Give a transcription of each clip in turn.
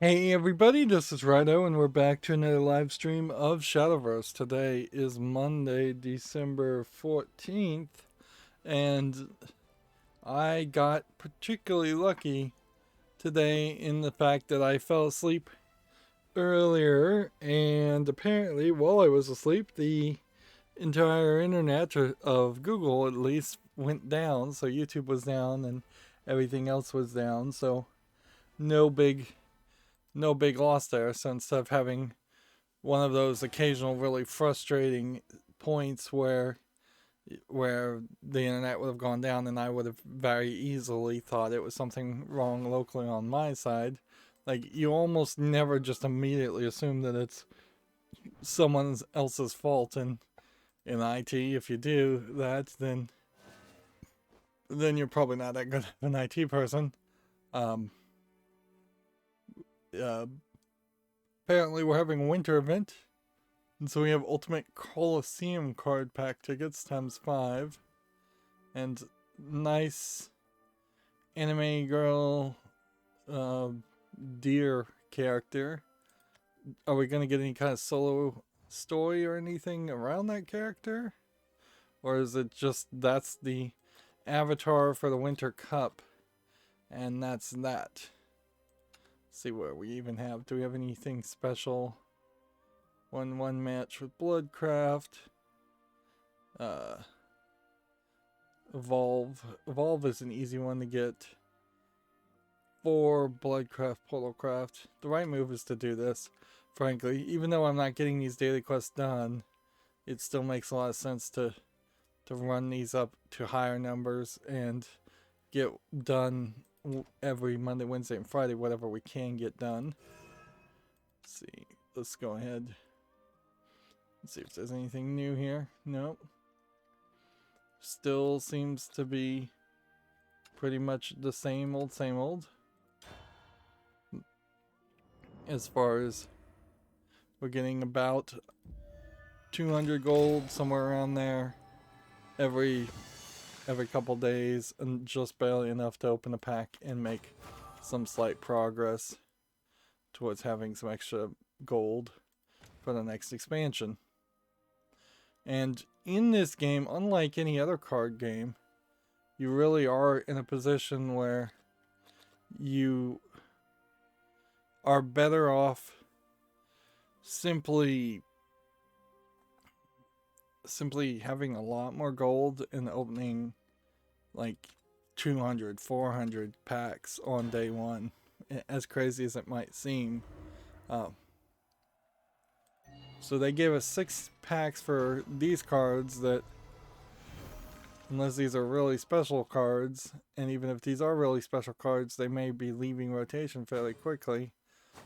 Hey everybody, this is Rydo and we're back to another live stream of Shadowverse. Today is Monday, December 14th, and I got particularly lucky today in the fact that I fell asleep earlier, and apparently while I was asleep, the entire internet of Google at least went down, so YouTube was down and everything else was down, so no big no big loss there. So instead of having one of those occasional really frustrating points where the internet would have gone down and I would have very easily thought it was something wrong locally on my side. Like, you almost never just immediately assume that it's someone else's fault in IT. If you do that, then you're probably not that good of an IT person. Um, uh, Apparently we're having a winter event, and so we have Ultimate Coliseum card pack tickets times 5, and nice anime girl uh, deer character. Are we gonna get any kind of solo story or anything around that character? Or is it just that's the avatar for the Winter Cup and that's that? Let's see what we even have. Do we have anything special? 1-1 match with Bloodcraft. Uh, Evolve is an easy one to get. 4 Bloodcraft, Portalcraft. The right move is to do this, frankly. Even though I'm not getting these daily quests done, it still makes a lot of sense to run these up to higher numbers and get done every Monday, Wednesday, and Friday, whatever we can get done. Let's see. Let's go ahead. Let's see if there's anything new here. Nope. Still seems to be pretty much the same old, same old. As far as we're getting about 200 gold, somewhere around there, every couple days, and just barely enough to open a pack and make some slight progress towards having some extra gold for the next expansion. And in this game, unlike any other card game, you really are in a position where you are better off simply having a lot more gold and opening like 200, 400 packs on day one, as crazy as it might seem. So they gave us 6 packs for these cards that, unless these are really special cards, and even if these are really special cards, they may be leaving rotation fairly quickly.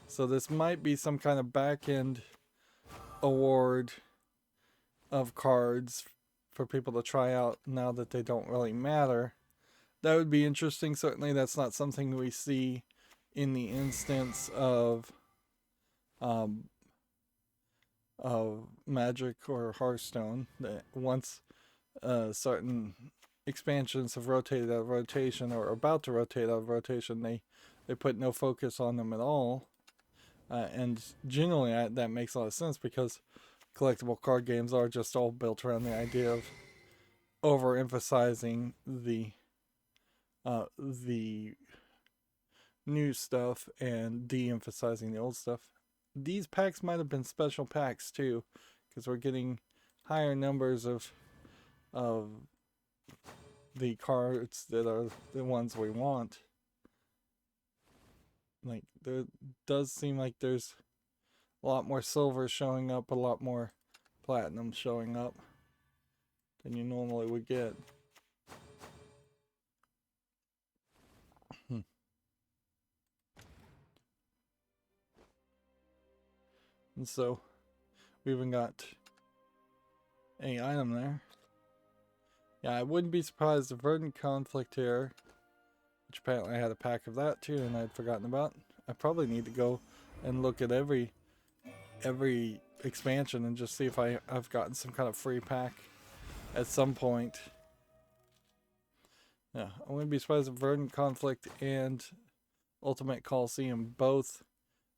So this might be some kind of back-end award of cards for people to try out now that they don't really matter. That would be interesting. Certainly that's not something we see in the instance of Magic or Hearthstone. That once certain expansions have rotated out of rotation or are about to rotate out of rotation, they put no focus on them at all. And generally that makes a lot of sense because collectible card games are just all built around the idea of overemphasizing the new stuff and de-emphasizing the old stuff. These packs might have been special packs too, because we're getting higher numbers of the cards that are the ones we want. Like, there does seem like there's a lot more silver showing up, a lot more platinum showing up than you normally would get. And so we even got a item there. Yeah, I wouldn't be surprised if Verdant Conflict here, which apparently I had a pack of that too and I'd forgotten about. I probably need to go and look at every expansion and just see if I've gotten some kind of free pack at some point. Yeah, I wouldn't be surprised if Verdant Conflict and Ultimate Coliseum both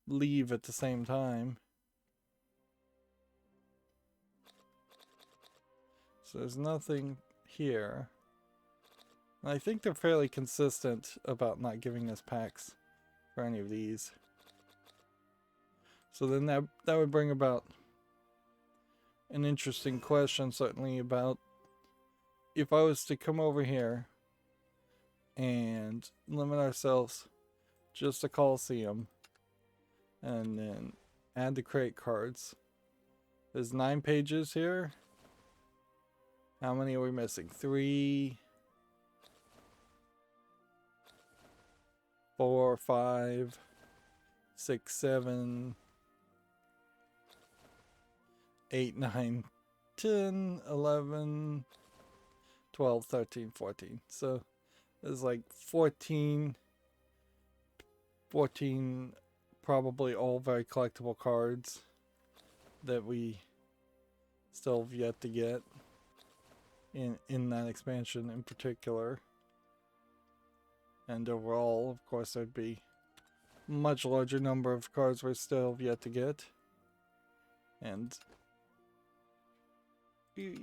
leave at the same time. So there's nothing here. And I think they're fairly consistent about not giving us packs for any of these. So then that would bring about an interesting question, certainly, about if I was to come over here and limit ourselves just to Coliseum and then add the crate cards. There's 9 pages here. How many are we missing? 3, 4, 5, 6, 7, 8, 9, 10, 11, 12, 13, 14. So there's like 14 probably all very collectible cards that we still have yet to get in that expansion in particular. And overall, of course, there'd be a much larger number of cards we still have yet to get. And we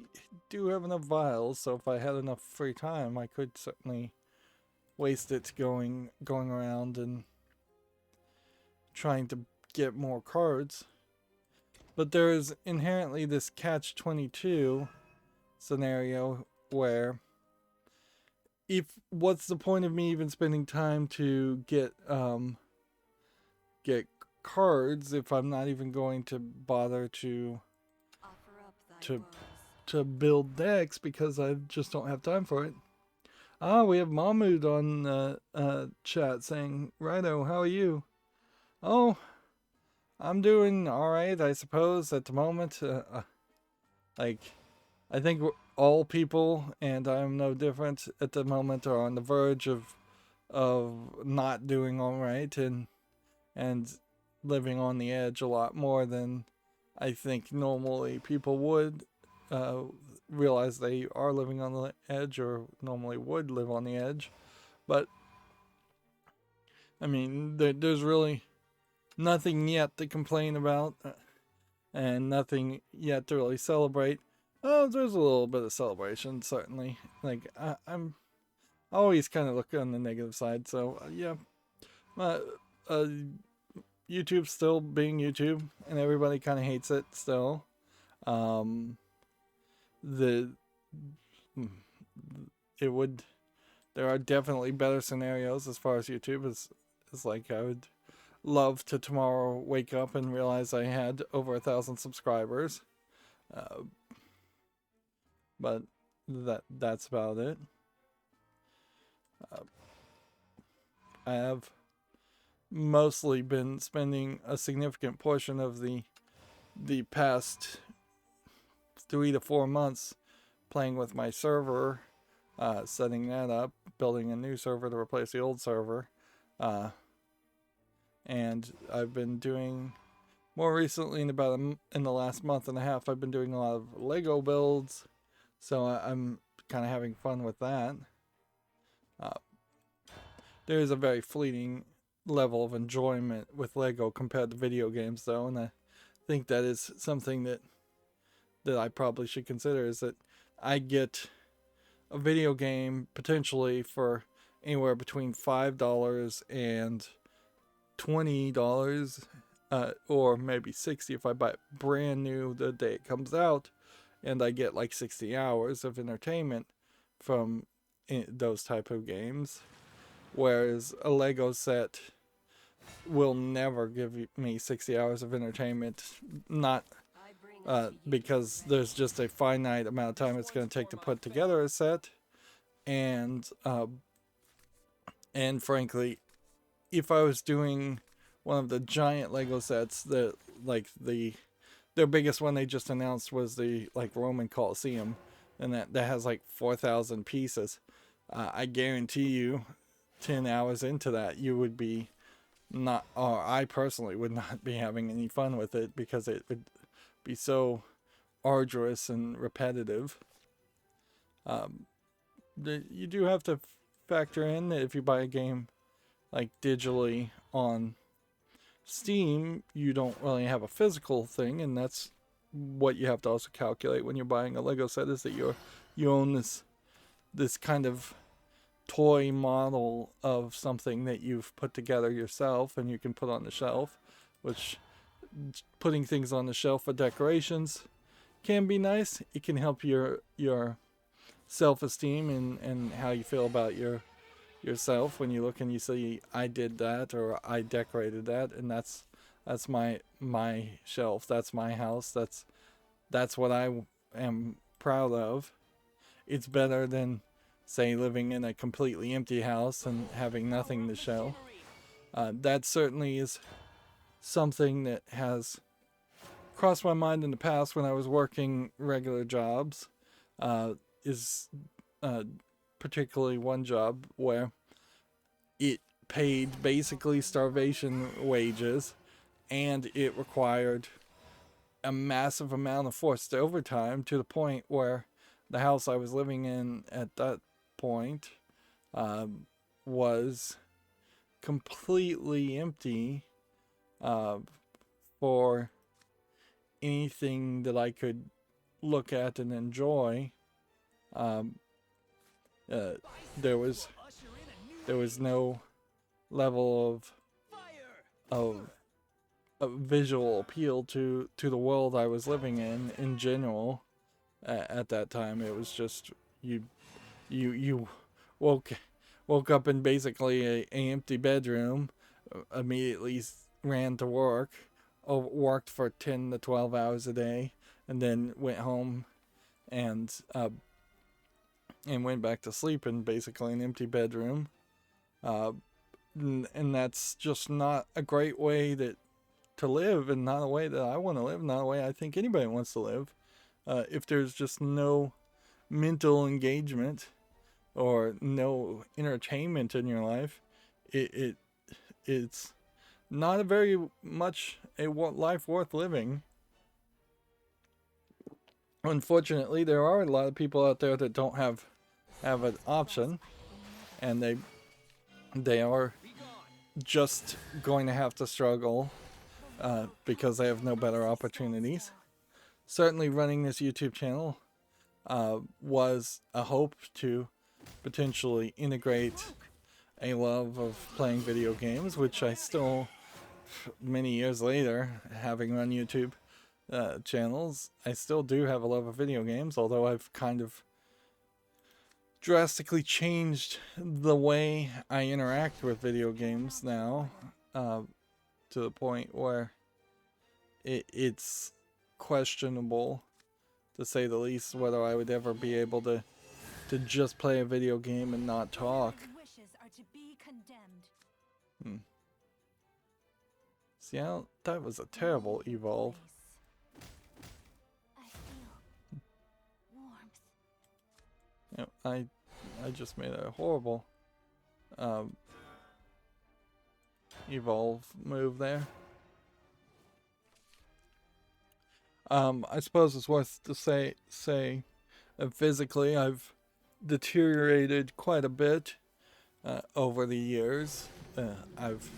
do have enough vials, so if I had enough free time, I could certainly waste it going around and trying to get more cards. But there is inherently this catch-22 scenario where what's the point of me even spending time to get cards if I'm not even going to bother to build decks because I just don't have time for it. We have Mahmood on chat saying, Rydo, how are you? Oh, I'm doing alright, I suppose, at the moment. I think all people, and I'm no different at the moment, are on the verge of not doing alright and living on the edge a lot more than I think normally people would realize they are living on the edge or normally would live on the edge. But, I mean, there's really nothing yet to complain about and nothing yet to really celebrate. Oh, there's a little bit of celebration, certainly. Like, I'm always kind of looking on the negative side, so yeah. YouTube's still being YouTube, and everybody kind of hates it still. There are definitely better scenarios as far as YouTube is like. I would love to tomorrow wake up and realize I had over 1,000 subscribers. But that's about it. I have mostly been spending a significant portion of the past 3 to 4 months playing with my server, setting that up, building a new server to replace the old server. And I've been doing more recently in the last month and a half, I've been doing a lot of Lego builds. So I'm kind of having fun with that. There is a very fleeting level of enjoyment with Lego compared to video games, though, and I think that is something that I probably should consider, is that I get a video game potentially for anywhere between $5 and $20, or maybe $60 if I buy it brand new the day it comes out. And I get like 60 hours of entertainment from those type of games. Whereas a Lego set will never give me 60 hours of entertainment. Not because there's just a finite amount of time it's going to take to put together a set. And frankly, if I was doing one of the giant Lego sets that their biggest one they just announced was the Roman Colosseum, and that has like 4,000 pieces. I guarantee you 10 hours into that you would be not, or I personally would not be having any fun with it because it would be so arduous and repetitive. You do have to factor in that if you buy a game like digitally on Steam, you don't really have a physical thing, and that's what you have to also calculate when you're buying a Lego set, is that you own this kind of toy model of something that you've put together yourself and you can put on the shelf, which putting things on the shelf for decorations can be nice. It can help your self-esteem and how you feel about yourself when you look and you say, I did that, or I decorated that, and that's my shelf, that's my house, that's what I am proud of. It's better than, say, living in a completely empty house and having nothing to show. That certainly is something that has crossed my mind in the past when I was working regular jobs. Is particularly one job where it paid basically starvation wages, and it required a massive amount of forced overtime, to the point where the house I was living in at that point was completely empty for anything that I could look at and enjoy. There was no level of visual appeal to the world I was living in general. At that time, it was just you woke up in basically a empty bedroom, immediately ran to work, worked for 10 to 12 hours a day, and then went home and went back to sleep in basically an empty bedroom. And that's just not a great way to live, and not a way that I want to live, not a way I think anybody wants to live. If there's just no mental engagement or no entertainment in your life, it's not a very much a life worth living. Unfortunately, there are a lot of people out there that don't have an option, and they are just going to have to struggle because they have no better opportunities. Certainly, running this YouTube channel was a hope to potentially integrate a love of playing video games, which I still, many years later, having run YouTube channels, I still do have a love of video games, although I've kind of drastically changed the way I interact with video games now, to the point where it's questionable, to say the least, whether I would ever be able to just play a video game and not talk. See, that was a terrible evolve. You know, I just made a horrible evolve move there. I suppose it's worth to say physically I've deteriorated quite a bit over the years. I've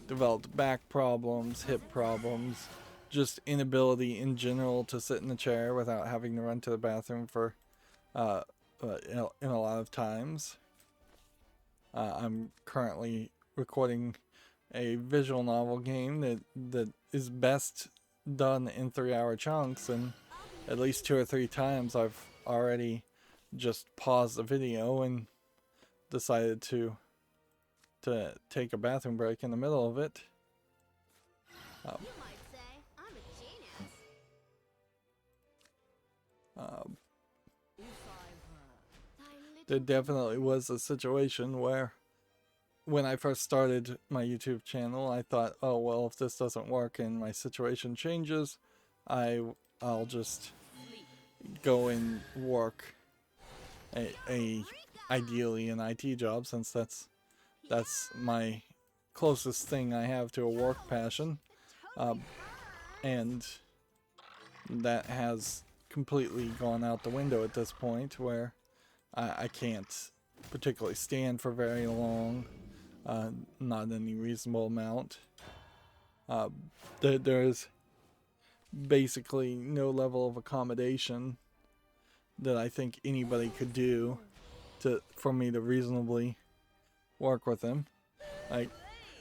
developed back problems, hip problems, just inability in general to sit in the chair without having to run to the bathroom for in a lot of times. I'm currently recording a visual novel game that is best done in 3-hour chunks, and at least 2 or 3 times I've already just paused the video and decided to take a bathroom break in the middle of it. You might say I'm a genius. There definitely was a situation where, when I first started my YouTube channel, I thought, oh well, if this doesn't work and my situation changes, I'll just go and work ideally an IT job, since that's my closest thing I have to a work passion, and that has completely gone out the window at this point, where I can't particularly stand for very long, not any reasonable amount. Uh, there's basically no level of accommodation that I think anybody could do for me to reasonably work with him. Like,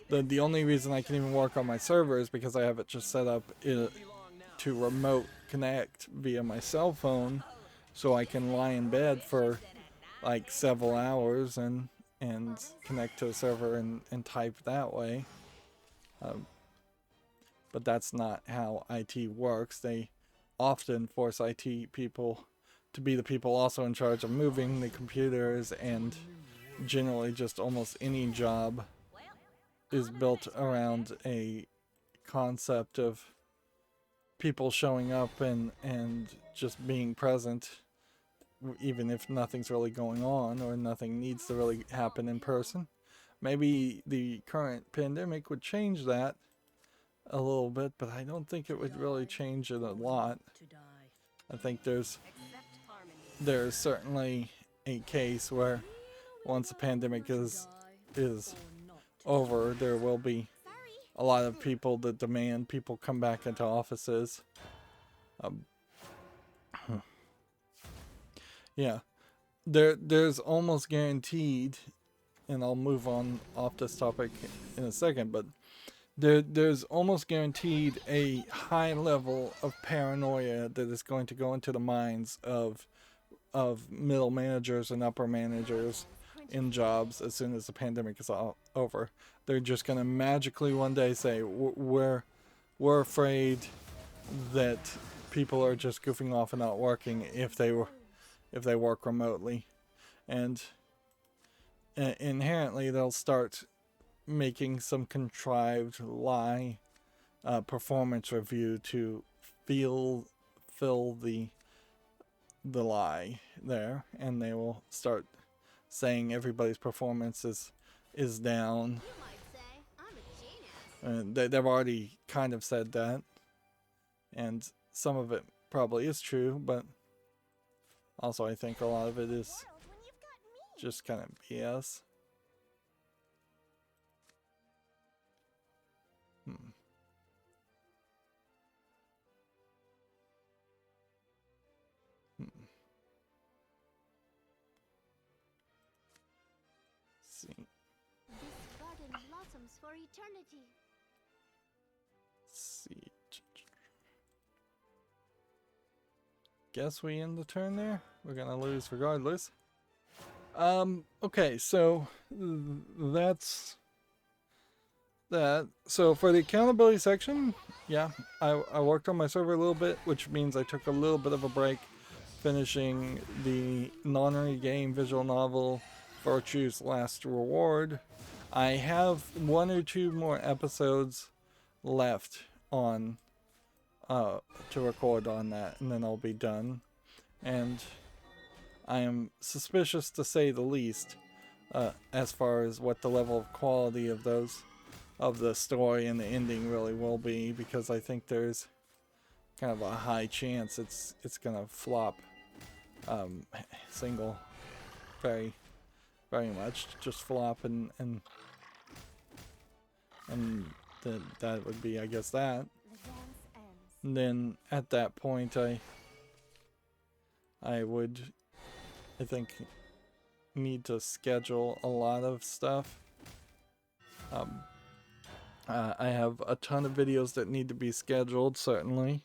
the only reason I can even work on my server is because I have it just set up to remote connect via my cell phone, so I can lie in bed for like several hours and connect to the server and type that way. But that's not how IT works. They often force IT people to be the people also in charge of moving the computers, and generally just almost any job is built around a concept of people showing up and just being present, even if nothing's really going on or nothing needs to really happen in person. Maybe the current pandemic would change that a little bit, but I don't think it would really change it a lot. I think there's certainly a case where once the pandemic is over, there will be a lot of people that demand people come back into offices. Yeah, there's almost guaranteed, and I'll move on off this topic in a second, but there's almost guaranteed a high level of paranoia that is going to go into the minds of middle managers and upper managers in jobs as soon as the pandemic is over. They're just going to magically one day say, we're afraid that people are just goofing off and not working if they work remotely, and inherently they'll start making some contrived lie performance review to fill the lie there, and they will start saying everybody's performance is down. They've already kind of said that, and some of it probably is true, but also I think a lot of it is just kind of BS. See. This garden blossoms for eternity. See. Guess we end the turn there. We're gonna lose regardless. Okay, so that's that. So for the accountability section, yeah, I worked on my server a little bit, which means I took a little bit of a break finishing the non-game visual novel Virtue's Last Reward. I have 1 or 2 more episodes left on to record on that, and then I'll be done. And I am suspicious, to say the least, as far as what the level of quality of the story and the ending really will be, because I think there's kind of a high chance it's gonna flop single very much, just flop, and that would be, I guess, that. And then at that point I would, I think, need to schedule a lot of stuff. I have a ton of videos that need to be scheduled, certainly,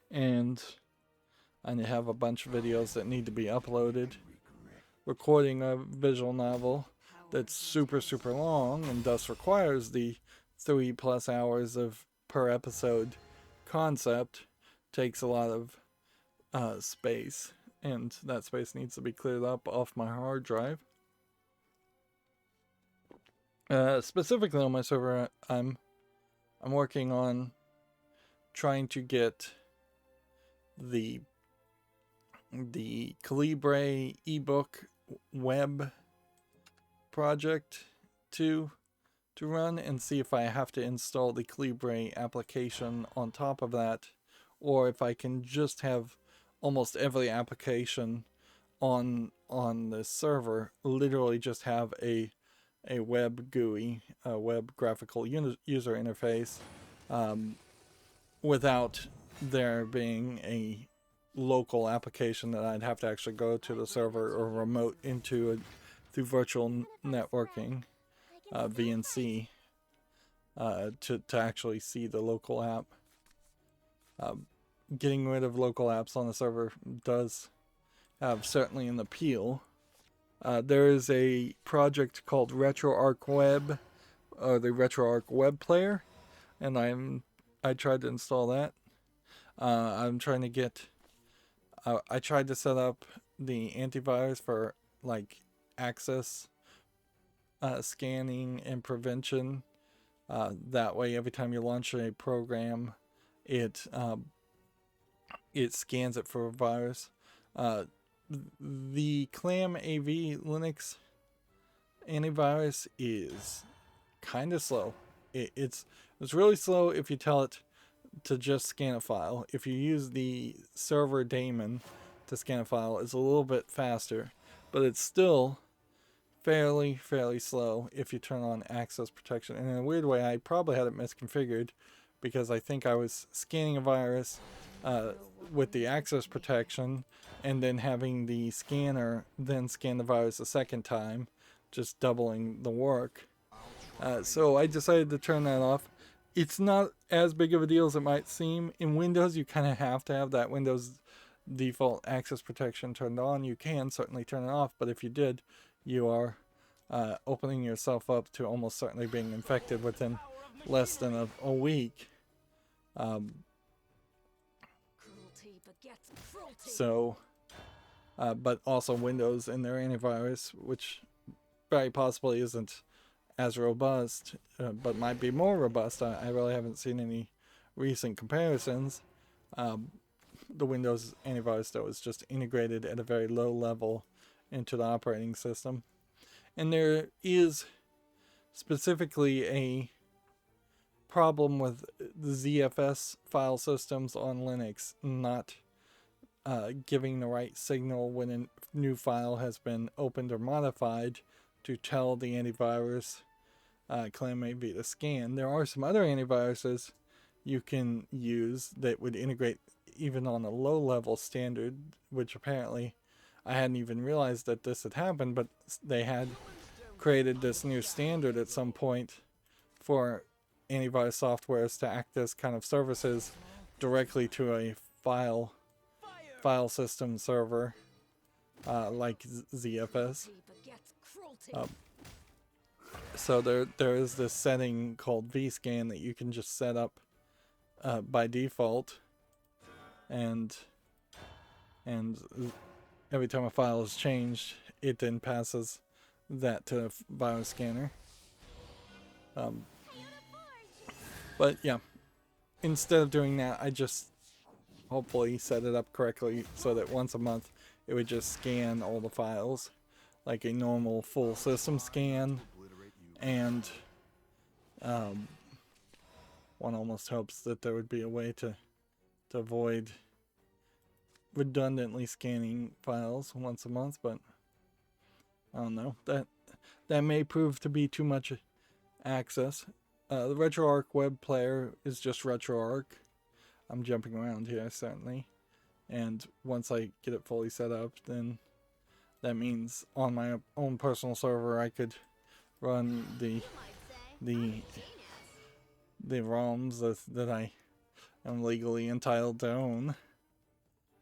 and I have a bunch of videos that need to be uploaded. Recording a visual novel that's super long and thus requires the 3+ hours of per episode concept takes a lot of space, and that space needs to be cleared up off my hard drive. Specifically on my server, I'm working on trying to get the Calibre ebook web project to run, and see if I have to install the Calibre application on top of that, or if I can just have almost every application on the server literally just have a a web GUI, a web graphical user interface, without there being a local application that I'd have to actually go to the server or remote into it through virtual networking, VNC, to actually see the local app. Getting rid of local apps on the server does have certainly an appeal. There is a project called RetroArch Web, or the RetroArch Web Player, and I tried to install that. I'm trying to get. I tried to set up the antivirus for like access scanning and prevention. That way, every time you launch a program, it scans it for a virus. The Clam AV Linux antivirus is kind of slow. It's really slow if you tell it to just scan a file. If you use the server daemon to scan a file, it's a little bit faster, but it's still fairly slow if you turn on access protection. And in a weird way, I probably had it misconfigured because I think I was scanning a virus with the access protection and then having the scanner then scan the virus a second time, just doubling the work. So I decided to turn that off. It's not as big of a deal as it might seem. In Windows, you kind of have to have that Windows default access protection turned on. You can certainly turn it off, but if you did, you are opening yourself up to almost certainly being infected within less than a week. But also Windows and their antivirus, which very possibly isn't as robust, but might be more robust. I really haven't seen any recent comparisons. The Windows antivirus, though, is just integrated at a very low level into the operating system. And there is specifically a problem with the ZFS file systems on Linux not giving the right signal when a new file has been opened or modified to tell the antivirus Clam AV to scan. There are some other antiviruses you can use that would integrate even on a low level standard, which apparently I hadn't even realized that this had happened, but they had created this new standard at some point for antivirus softwares to act as kind of services directly to a file system server, like ZFS. So there is this setting called vscan that you can just set up by default, and every time a file is changed, it then passes that to virus scanner. But yeah, instead of doing that, I just hopefully set it up correctly so that once a month it would just scan all the files like a normal full system scan. And one almost hopes that there would be a way to avoid redundantly scanning files once a month, but I don't know. That may prove to be too much access. The RetroArch web player is just RetroArch. I'm jumping around here, certainly. And once I get it fully set up, then that means on my own personal server I could run the ROMs that I am legally entitled to own.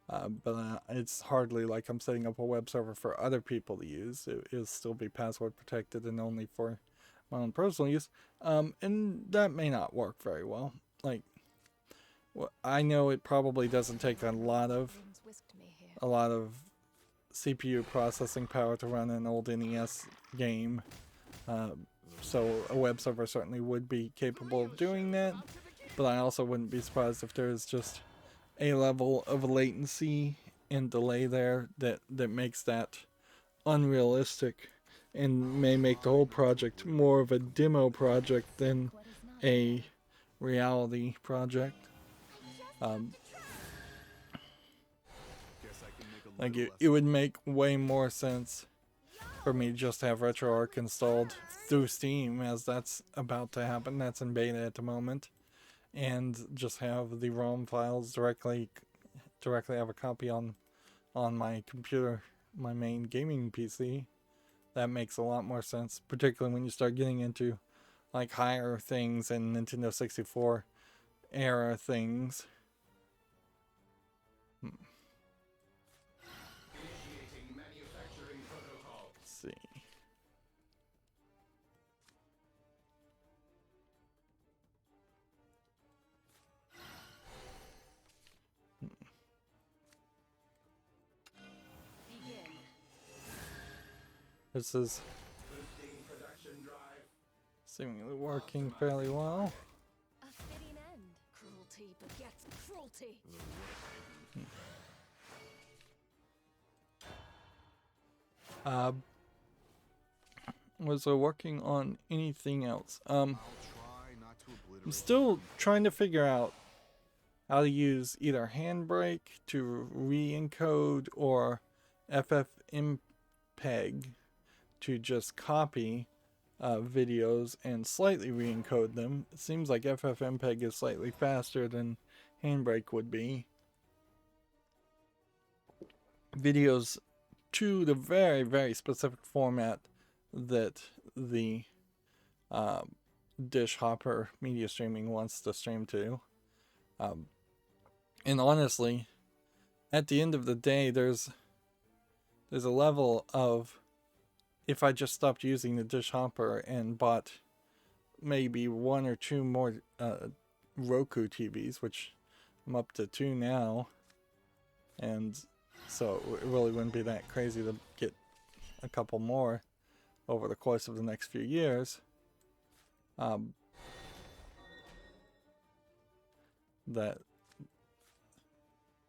But it's hardly like I'm setting up a web server for other people to use. It'll still be password protected and only for my own personal use. And that may not work very well. Like, I know it probably doesn't take a lot of CPU processing power to run an old NES game. So a web server certainly would be capable of doing that. But I also wouldn't be surprised if there's just a level of latency and delay there that makes that unrealistic and may make the whole project more of a demo project than a reality project. Like it would make way more sense for me to just have RetroArch installed through Steam, as that's about to happen. That's in beta at the moment, and just have the ROM files directly have a copy on my computer, my main gaming PC. That makes a lot more sense, particularly when you start getting into like higher things and Nintendo 64 era things. Let's see. This is seemingly working fairly well. A fitting end. Cruelty begets cruelty. Was working on anything else? I'm still trying to figure out how to use either Handbrake to re-encode or FFmpeg to just copy videos and slightly re-encode them. It seems like FFmpeg is slightly faster than Handbrake would be. Videos to the very, very specific format that the Dish Hopper media streaming wants to stream to. And honestly, at the end of the day, there's a level of, if I just stopped using the Dish Hopper and bought maybe one or two more Roku TVs, which I'm up to 2 now, and so it really wouldn't be that crazy to get a couple more over the course of the next few years. That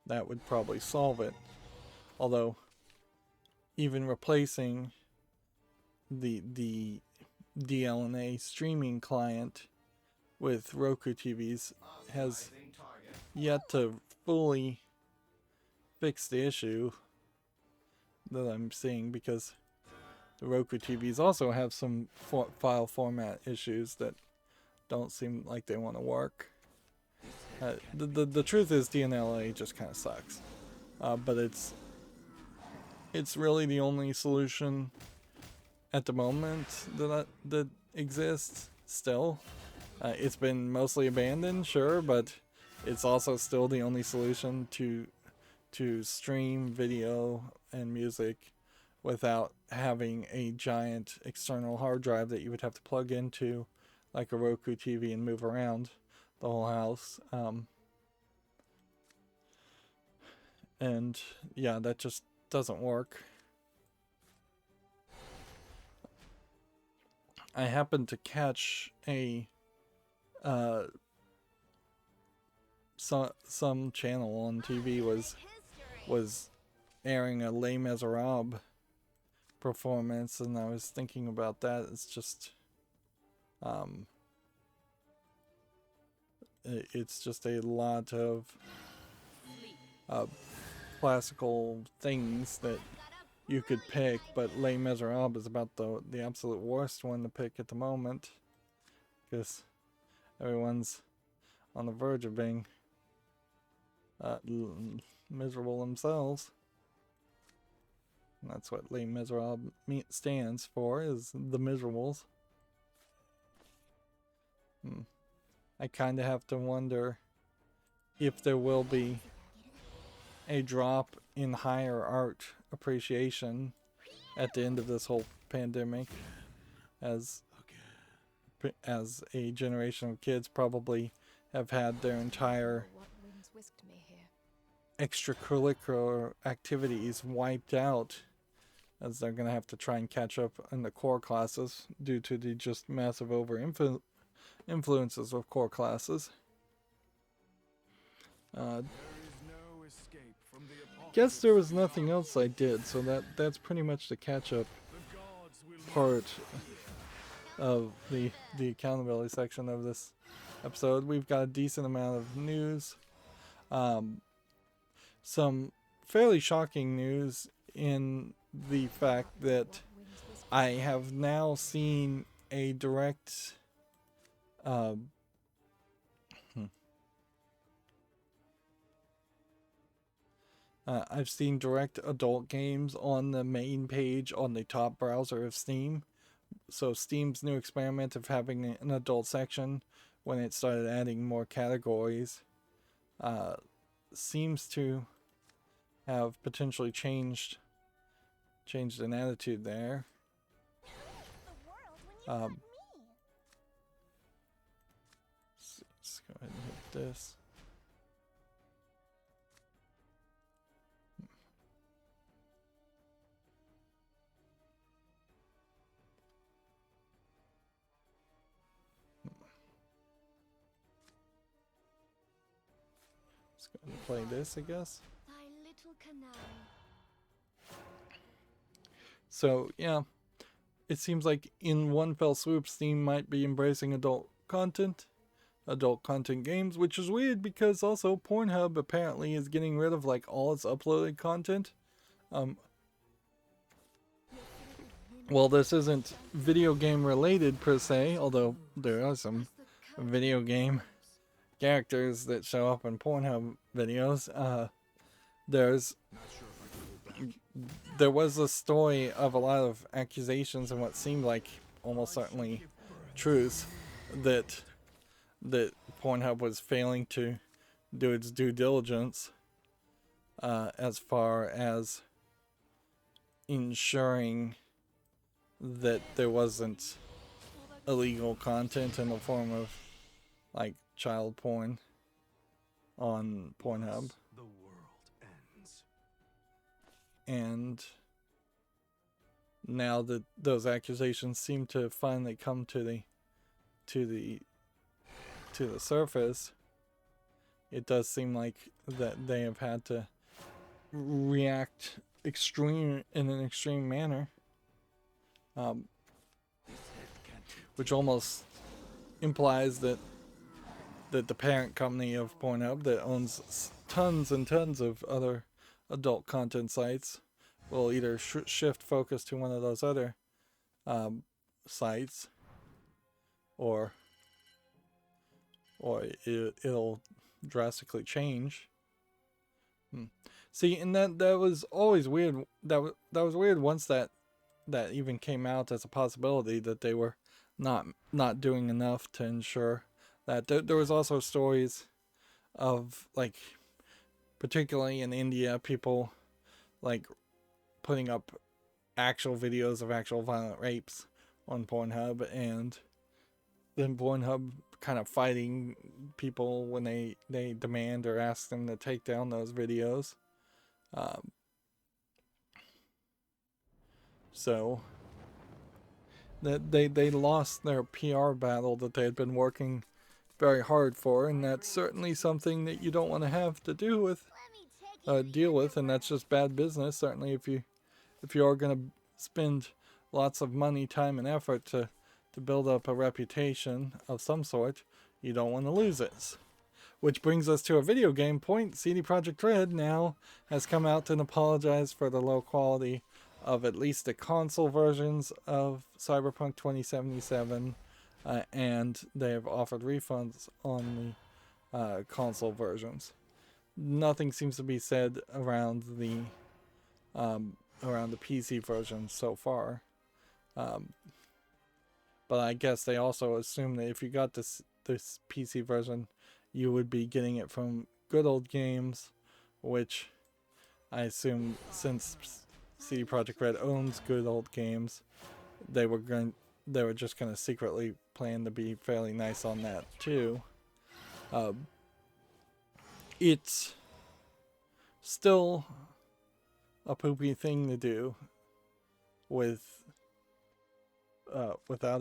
would probably solve it. Although, even replacing the DLNA streaming client with Roku TVs has yet to fully fix the issue that I'm seeing, because the Roku TVs also have some file format issues that don't seem like they want to work. The truth is DLNA just kind of sucks, but it's really the only solution at the moment that exists still. It's been mostly abandoned, sure, but it's also still the only solution to stream video and music without having a giant external hard drive that you would have to plug into like a Roku TV and move around the whole house. And yeah, that just doesn't work. I happened to catch a some channel on TV was airing a Les Miserables performance, and I was thinking about that. It's just it's just a lot of classical things that you could pick, but Les Miserables is about the absolute worst one to pick at the moment, because everyone's on the verge of being miserable themselves. And that's what Les Miserables stands for, is the miserables. I kind of have to wonder if there will be a drop in higher art appreciation at the end of this whole pandemic, as a generation of kids probably have had their entire extracurricular activities wiped out, as they're going to have to try and catch up in the core classes due to the just massive influences of core classes. Guess there was nothing else I did, so that's pretty much the catch-up part of the accountability section of this episode. We've got a decent amount of news, some fairly shocking news in the fact that I have now seen a direct I've seen direct adult games on the main page on the top browser of Steam. So Steam's new experiment of having an adult section when it started adding more categories seems to have potentially changed an attitude there. Let's go ahead and hit this. Let's go ahead and play this, I guess. Thy little canary. So, yeah. It seems like in one fell swoop, Steam might be embracing adult content games, which is weird because also Pornhub apparently is getting rid of like all its uploaded content. Well, this isn't video game related per se, although there are some video game characters that show up in Pornhub videos. There was a story of a lot of accusations and what seemed like almost certainly truth that Pornhub was failing to do its due diligence as far as ensuring that there wasn't illegal content in the form of like child porn on Pornhub. And now that those accusations seem to finally come to the surface, it does seem like that they have had to react in an extreme manner, which almost implies that the parent company of Pornhub that owns tons and tons of other adult content sites will either shift focus to one of those other sites, or it'll drastically change. See, and that was always weird. That was weird once that even came out as a possibility, that they were not doing enough to ensure that. There was also stories of, like, particularly in India, people like putting up actual videos of actual violent rapes on Pornhub, and then Pornhub kind of fighting people when they demand or ask them to take down those videos. So that they lost their PR battle that they had been working very hard for, and that's certainly something that you don't want to have to deal with, and that's just bad business. Certainly, if you are going to spend lots of money, time, and effort to build up a reputation of some sort, you don't want to lose it. Which brings us to a video game point. CD Projekt Red now has come out and apologized for the low quality of at least the console versions of Cyberpunk 2077, and they have offered refunds on the console versions. Nothing seems to be said around the PC version so far, but I guess they also assume that if you got this PC version, you would be getting it from Good Old Games, which I assume, since CD Projekt Red owns Good Old Games, they were just gonna secretly plan to be fairly nice on that too. It's still a poopy thing to do, without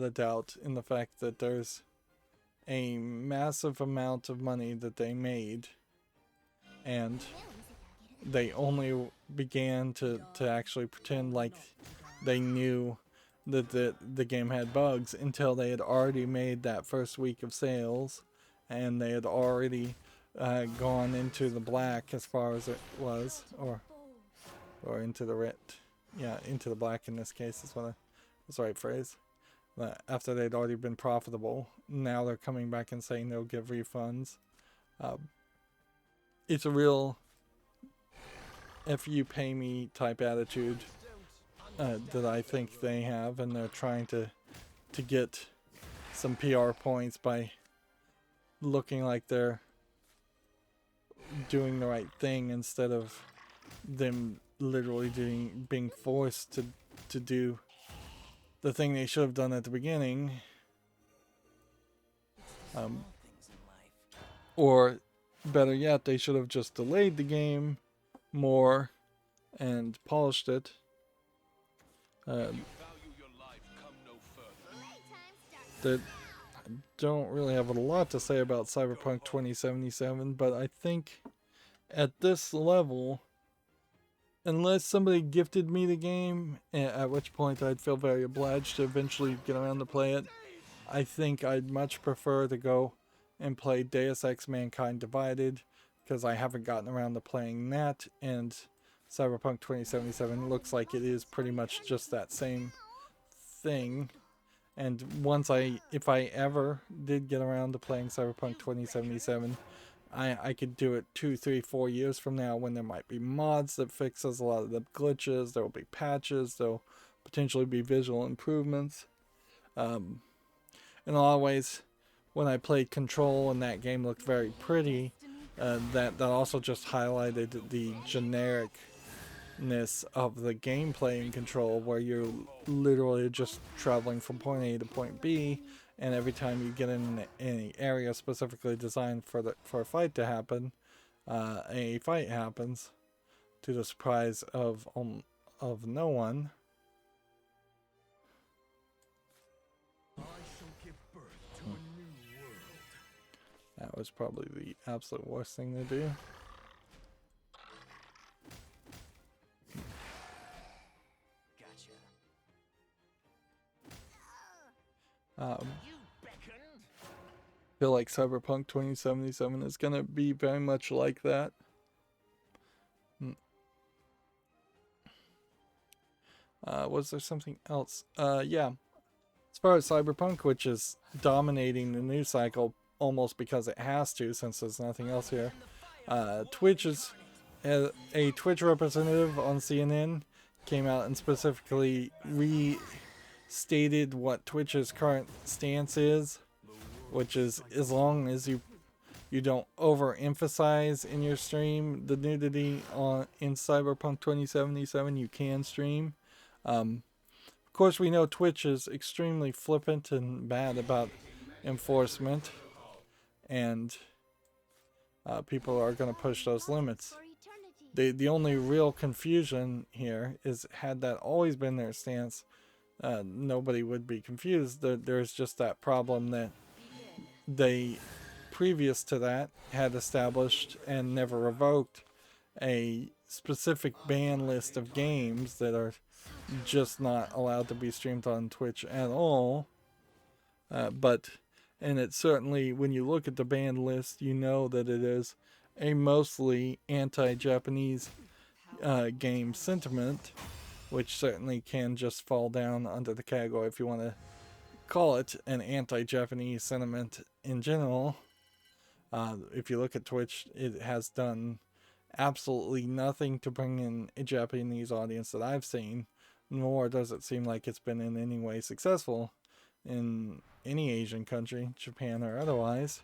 a doubt, in the fact that there's a massive amount of money that they made, and they only began to actually pretend like they knew that the game had bugs until they had already made that first week of sales, and they had already gone into the black as far as it was, or into the red. Yeah, into the black in this case is what That's the right phrase. After they'd already been profitable, now they're coming back and saying they'll give refunds. It's a real if you pay me type attitude that I think they have, and they're trying to get some PR points by looking like they're doing the right thing instead of them literally being forced to do the thing they should have done at the beginning. Or better yet, they should have just delayed the game more and polished it. That don't really have a lot to say about Cyberpunk 2077, but I think at this level, unless somebody gifted me the game, at which point I'd feel very obliged to eventually get around to play it, I think I'd much prefer to go and play Deus Ex Mankind Divided, because I haven't gotten around to playing that, and Cyberpunk 2077 looks like it is pretty much just that same thing. And if I ever did get around to playing Cyberpunk 2077, I could do it 2, 3, 4 years from now, when there might be mods that fixes a lot of the glitches, there will be patches, there'll potentially be visual improvements. In a lot of ways, when I played Control and that game looked very pretty, that also just highlighted the genericness of the gameplay in Control, where you're literally just traveling from point A to point B, and every time you get in any area specifically designed for a fight to happen, a fight happens to the surprise of no one. That was probably the absolute worst thing to do. I feel like Cyberpunk 2077 is going to be very much like that. Was there something else? Yeah. As far as Cyberpunk, which is dominating the news cycle almost because it has to, since there's nothing else here, Twitch is a Twitch representative on CNN came out and specifically restated what Twitch's current stance is, which is, as long as you don't overemphasize in your stream the nudity in Cyberpunk 2077, you can stream. Of course, we know Twitch is extremely flippant and bad about enforcement, and people are going to push those limits. The only real confusion here is, had that always been their stance, nobody would be confused. There's just that problem that they, previous to that, had established and never revoked a specific ban list of games that are just not allowed to be streamed on Twitch at all. And it certainly, when you look at the banned list, you know that it is a mostly anti-Japanese game sentiment, which certainly can just fall down under the category, if you want to call it an anti-Japanese sentiment in general. If you look at Twitch, it has done absolutely nothing to bring in a Japanese audience that I've seen, nor does it seem like it's been in any way successful in any Asian country, Japan or otherwise.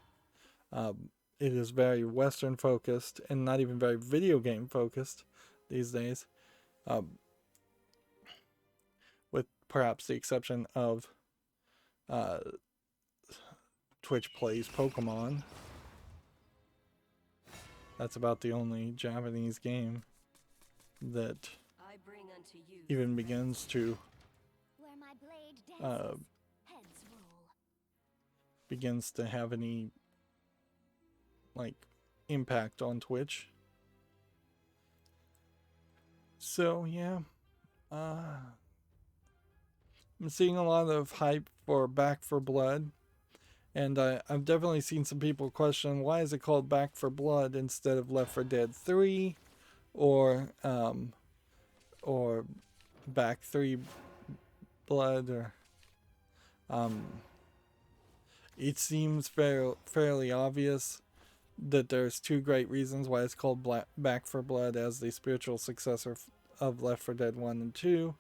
It is very Western focused and not even very video game focused these days, with perhaps the exception of Twitch Plays Pokemon. That's about the only Japanese game that even begins to have any impact on Twitch. So yeah, I'm seeing a lot of hype for Back 4 Blood, and I've definitely seen some people question, why is it called Back 4 Blood instead of Left 4 Dead 3 or Back 3 Blood, or it seems fairly obvious that there's two great reasons why it's called Back for Blood as the spiritual successor of Left 4 Dead 1 and 2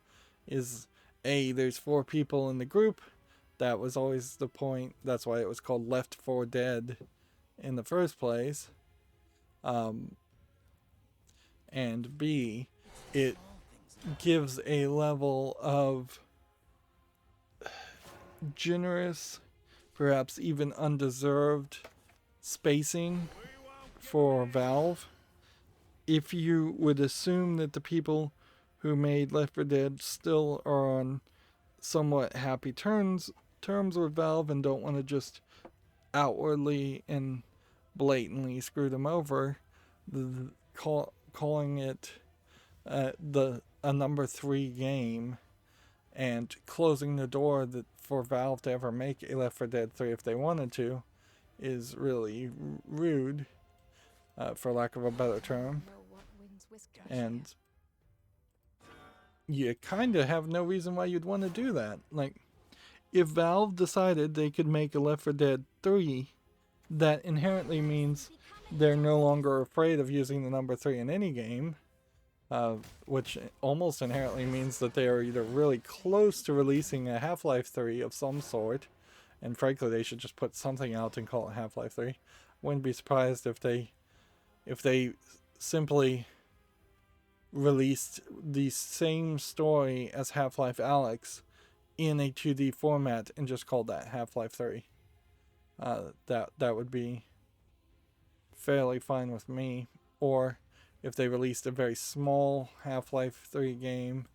is A, there's 4 people in the group. That was always the point. That's why it was called Left 4 Dead in the first place. And B, it gives a level of generous, perhaps even undeserved spacing for Valve. If you would assume that the people who made Left 4 Dead still are on somewhat happy terms with Valve and don't want to just outwardly and blatantly screw them over, calling it a number 3 game and closing the door for Valve to ever make a Left 4 Dead 3 if they wanted to is really rude, for lack of a better term. And you kind of have no reason why you'd want to do that. Like, if Valve decided they could make a Left 4 Dead 3, that inherently means they're no longer afraid of using the number 3 in any game, which almost inherently means that they are either really close to releasing a Half-Life 3 of some sort, and frankly they should just put something out and call it Half-Life 3. Wouldn't be surprised if they simply released the same story as Half-Life Alyx in a 2D format and just called that Half-Life 3. That would be fairly fine with me. Or if they released a very small Half-Life 3 game,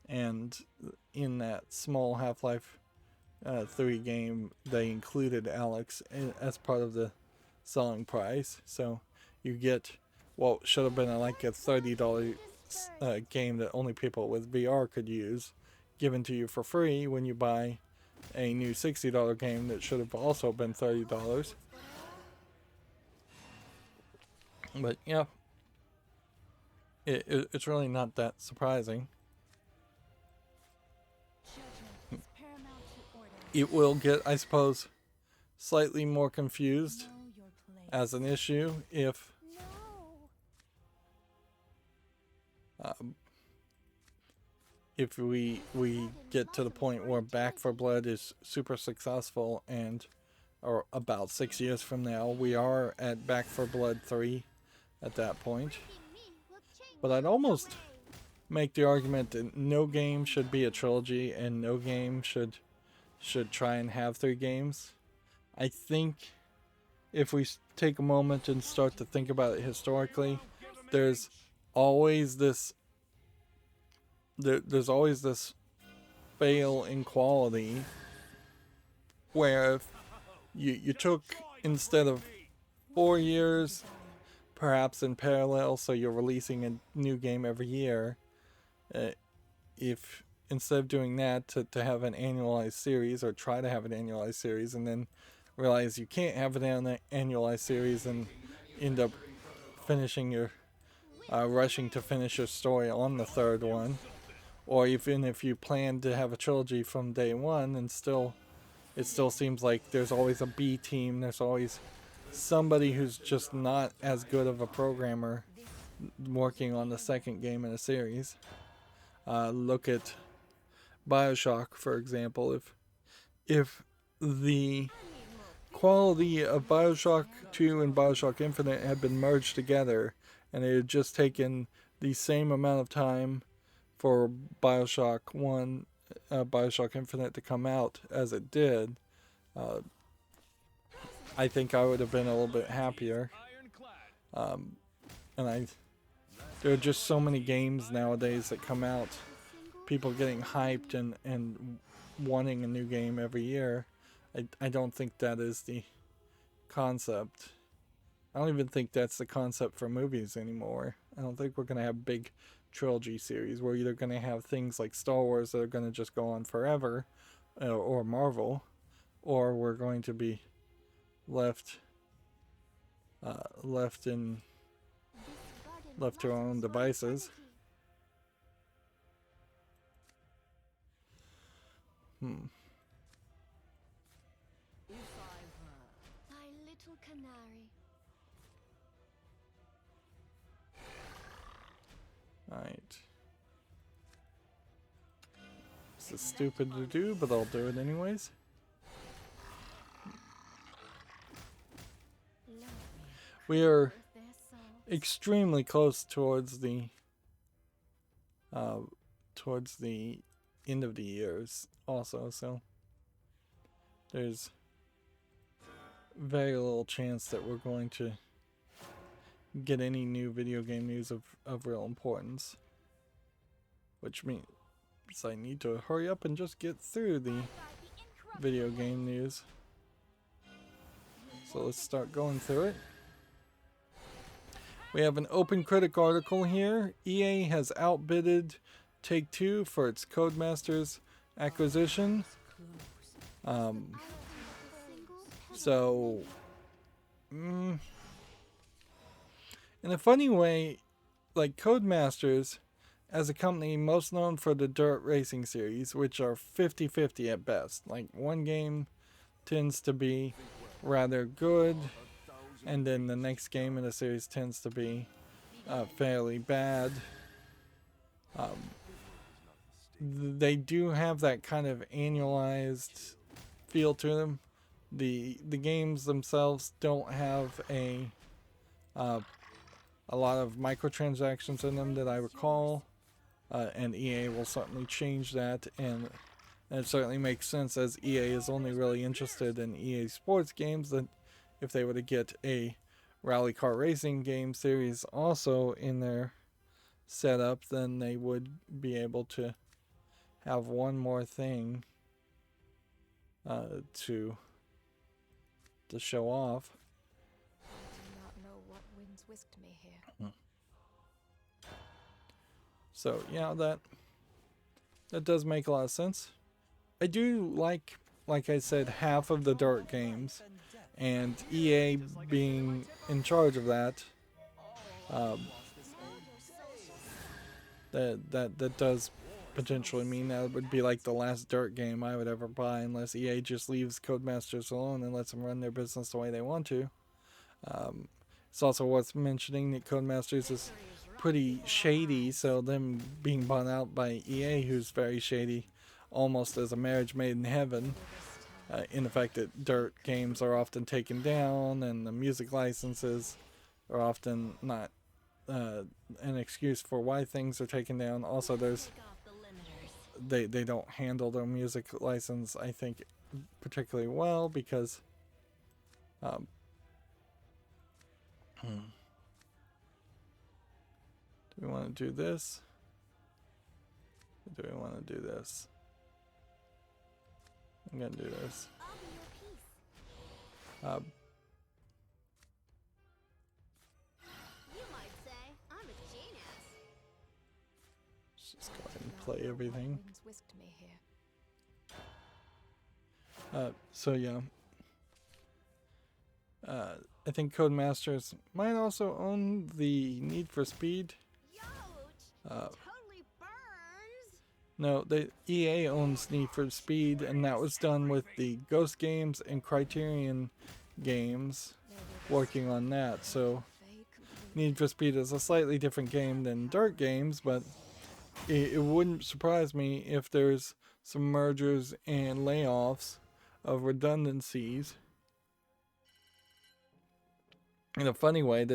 and in that small Half-Life 3 game they included Alyx as part of the selling price, so you get what should have been like a $30 game that only people with VR could use, given to you for free when you buy a new $60 game that should have also been $30. But yeah, it's really not that surprising. It will get, I suppose, slightly more confused as an issue if we get to the point where Back 4 Blood is super successful, and or about 6 years from now we are at Back 4 Blood 3 at that point. But I'd almost make the argument that no game should be a trilogy and no game should try and have 3 games. I think if we take a moment and start to think about it historically, there's always this fail in quality where you took, instead of 4 years perhaps in parallel, so you're releasing a new game every year, if instead of doing that to have an annualized series, or try to have an annualized series and then realize you can't have an annualized series and end up finishing your rushing to finish your story on the 3rd one, or even if you plan to have a trilogy from day one and it still seems like there's always a B team, there's always somebody who's just not as good of a programmer working on the 2nd game in a series. Look at BioShock, for example. If the quality of BioShock 2 and BioShock Infinite had been merged together, and it had just taken the same amount of time for BioShock 1, BioShock Infinite to come out as it did, I think I would have been a little bit happier. And there are just so many games nowadays that come out, people getting hyped and wanting a new game every year. I don't think that is the concept. I don't even think that's the concept for movies anymore. I don't think we're going to have big trilogy series. We're either going to have things like Star Wars that are going to just go on forever, or Marvel, or we're going to be left to our own devices. Thy little canary. Alright. This is stupid to do, but I'll do it anyways. We are extremely close towards the end of the years also, so there's very little chance that we're going to get any new video game news of real importance, which means I need to hurry up and just get through the video game news. So let's start going through it. We have an Open Critic article here. EA has outbidded Take-Two for its Codemasters acquisition. In a funny way, like Codemasters, as a company most known for the dirt racing series, which are 50-50 at best. Like one game tends to be rather good, and then the next game in the series tends to be fairly bad. They do have that kind of annualized feel to them. The games themselves don't have a lot of microtransactions in them that I recall, and EA will certainly change that, and it certainly makes sense as EA is only really interested in EA sports games. That if they were to get a rally car racing game series also in their setup, then they would be able to have one more thing to show off. I do not know what winds whisked me here. So yeah, that does make a lot of sense. I do like I said, half of the dirt games, and EA being in charge of that, that does potentially mean that it would be like the last dirt game I would ever buy, unless EA just leaves Codemasters alone and lets them run their business the way they want to. It's also worth mentioning that Codemasters is pretty shady, so them being bought out by EA, who's very shady, almost as a marriage made in heaven, in the fact that dirt games are often taken down and the music licenses are often not an excuse for why things are taken down. Also, there's they don't handle their music license, I think, particularly well, because do we want to do this? Or do we want to do this? I'm gonna do this. You might say I'm a genius. Let's just go ahead and play everything. Winds whisked me here. So yeah. I think Codemasters might also own the Need for Speed. Youch! Totally burns. No, EA owns Need for Speed, and that was done with the Ghost Games and Criterion Games working on that. So Need for Speed is a slightly different game than Dirt Games, but it wouldn't surprise me if there's some mergers and layoffs of redundancies. In a funny way,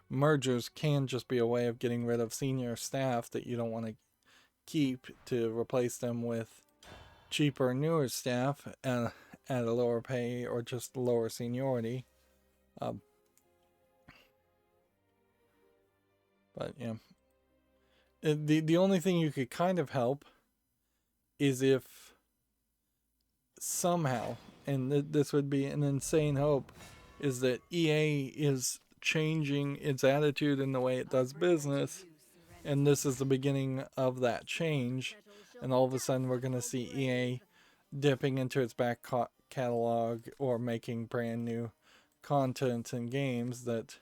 mergers can just be a way of getting rid of senior staff that you don't want to keep to replace them with cheaper, newer staff at a lower pay or just lower seniority. But yeah, the only thing you could kind of help is if somehow, and this would be an insane hope, is that EA is changing its attitude in the way it does business, and this is the beginning of that change, and all of a sudden we're going to see EA dipping into its back catalog or making brand new content and games that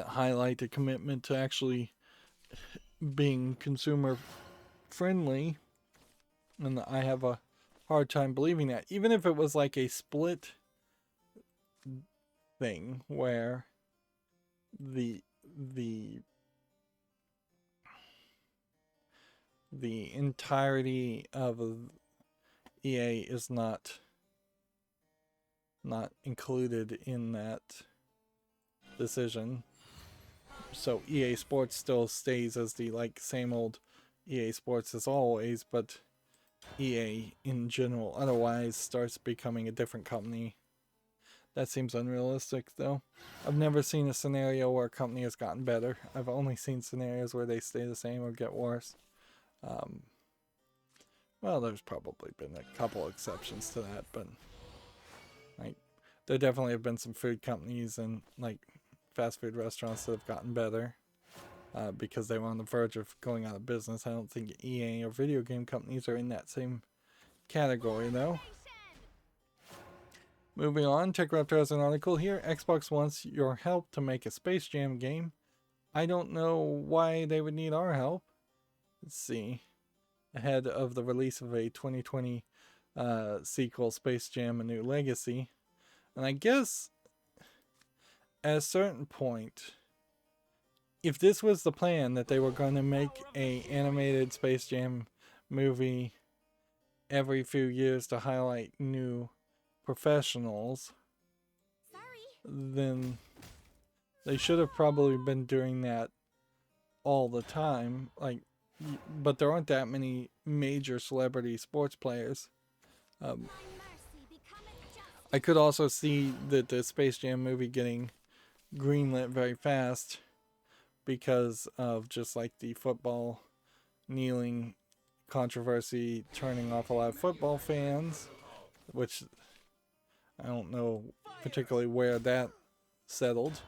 highlight the commitment to actually being consumer friendly, and I have a hard time believing that. Even if it was like a split thing where the entirety of EA is not included in that decision. So EA Sports still stays as the same old EA Sports as always, but EA in general otherwise starts becoming a different company. That seems unrealistic though. I've never seen a scenario where a company has gotten better. I've only seen scenarios where they stay the same or get worse. Well, there's probably been a couple exceptions to that, but there definitely have been some food companies and fast food restaurants that have gotten better because they were on the verge of going out of business. I don't think EA or video game companies are in that same category though. Moving on, Techraptor has an article here. Xbox wants your help to make a Space Jam game. I don't know why they would need our help. Let's see. Ahead of the release of a 2020 sequel, Space Jam: A New Legacy. And I guess at a certain point, if this was the plan that they were going to make a animated Space Jam movie every few years to highlight new professionals, then they should have probably been doing that all the time. But there aren't that many major celebrity sports players. I could also see that the Space Jam movie getting greenlit very fast because of just the football kneeling controversy turning off a lot of football fans, which I don't know particularly where that settled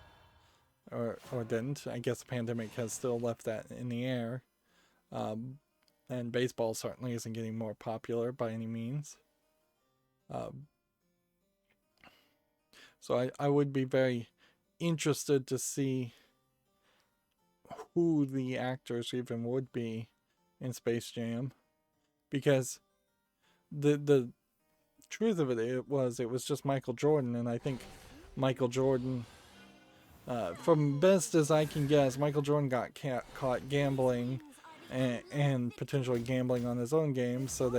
or didn't. I guess the pandemic has still left that in the air. And baseball certainly isn't getting more popular by any means. So I would be very interested to see who the actors even would be in Space Jam, because the truth of it was just Michael Jordan, and I think Michael Jordan, from best as I can guess, Michael Jordan got caught gambling and potentially gambling on his own game, so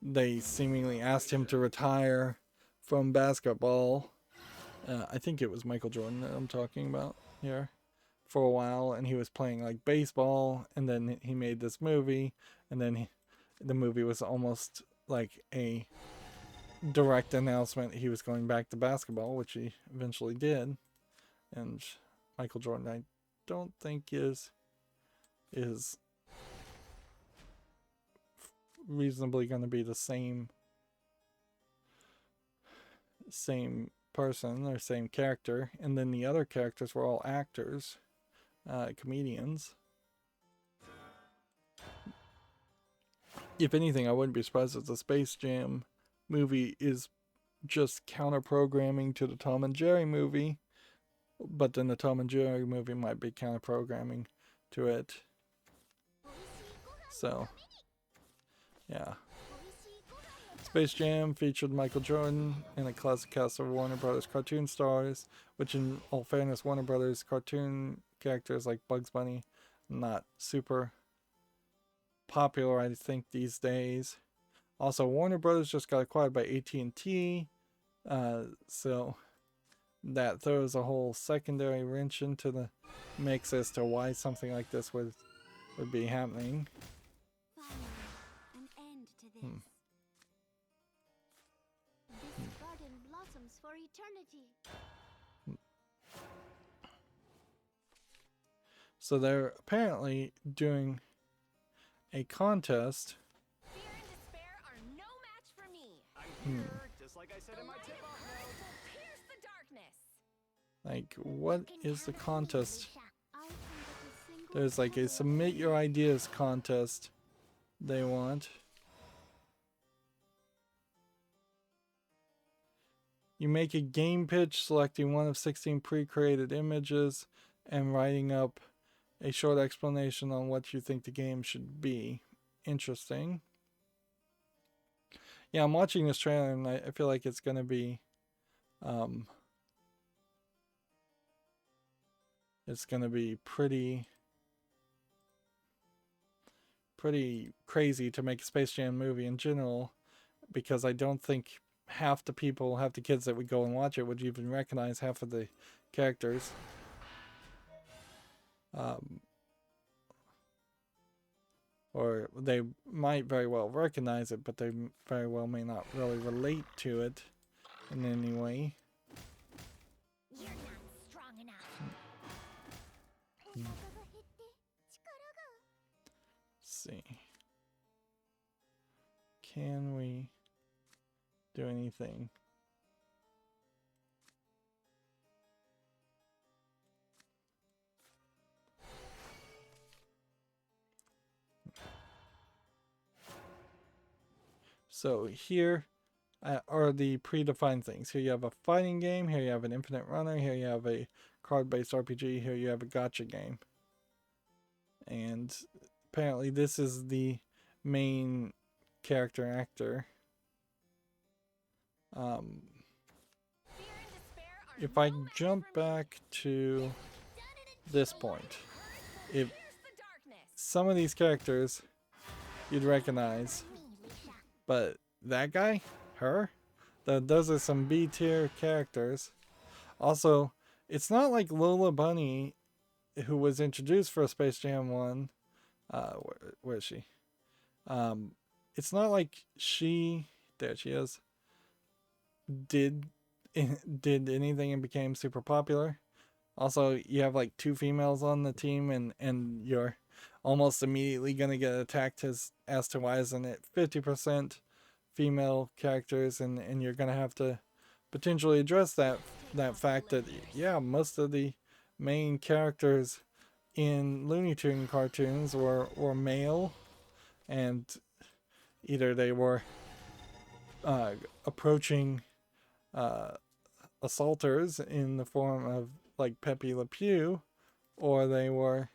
they seemingly asked him to retire from basketball. I think it was Michael Jordan that I'm talking about here, for a while, and he was playing baseball, and then he made this movie, and then the movie was almost like a direct announcement he was going back to basketball, which he eventually did. And Michael Jordan, I don't think is reasonably going to be the same person or same character. And then the other characters were all actors, comedians. If anything, I wouldn't be surprised if the Space Jam movie is just counter-programming to the Tom and Jerry movie, but then the Tom and Jerry movie might be counter-programming to it. So, yeah. Space Jam featured Michael Jordan and a classic cast of Warner Brothers cartoon stars, which in all fairness, Warner Brothers cartoon characters like Bugs Bunny, not super popular, I think, these days. Also, Warner Brothers just got acquired by AT&T, so that throws a whole secondary wrench into the mix as to why something like this would be happening. An end to this. This garden blossoms for eternity. So they're apparently doing a contest. Fear and despair are no match for me. I'm here, just like I said in my tip-off note. Pierce the darkness. What is the contest? There's a submit your ideas contest they want. You make a game pitch selecting one of 16 pre-created images and writing up a short explanation on what you think the game should be. interesting. Yeah, I'm watching this trailer and I feel like it's gonna be pretty crazy to make a Space Jam movie in general, because I don't think half the kids that would go and watch it would even recognize half of the characters. Or they might very well recognize it, but they very well may not really relate to it in any way. You're not strong enough. Let's see. Can we do anything? So here are the predefined things. Here you have a fighting game, here you have an infinite runner, here you have a card-based RPG, here you have a gacha game. And apparently this is the main character actor. If I jump back to this point, if some of these characters you'd recognize, but that guy, her, those are some B tier characters. Also, it's not like Lola Bunny, who was introduced for Space Jam 1. Where is she? It's not like she, there she is, did anything and became super popular. Also, you have like 2 females on the team, and you're almost immediately gonna get attacked as to why isn't it 50% female characters, and you're gonna have to potentially address that fact that, yeah, most of the main characters in Looney Tune cartoons were male, and either they were approaching assaulters in the form of like Pepe Le Pew, or they were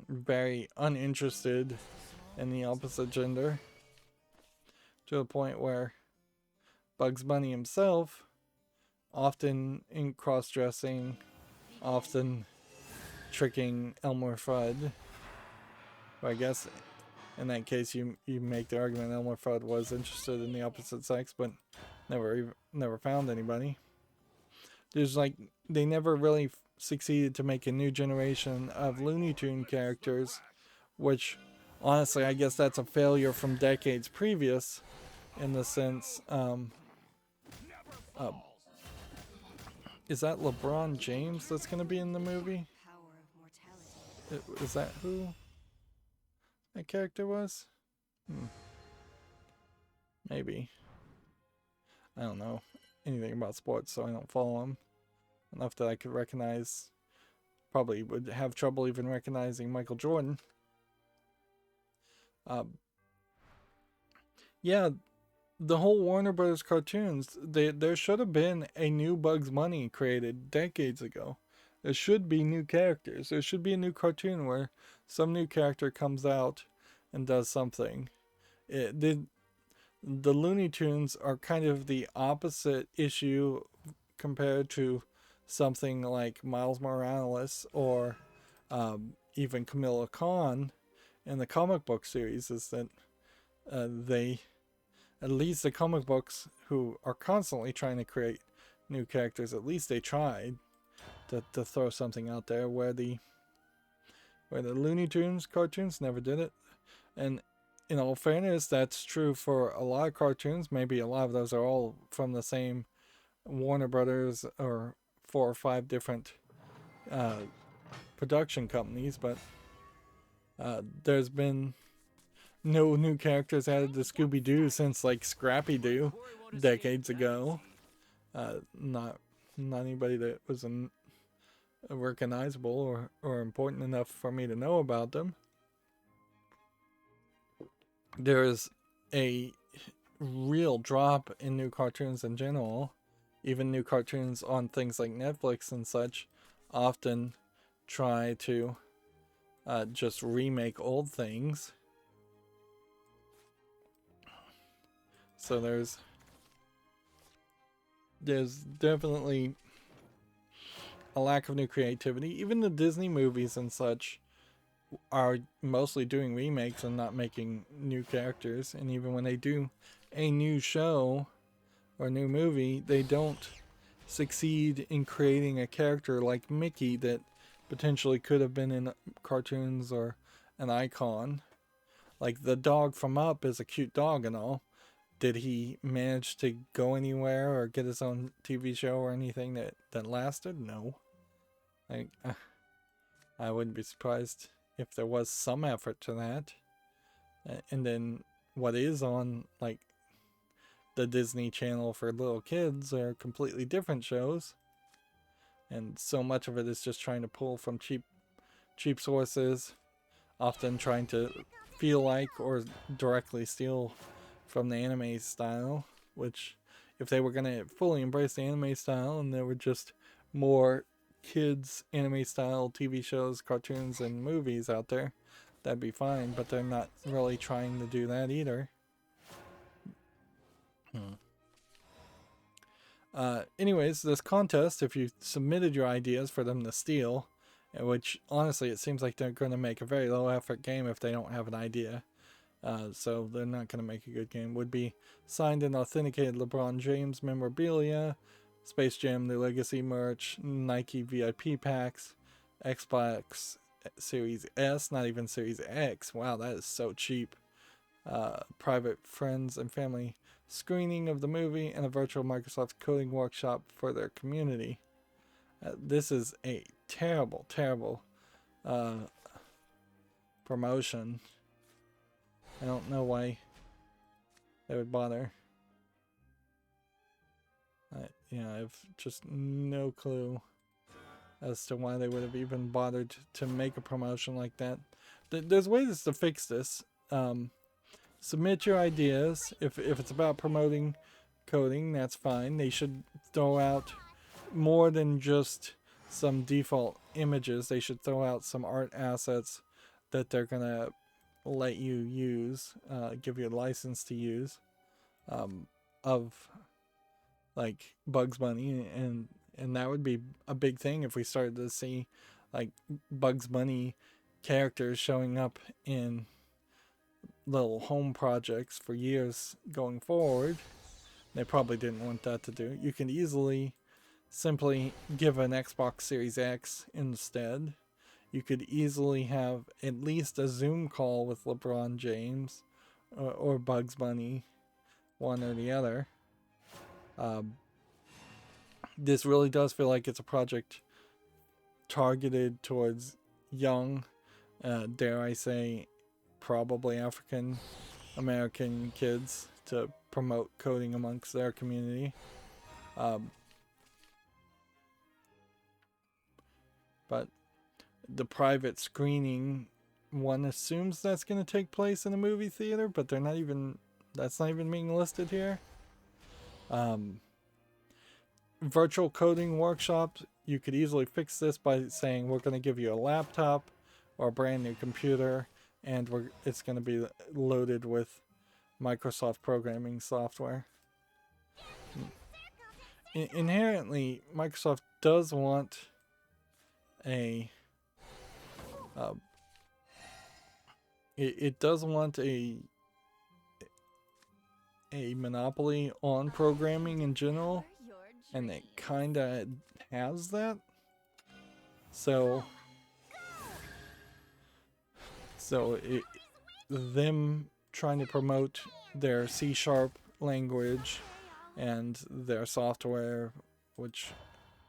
very uninterested in the opposite gender, to the point where Bugs Bunny himself, often in cross-dressing, often tricking Elmer Fudd. But I guess in that case you make the argument Elmer Fudd was interested in the opposite sex, but never found anybody. There's like, they never really succeeded to make a new generation of Looney Tune characters, which honestly I guess that's a failure from decades previous, in the sense is that LeBron James that's going to be in the movie? Is that who that character was? Maybe. I don't know anything about sports, so I don't follow him enough that I could recognize. Probably would have trouble even recognizing Michael Jordan. Yeah, the whole Warner Brothers cartoons, there should have been a new Bugs Bunny created decades ago. There should be new characters. There should be a new cartoon where some new character comes out and does something. The Looney Tunes are kind of the opposite issue compared to something like Miles Morales or even Camilla Khan in the comic book series, is that they, at least the comic books, who are constantly trying to create new characters, at least they tried to throw something out there, where the Looney Tunes cartoons never did it. And in all fairness, that's true for a lot of cartoons. Maybe a lot of those are all from the same Warner Brothers or 4 or 5 different production companies, but there's been no new characters added to Scooby-Doo since like Scrappy-Doo decades ago. Not anybody that was recognizable or important enough for me to know about them. There is a real drop in new cartoons in general. Even new cartoons on things like Netflix and such often try to just remake old things. So there's definitely a lack of new creativity. Even the Disney movies and such are mostly doing remakes and not making new characters. And even when they do a new show or new movie, they don't succeed in creating a character like Mickey that potentially could have been in cartoons or an icon. Like the dog from Up is a cute dog and all. Did he manage to go anywhere or get his own TV show or anything that lasted? No. Like, I wouldn't be surprised if there was some effort to that. And then what is on, like, the Disney Channel for little kids are completely different shows. And so much of it is just trying to pull from cheap sources, often trying to feel like or directly steal from the anime style, which if they were going to fully embrace the anime style and there were just more kids anime style TV shows, cartoons, and movies out there, that'd be fine, but they're not really trying to do that either. Anyways, this contest, if you submitted your ideas for them to steal, which honestly it seems like they're going to make a very low effort game if they don't have an idea, so they're not going to make a good game, would be signed and authenticated LeBron James memorabilia, Space Jam New Legacy merch, Nike VIP packs, Xbox Series S, not even Series X, wow, that is so cheap, private friends and family screening of the movie, and a virtual Microsoft coding workshop for their community. This is a terrible promotion. I don't know why they would bother. I have just no clue as to why they would have even bothered to make a promotion like that. There's ways to fix this. Submit your ideas. If it's about promoting coding, that's fine. They should throw out more than just some default images. They should throw out some art assets that they're going to let you use, give you a license to use, of like Bugs Bunny, and that would be a big thing if we started to see like Bugs Bunny characters showing up in little home projects for years going forward. They probably didn't want that to do. You can easily simply give an Xbox Series X instead. You could easily have at least a Zoom call with LeBron James or Bugs Bunny, one or the other. This really does feel like it's a project targeted towards young, dare I say, probably African American kids to promote coding amongst their community. But the private screening, one assumes that's going to take place in a movie theater, but that's not even being listed here. Virtual coding workshops, you could easily fix this by saying we're going to give you a laptop or a brand new computer, and it's going to be loaded with Microsoft programming software. Inherently, Microsoft does want it does want a monopoly on programming in general, and it kind of has that. So them trying to promote their C# language and their software, which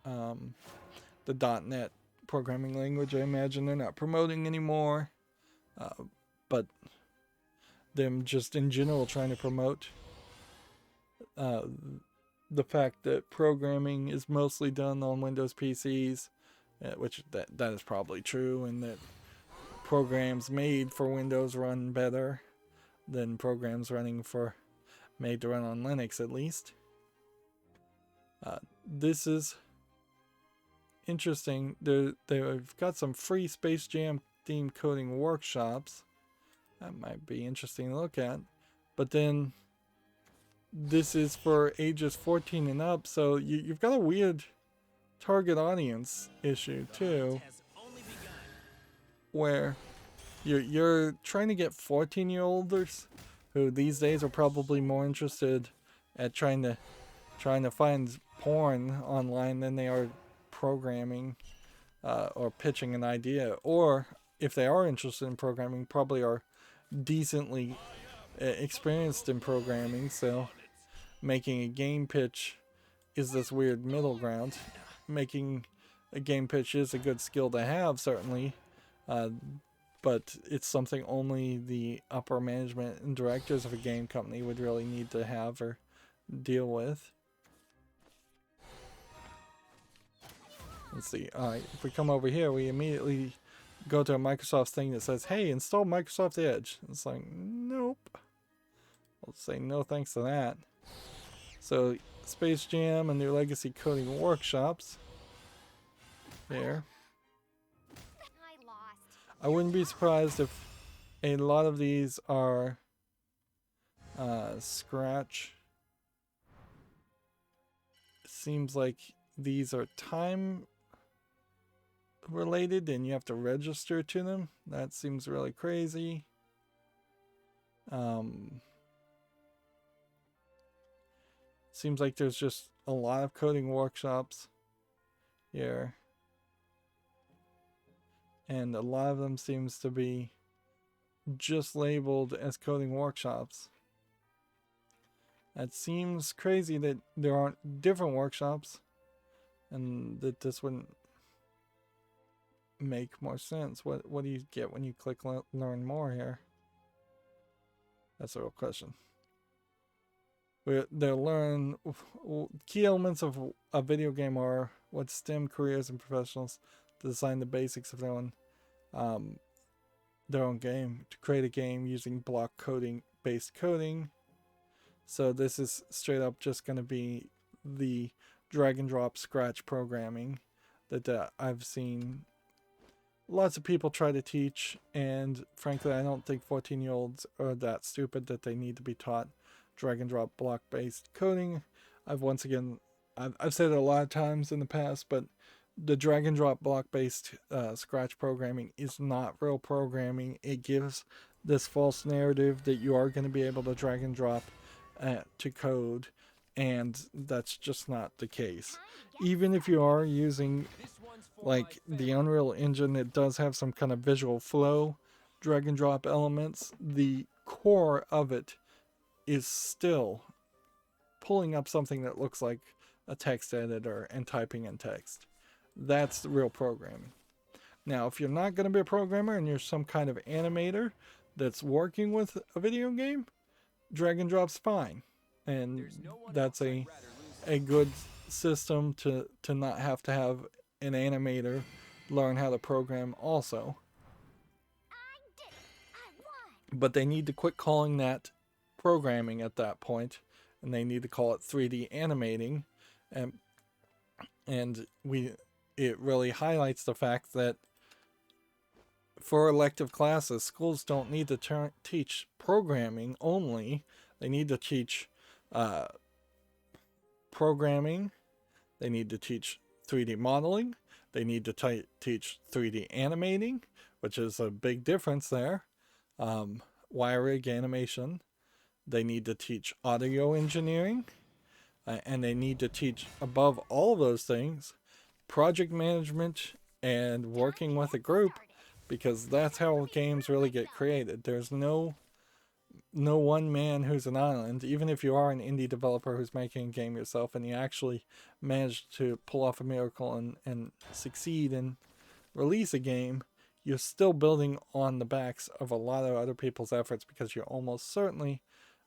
the .NET programming language, I imagine they're not promoting anymore, but them just in general trying to promote the fact that programming is mostly done on Windows PCs, which that is probably true, and that programs made for Windows run better than programs made to run on Linux, at least. This is interesting. They've got some free Space Jam theme coding workshops. That might be interesting to look at. But then this is for ages 14 and up, so you've got a weird target audience issue too, where you're trying to get 14-year-olders who these days are probably more interested at trying to find porn online than they are programming or pitching an idea, or if they are interested in programming, probably are decently experienced in programming, so making a game pitch is this weird middle ground. Making a game pitch is a good skill to have, certainly, but it's something only the upper management and directors of a game company would really need to have or deal with. Let's see. Alright, if we come over here, we immediately go to a Microsoft thing that says, hey, install Microsoft Edge. It's like, nope. I'll say no thanks to that. So, Space Jam and New Legacy Coding Workshops. There. I lost. I wouldn't be surprised if a lot of these are Scratch. It seems like these are time related and you have to register to them. That seems really crazy. Seems like there's just a lot of coding workshops here. And a lot of them seems to be just labeled as coding workshops. That seems crazy that there aren't different workshops and that this wouldn't make more sense. What do you get when you click learn more here? That's a real question. They'll learn key elements of a video game are what STEM careers and professionals to design the basics of their own game, to create a game using block coding based coding. So this is straight up just going to be the drag and drop Scratch programming that I've seen lots of people try to teach, and frankly I don't think 14-year-olds are that stupid that they need to be taught drag and drop block based coding. I've said it a lot of times in the past, but the drag and drop block based Scratch programming is not real programming. It gives this false narrative that you are going to be able to drag and drop to code, and that's just not the case. Even if you are using like the Unreal Engine, it does have some kind of visual flow drag and drop elements. The core of it is still pulling up something that looks like a text editor and typing in text. That's the real programming. Now, if you're not going to be a programmer and you're some kind of animator that's working with a video game, drag and drop's fine. And that's a good system to not have to have an animator learn how to program also. But they need to quit calling that programming at that point, and they need to call it 3D animating. And it really highlights the fact that for elective classes, schools don't need to teach programming only. They need to teach programming. They need to teach 3D modeling. They need to teach 3D animating, which is a big difference there. Wire rig animation. They need to teach audio engineering. And they need to teach, above all those things, project management and working with a group, because that's how games really get created. There's no one man who's an island. Even if you are an indie developer who's making a game yourself and you actually manage to pull off a miracle and succeed and release a game, you're still building on the backs of a lot of other people's efforts, because you almost certainly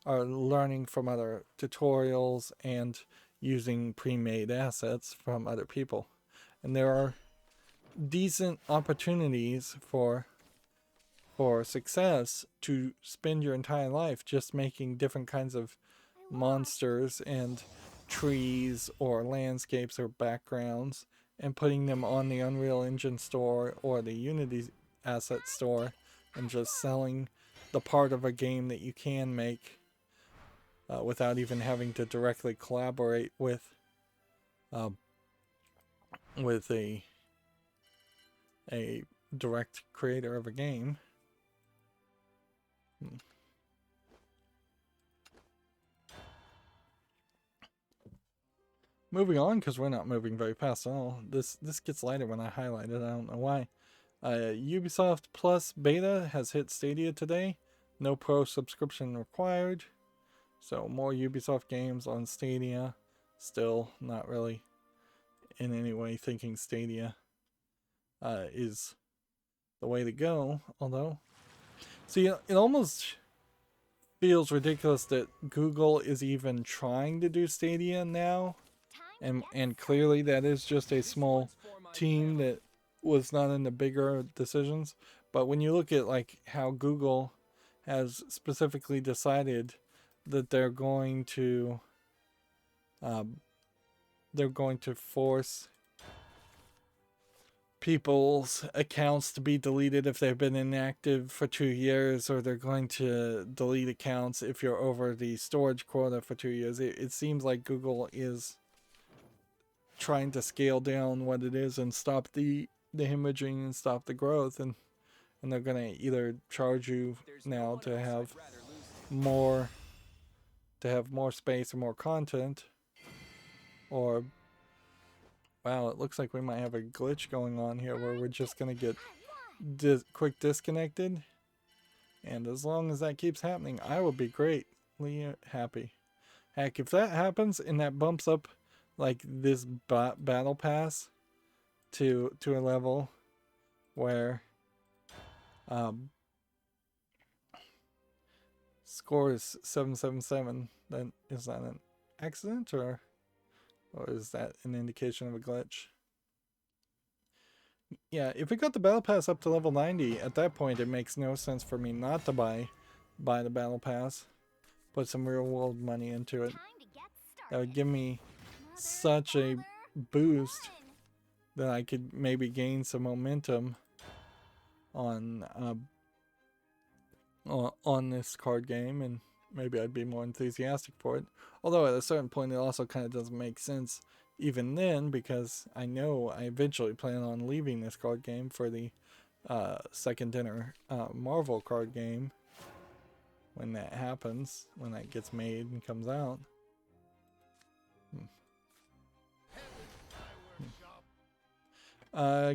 are learning from other tutorials and using pre-made assets from other people. And there are decent opportunities for success to spend your entire life just making different kinds of monsters and trees or landscapes or backgrounds and putting them on the Unreal Engine store or the Unity asset store and just selling the part of a game that you can make without even having to directly collaborate with a direct creator of a game. Moving on, because we're not moving very fast at all. This gets lighter when I highlight it. I don't know why. Ubisoft Plus Beta has hit Stadia today. No Pro subscription required. So more Ubisoft games on Stadia. Still not really in any way thinking Stadia is the way to go. Although, see, it almost feels ridiculous that Google is even trying to do Stadia now. And clearly that is just a small team that was not in the bigger decisions. But when you look at like how Google has specifically decided that they're going to force people's accounts to be deleted if they've been inactive for 2 years, or they're going to delete accounts if you're over the storage quota for 2 years. It seems like Google is trying to scale down what it is and stop the hemorrhaging and stop the growth, and they're gonna either charge you now to have more space or more content, or wow, it looks like we might have a glitch going on here where we're just gonna get quick disconnected, and as long as that keeps happening, I will be greatly happy. Heck, if that happens and that bumps up like this battle pass to a level where score is 777, then is that an accident or is that an indication of a glitch? Yeah, if we got the battle pass up to level 90, at that point it makes no sense for me not to buy the battle pass. Put some real world money into it. That would give me such a boost that I could maybe gain some momentum on this card game, and maybe I'd be more enthusiastic for it. Although at a certain point it also kind of doesn't make sense even then, because I know I eventually plan on leaving this card game for the second dinner Marvel card game when that happens, when that gets made and comes out.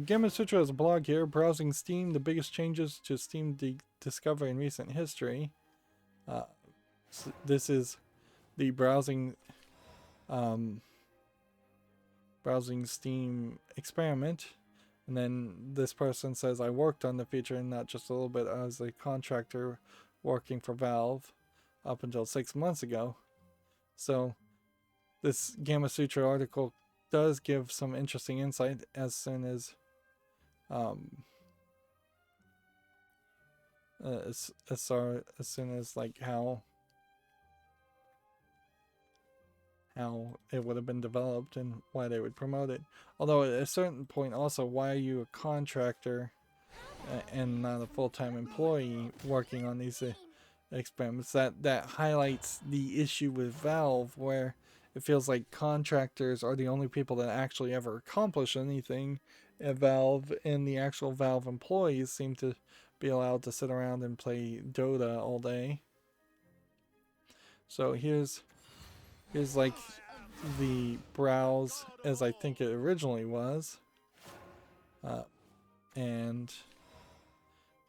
Gamma Sutra has a blog here. Browsing Steam, the biggest changes to Steam Discover in recent history. So this is the browsing Steam experiment. And then this person says, I worked on the feature, and not just a little bit, as a contractor working for Valve up until 6 months ago. So this Gamma Sutra article does give some interesting insight as soon as like how it would have been developed and why they would promote it. Although at a certain point also, why are you a contractor and not a full-time employee working on these experiments? That highlights the issue with Valve, where it feels like contractors are the only people that actually ever accomplish anything at Valve, and the actual Valve employees seem to be allowed to sit around and play Dota all day. So here's like the browse as I think it originally was, and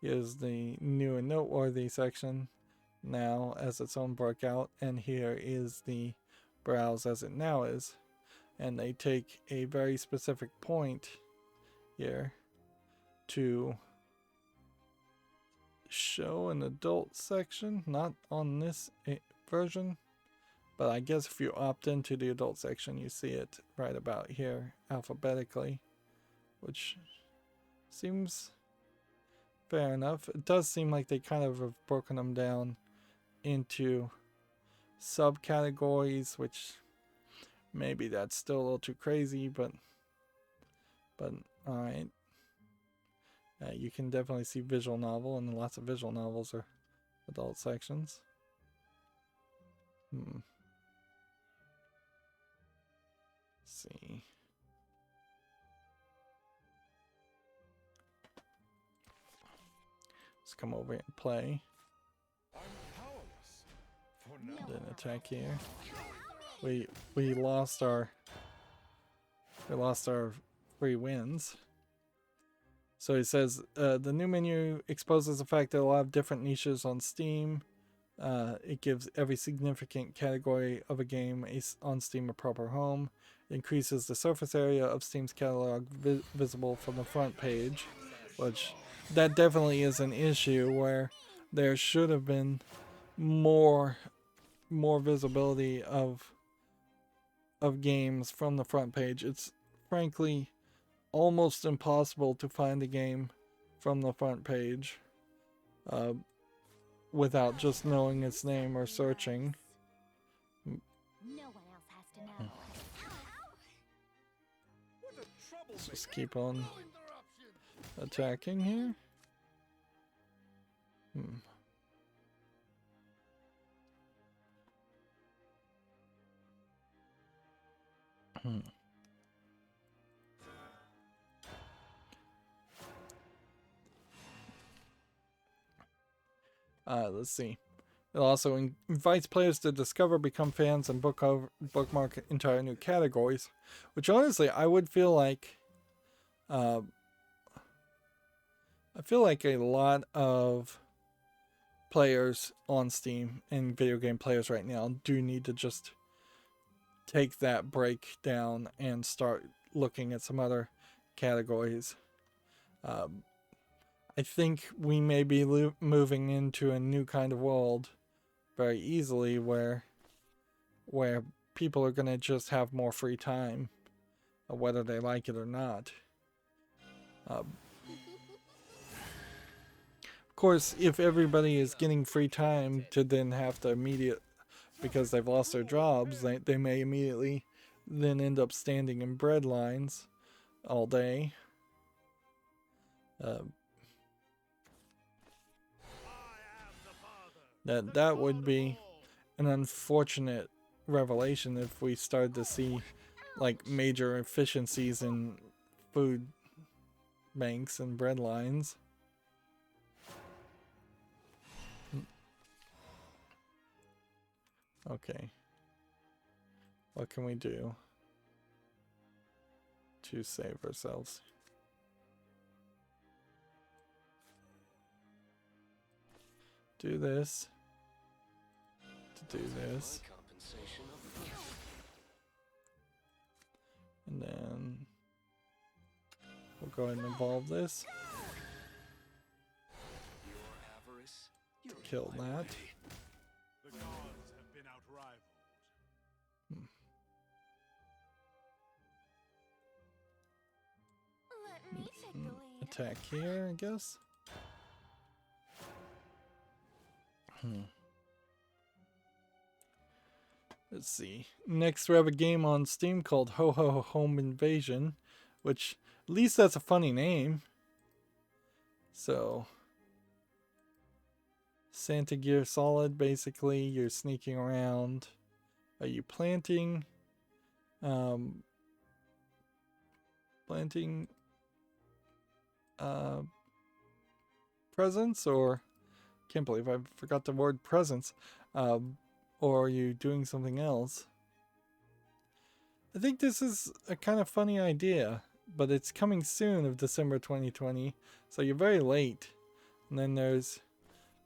here's the new and noteworthy section now as its own breakout, and here is the browse as it now is. And they take a very specific point here to show an adult section, not on this version, but I guess if you opt into the adult section, you see it right about here alphabetically, which seems fair enough. It does seem like they kind of have broken them down into subcategories, which maybe that's still a little too crazy, but alright. You can definitely see visual novel, and lots of visual novels are adult sections. Let's see. Let's come over and play. Then attack here. We lost our free wins. So he says the new menu exposes the fact that a lot of different niches on Steam. It gives every significant category of a game on Steam a proper home. It increases the surface area of Steam's catalog visible from the front page, which that definitely is an issue where there should have been more visibility of games from the front page. It's frankly almost impossible to find a game from the front page without just knowing its name or searching. No one else has to know. Let's just keep on attacking here. Let's see. It also invites players to discover, become fans, and bookmark entire new categories, which honestly I would feel like a lot of players on Steam and video game players right now do need to just take that break down and start looking at some other categories. I think we may be moving into a new kind of world very easily where people are going to just have more free time, whether they like it or not. Of course, if everybody is getting free time to then have to because they've lost their jobs, they may immediately then end up standing in bread lines all day. That would be an unfortunate revelation if we started to see like major efficiencies in food banks and bread lines. Okay. What can we do to save ourselves? Do this. To do this. And then we'll go ahead and evolve this. Kill that. The gods have been outrivaled. Let me take the lead. Attack here, I guess. Let's see. Next, we have a game on Steam called Ho Ho Ho Home Invasion, which at least that's a funny name. So, Santa Gear Solid, basically, you're sneaking around. Are you planting presents, or can't believe I forgot the word presents, or are you doing something else? I think this is a kind of funny idea, but it's coming soon of December 2020, so you're very late. And then there's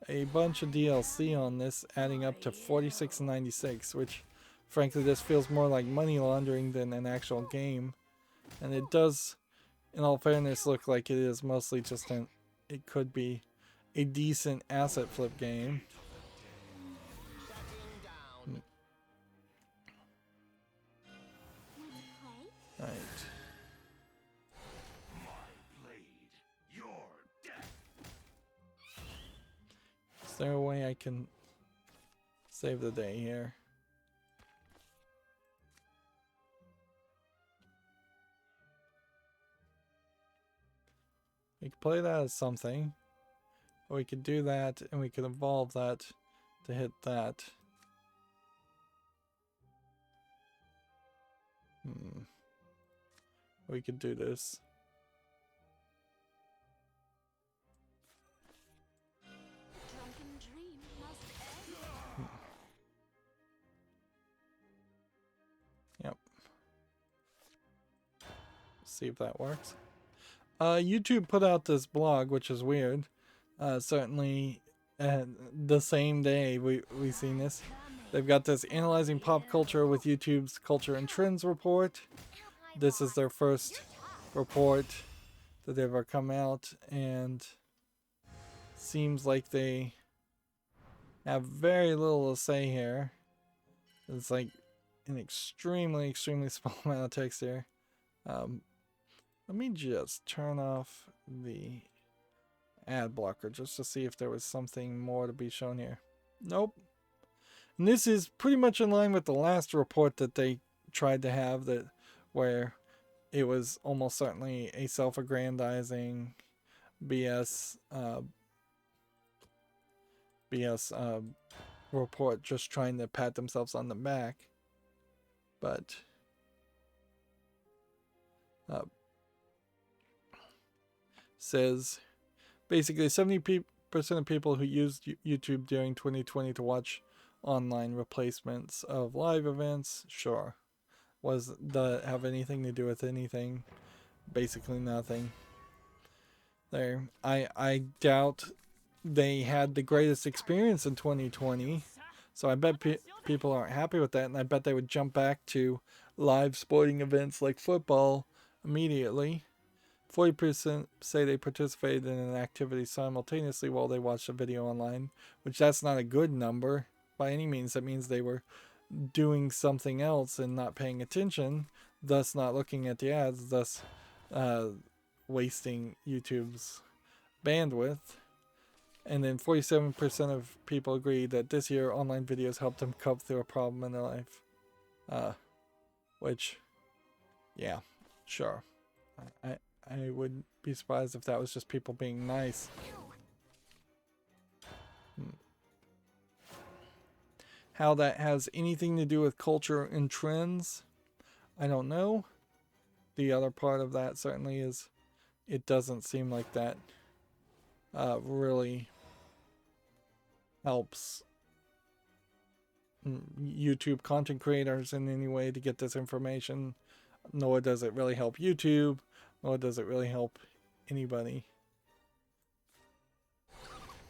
a bunch of DLC on this, adding up to $46.96, which frankly this feels more like money laundering than an actual game. And it does, in all fairness, look like it is mostly just it could be a decent asset flip game. Right. Is there a way I can save the day here? We could play that as something. Or we could do that and we could evolve that to hit that. We could do this. Drunken dream must end. Yep. See if that works. YouTube put out this blog, which is weird. Certainly, the same day we seen this. They've got this analyzing pop culture with YouTube's culture and trends report. This is their first report that they've ever come out, and seems like they have very little to say here. It's like an extremely small amount of text here. Let me just turn off the ad blocker just to see if there was something more to be shown here. Nope. And this is pretty much in line with the last report that they tried to have, that where it was almost certainly a self-aggrandizing BS report, just trying to pat themselves on the back. But says basically 70% of people who used YouTube during 2020 to watch online replacements of live events, sure. Does that have anything to do with anything? Basically nothing. There, I doubt they had the greatest experience in 2020, so I bet people aren't happy with that, and I bet they would jump back to live sporting events like football immediately. 40% say they participated in an activity simultaneously while they watched a video online, which that's not a good number by any means. That means they were doing something else and not paying attention, thus not looking at the ads, thus wasting YouTube's bandwidth. And then 47% of people agree that this year online videos helped them cope through a problem in their life. Which, yeah, sure. I would be surprised if that was just people being nice. How that has anything to do with culture and trends, I don't know. The other part of that certainly is it doesn't seem like that really helps YouTube content creators in any way to get this information, nor does it really help YouTube, nor does it really help anybody.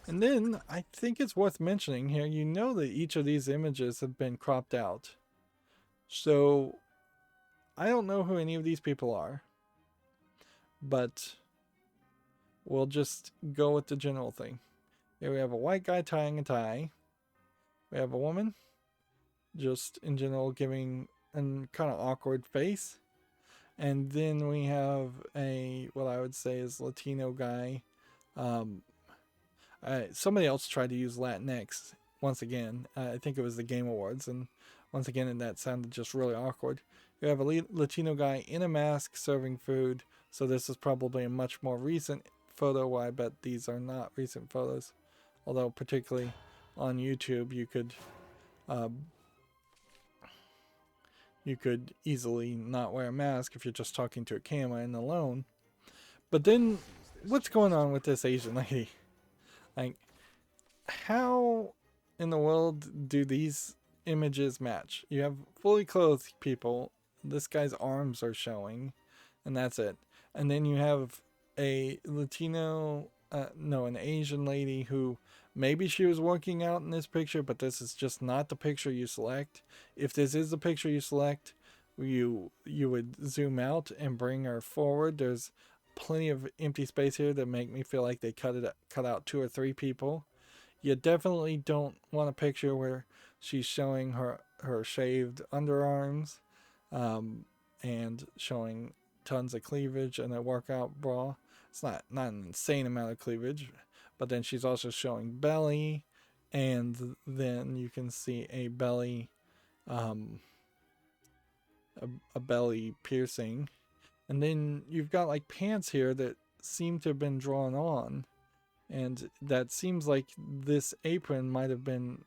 And then I think it's worth mentioning here, you know that each of these images have been cropped out. So I don't know who any of these people are, but we'll just go with the general thing. Here we have a white guy tying a tie. We have a woman just in general giving a kind of awkward face. And then we have a, what I would say is Latino guy. Somebody else tried to use Latinx once again. I think it was the Game Awards, and once again, and that sounded just really awkward. You have a Latino guy in a mask serving food, so this is probably a much more recent photo. Why I bet these are not recent photos, although particularly on YouTube you could easily not wear a mask if you're just talking to a camera and alone. But then, what's going on with this Asian lady? Like, how in the world do these images match? You have fully clothed people, this guy's arms are showing, and that's it. And then you have a Latino, an Asian lady who maybe she was working out in this picture, but this is just not the picture you select. If this is the picture you select, you would zoom out and bring her forward. There's plenty of empty space here that make me feel like they cut out 2 or 3 people. You definitely don't want a picture where she's showing her shaved underarms and showing tons of cleavage in a workout bra. It's not an insane amount of cleavage, but then she's also showing belly, and then you can see a belly a belly piercing. And then you've got like pants here that seem to have been drawn on, and that seems like this apron might have been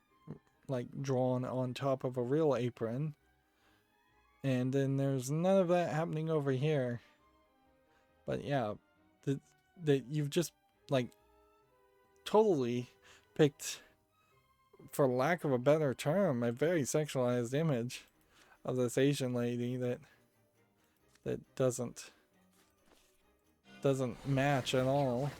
like drawn on top of a real apron, and then there's none of that happening over here. But yeah, that you've just like totally picked, for lack of a better term, a very sexualized image of this Asian lady that doesn't match at all.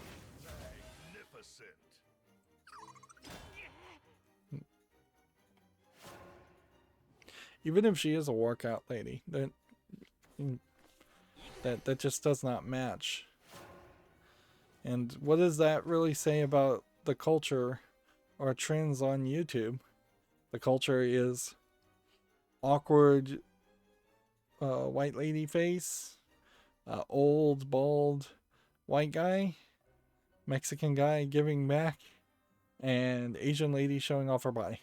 Even if she is a workout lady, that just does not match. And what does that really say about the culture or trends on YouTube? The culture is awkward white lady face, old bald white guy, Mexican guy giving back, and Asian lady showing off her body.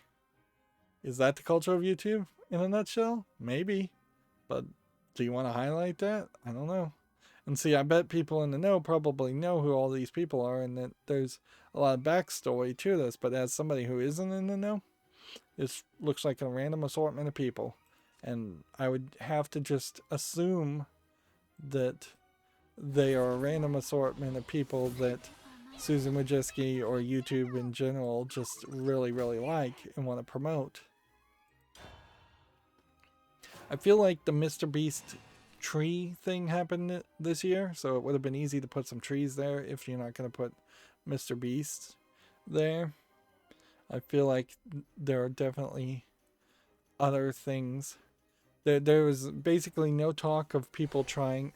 Is that the culture of YouTube in a nutshell? Maybe. But do you want to highlight that? I don't know. And see, I bet people in the know probably know who all these people are, and that there's a lot of backstory to this. But as somebody who isn't in the know, this looks like a random assortment of people. And I would have to just assume that they are a random assortment of people that Susan Wojcicki or YouTube in general just really, really like and want to promote. I feel like the Mr. Beast tree thing happened this year, so it would have been easy to put some trees there if you're not going to put Mr. Beast there. I feel like there are definitely other things. There was basically no talk of people trying,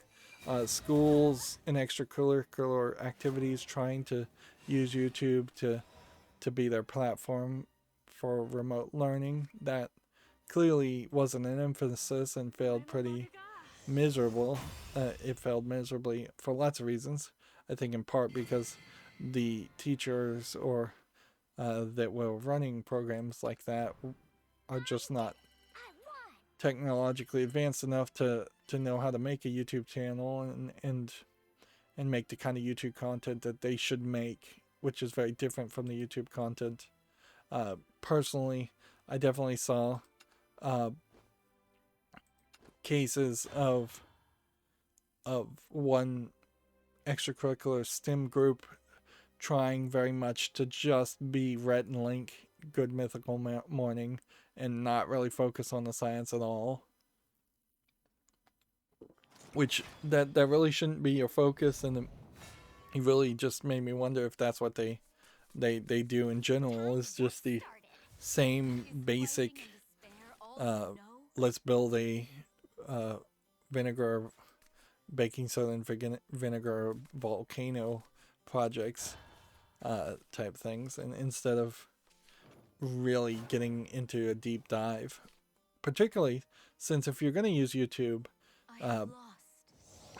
schools and extracurricular activities trying to use YouTube to be their platform for remote learning. That clearly wasn't an emphasis and failed pretty miserable. It failed miserably for lots of reasons. I think in part because the teachers or that were running programs like that are just not technologically advanced enough to know how to make a YouTube channel and make the kind of YouTube content that they should make, which is very different from the YouTube content. Personally, I definitely saw cases of one extracurricular STEM group trying very much to just be Rhett and Link, Good Mythical Morning, and not really focus on the science at all. Which that really shouldn't be your focus, and it really just made me wonder if that's what they do in general, is just the same basic let's build a vinegar, baking soda and vinegar volcano projects type things, and instead of really getting into a deep dive, particularly since if you're going to use YouTube,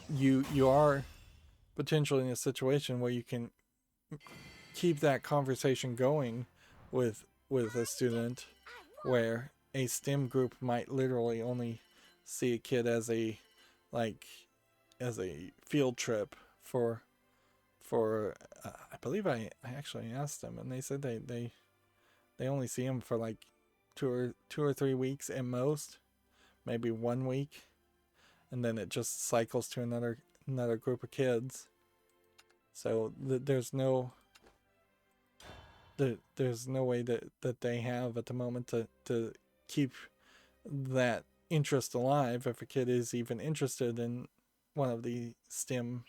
you are potentially in a situation where you can keep that conversation going with a student, where a STEM group might literally only see a kid as a field trip for I believe I actually asked them, and they said they only see him for like 2 or 3 weeks at most, maybe 1 week, and then it just cycles to another group of kids. So there's no way that they have at the moment to keep that interest alive if a kid is even interested in one of the STEM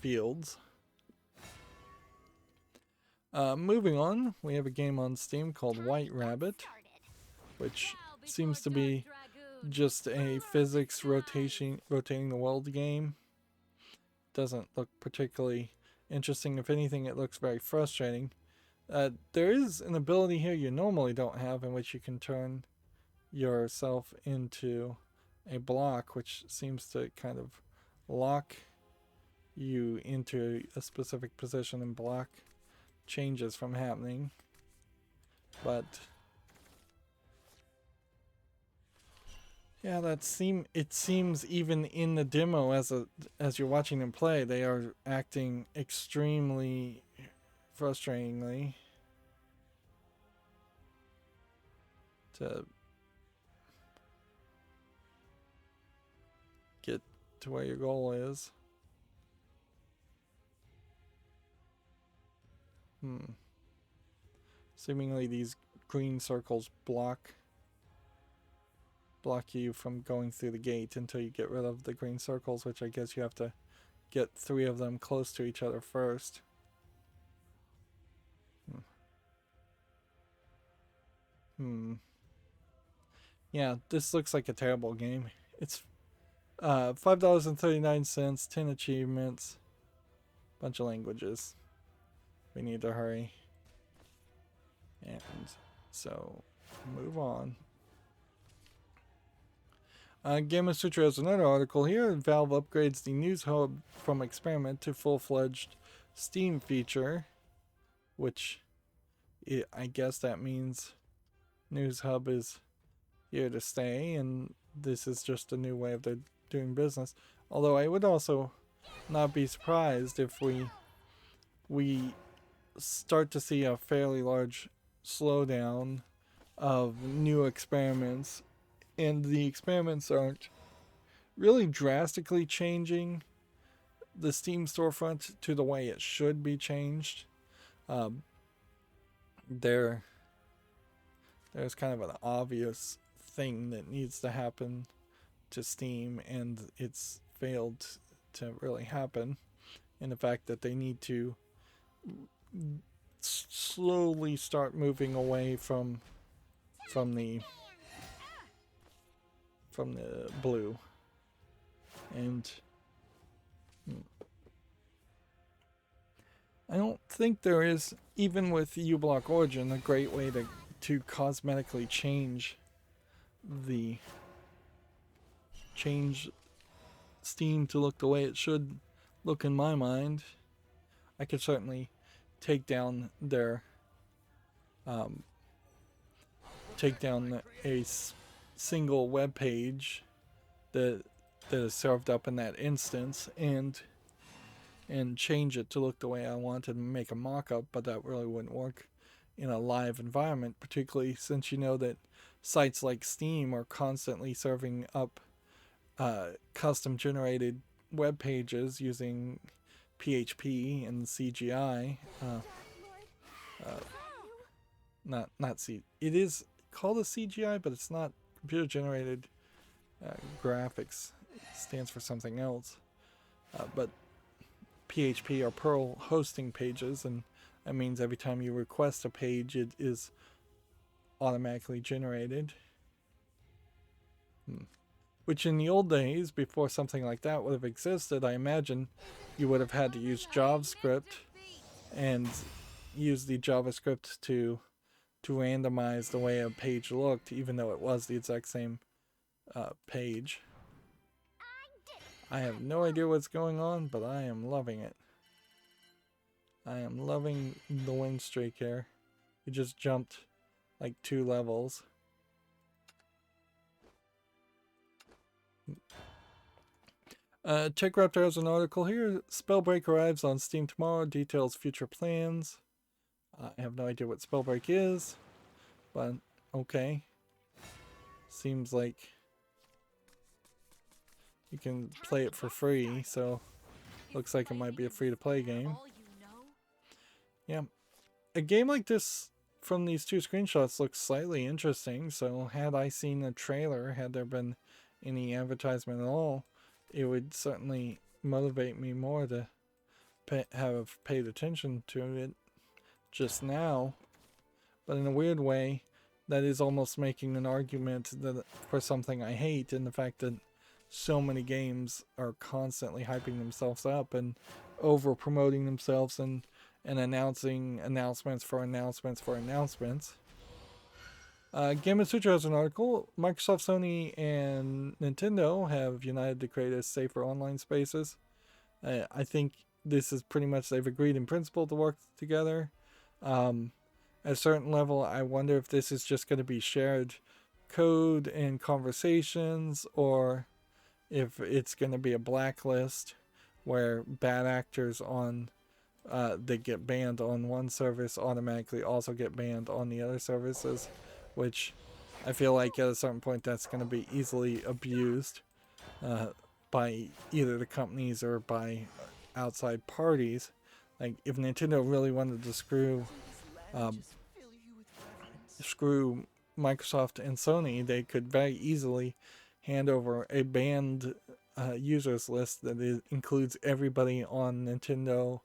fields. Moving on, we have a game on Steam called White Rabbit, which seems to be just a physics rotating the world game. Doesn't look particularly interesting. If anything, it looks very frustrating. There is an ability here you normally don't have, in which you can turn yourself into a block, which seems to kind of lock you into a specific position and block changes from happening. But Yeah, it seems even in the demo as you're watching them play, they are acting extremely frustratingly to get to where your goal is. Seemingly these green circles block you from going through the gate until you get rid of the green circles, which I guess you have to get 3 of them close to each other first. Yeah, this looks like a terrible game. It's $5.39, 10 achievements, bunch of languages. We need to hurry. And so, move on. Gamma Sutra has another article here. Valve upgrades the News Hub from experiment to full-fledged Steam feature, which I guess that means News Hub is here to stay, and this is just a new way of doing business. Although I would also not be surprised if we start to see a fairly large slowdown of new experiments, and the experiments aren't really drastically changing the Steam storefront to the way it should be changed. There's kind of an obvious thing that needs to happen to Steam, and it's failed to really happen in the fact that they need to slowly start moving away from the blue. And I don't think there is, even with uBlock Origin, a great way to cosmetically change Steam to look the way it should look in my mind. I could certainly take down a single web page that is served up in that instance and change it to look the way I wanted and make a mock-up, but that really wouldn't work in a live environment, particularly since you know that sites like Steam are constantly serving up custom generated web pages using PHP and CGI. It is called a CGI, but it's not computer generated graphics. It stands for something else. But PHP are Perl hosting pages, and that means every time you request a page, it is automatically generated. Which in the old days, before something like that would have existed, I imagine you would have had to use JavaScript and use the JavaScript to randomize the way a page looked, even though it was the exact same page. I have no idea what's going on, but I am loving it. I am loving the win streak here. We just jumped like 2 levels. Techraptor has an article here. Spellbreak arrives on Steam tomorrow. Details future plans. I have no idea what Spellbreak is, but okay. Seems like you can play it for free, so looks like it might be a free-to-play game. Yeah, a game like this from these 2 screenshots looks slightly interesting, so had I seen a trailer, had there been any advertisement at all, it would certainly motivate me more to have paid attention to it just now. But in a weird way, that is almost making an argument for something I hate, in the fact that so many games are constantly hyping themselves up and over promoting themselves and announcing announcements for announcements for announcements. Gamma Sutra has an article. Microsoft, Sony, and Nintendo have united to create a safer online spaces. I think this is pretty much, they've agreed in principle to work together. At a certain level, I wonder if this is just going to be shared code in conversations, or if it's going to be a blacklist where bad actors on that get banned on one service automatically also get banned on the other services, which I feel like at a certain point that's going to be easily abused by either the companies or by outside parties. Like if Nintendo really wanted to screw Microsoft and Sony, they could very easily hand over a banned users list that includes everybody on Nintendo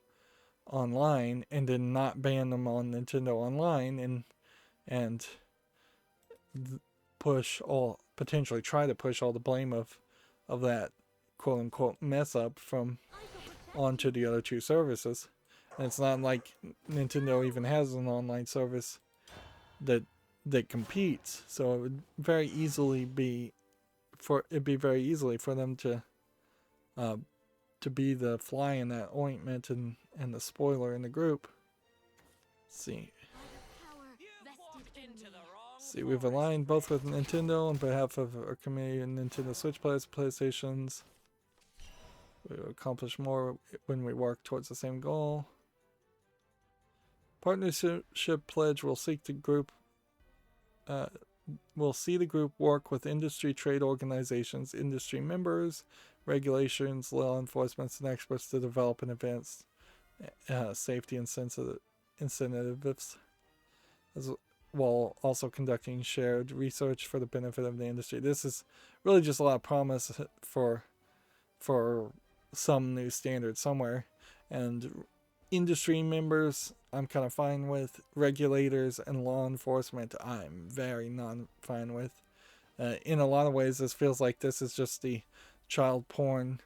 Online, and then not ban them on Nintendo Online, and potentially try to push all the blame of that quote unquote mess up from onto the other two services. And it's not like Nintendo even has an online service that competes, so it would very easily be for them to be the fly in that ointment and the spoiler in the group. Let's see, we've aligned both with Nintendo on behalf of our community and Nintendo Switch players and PlayStations. We will accomplish more when we work towards the same goal. Partnership pledge will seek the group. Will see the group work with industry trade organizations, industry members, regulations, law enforcement, and experts to develop and advance safety incentives, while also conducting shared research for the benefit of the industry. This is really just a lot of promise for some new standard somewhere, and industry members I'm kind of fine with. Regulators and law enforcement I'm very non-fine with. In a lot of ways this feels like this is just the child porn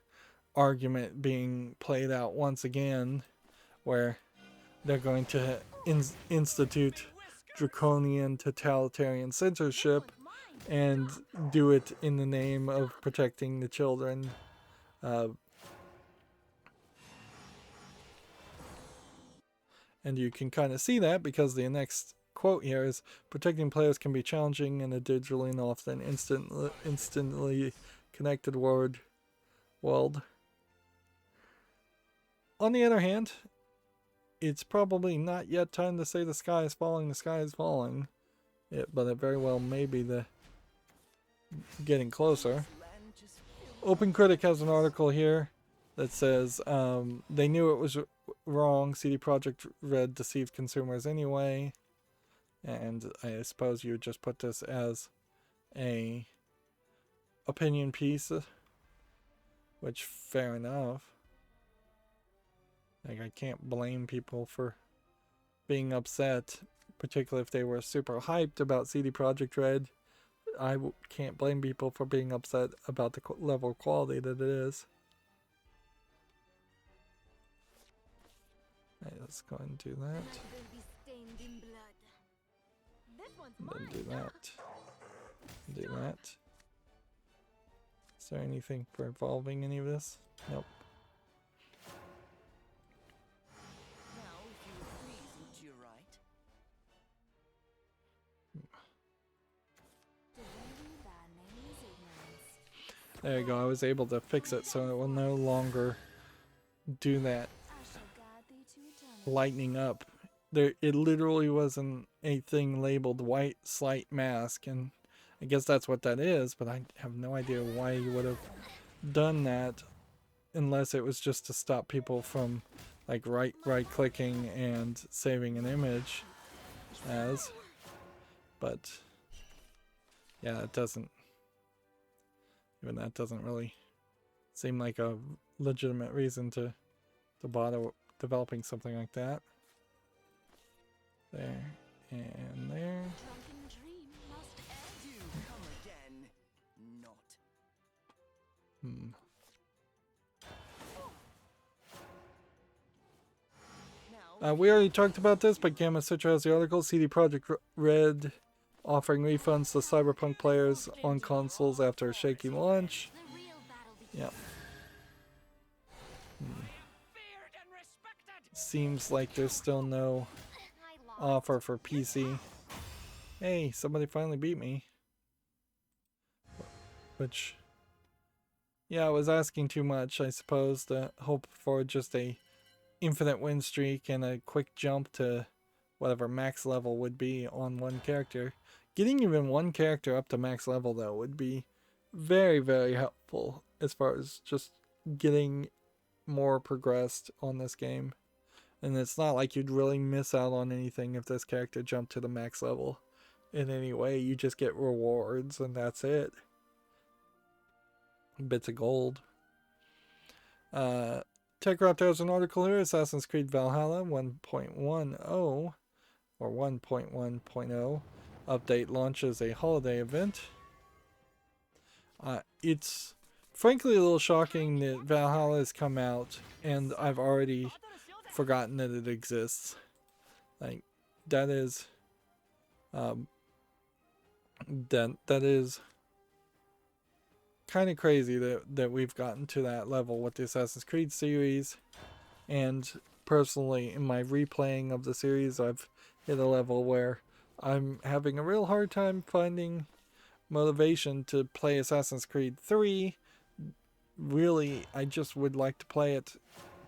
argument being played out once again, where they're going to institute draconian totalitarian censorship and do it in the name of protecting the children. And you can kind of see that because the next quote here is, protecting players can be challenging in a digitally and often instantly connected world. On the other hand, it's probably not yet time to say the sky is falling, but it very well may be getting closer. Open Critic has an article here that says they knew it was wrong. CD Projekt Red deceived consumers anyway. And I suppose you would just put this as a opinion piece, which fair enough. Like, I can't blame people for being upset, particularly if they were super hyped about CD Projekt Red. I can't blame people for being upset about the level of quality that it is. Alright, let's go ahead and do that. And then do that. Do that. Is there anything for involving any of this? Nope. There you go, I was able to fix it so it will no longer do that lightening up. It literally wasn't a thing labeled white slight mask, and I guess that's what that is, but I have no idea why you would have done that unless it was just to stop people from like right clicking and saving an image as. But yeah, it doesn't, even that doesn't really seem like a legitimate reason to bother developing something like that. There and there. We already talked about this, but Gamma Citra has the article. CD Projekt Red offering refunds to Cyberpunk players on consoles after a shaky launch. Yep. Seems like there's still no offer for PC. Hey, somebody finally beat me. which, yeah, I was asking too much, I suppose, to hope for just a infinite win streak and a quick jump to whatever max level would be on one character. Getting even one character up to max level, though, would be very, very helpful as far as just getting more progressed on this game. And it's not like you'd really miss out on anything if this character jumped to the max level in any way. You just get rewards and that's it. Bits of gold. Techraptor has an article here. Assassin's Creed Valhalla 1.10 or 1.1.0 update launches a holiday event. It's frankly a little shocking that Valhalla has come out and I've already forgotten that it exists. Like, that is that is kind of crazy that we've gotten to that level with the Assassin's Creed series. And personally, in my replaying of the series, I've hit a level where I'm having a real hard time finding motivation to play Assassin's Creed 3. Really, I just would like to play it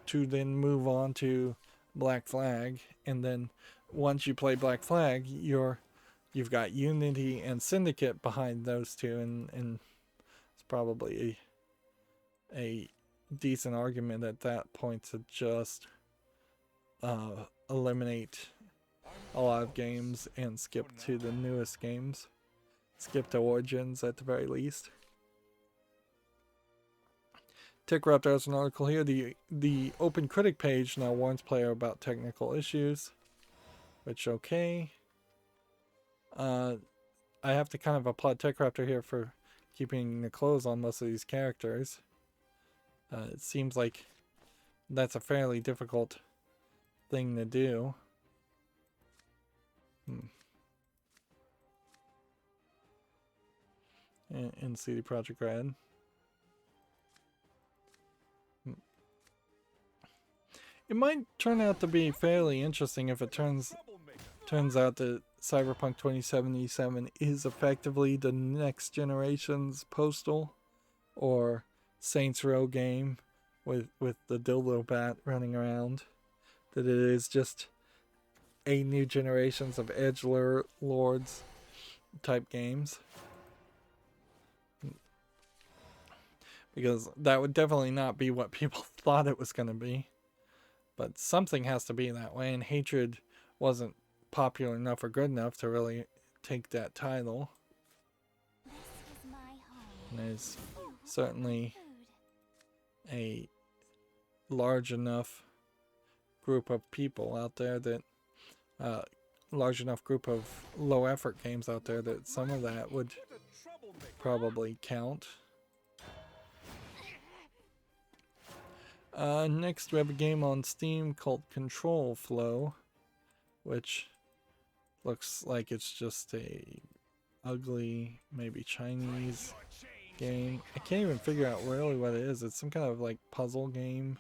to then move on to Black Flag, and then once you play Black Flag, you've got Unity and Syndicate behind those two, and it's probably a decent argument at that point to just eliminate a lot of games and skip to the newest games. Skip to Origins at the very least. Techraptor has an article here. The Open Critic page now warns player about technical issues, which okay. I have to kind of applaud Techraptor here for keeping the clothes on most of these characters. It seems like that's a fairly difficult thing to do. In CD Projekt Red. It might turn out to be fairly interesting if it turns out that Cyberpunk 2077 is effectively the next generation's Postal or Saints Row game with the dildo bat running around. That it is just a new generations of edgelords type games. Because that would definitely not be what people thought it was going to be. But something has to be that way, and Hatred wasn't popular enough or good enough to really take that title. And there's certainly a large enough group of people out there that large enough group of low effort games out there that some of that would probably count. Next we have a game on Steam called Control Flow, which looks like it's just a ugly, maybe Chinese game. I can't even figure out really what it is. It's some kind of like puzzle game,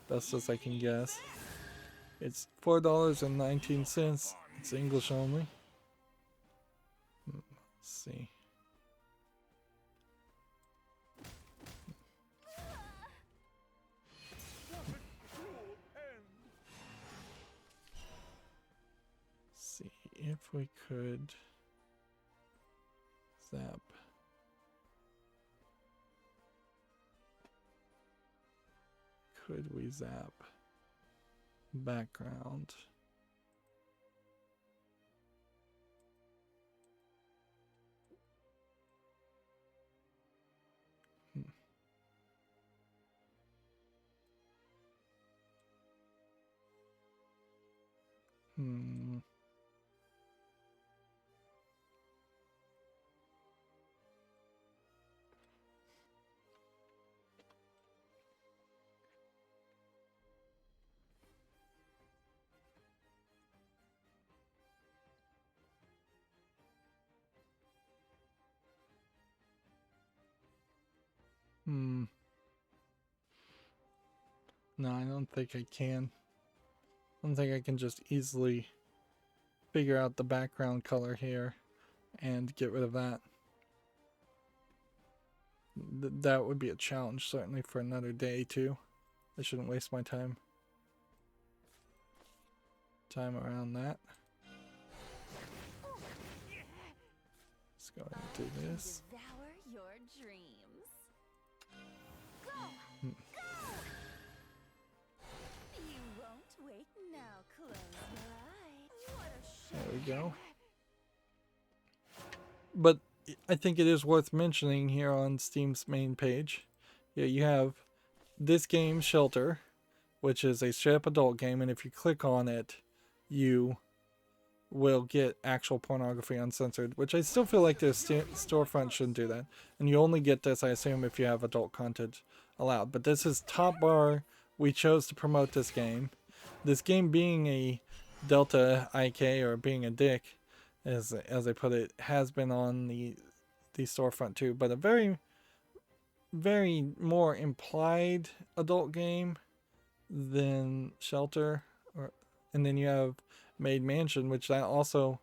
best as I can guess. It's $4.19. It's English only. Let's see. See if we could zap. Could we zap background? No, I don't think I can. I don't think I can just easily figure out the background color here and get rid of that. that would be a challenge certainly for another day too. I shouldn't waste my time around that. Let's go ahead and do this. Devour your dreams. Go! Hmm. Go! You won't wait now. Close your eyes. What a shame. There we go. But I think it is worth mentioning here on Steam's main page. Yeah, you have this game, Shelter, which is a straight-up adult game, and if you click on it, you will get actual pornography uncensored, which I still feel like the storefront shouldn't do that. And you only get this, I assume, if you have adult content allowed. But this is top bar. We chose to promote this game. This game being a Delta IK, or being a dick, as I put it, has been on the storefront too. But a very, very more implied adult game than Shelter. And then you have Maid Mansion, which that also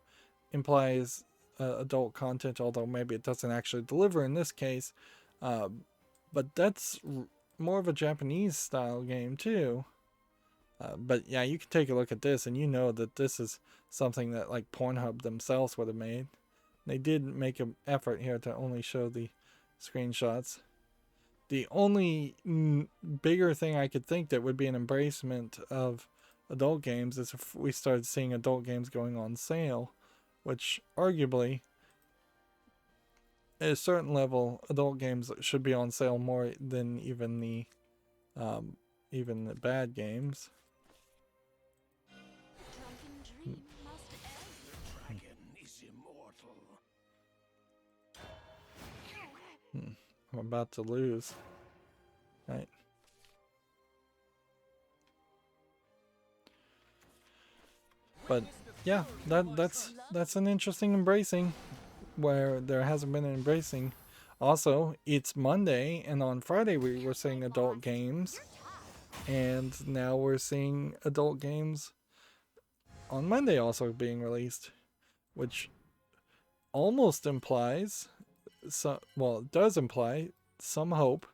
implies adult content, although maybe it doesn't actually deliver in this case. But that's more of a Japanese style game too. But yeah, you can take a look at this and you know that this is something that like Pornhub themselves would have made. They did make an effort here to only show the screenshots. The only bigger thing I could think that would be an embracement of adult games is if we started seeing adult games going on sale, which arguably at a certain level adult games should be on sale more than even the bad games. The drunken dream must end. Dragon is immortal. I'm about to lose. Right. But yeah, that's an interesting embracing where there hasn't been an embracing. Also, it's Monday, and on Friday we were seeing adult games, and now we're seeing adult games on Monday also being released, which almost implies, well, it does imply some hope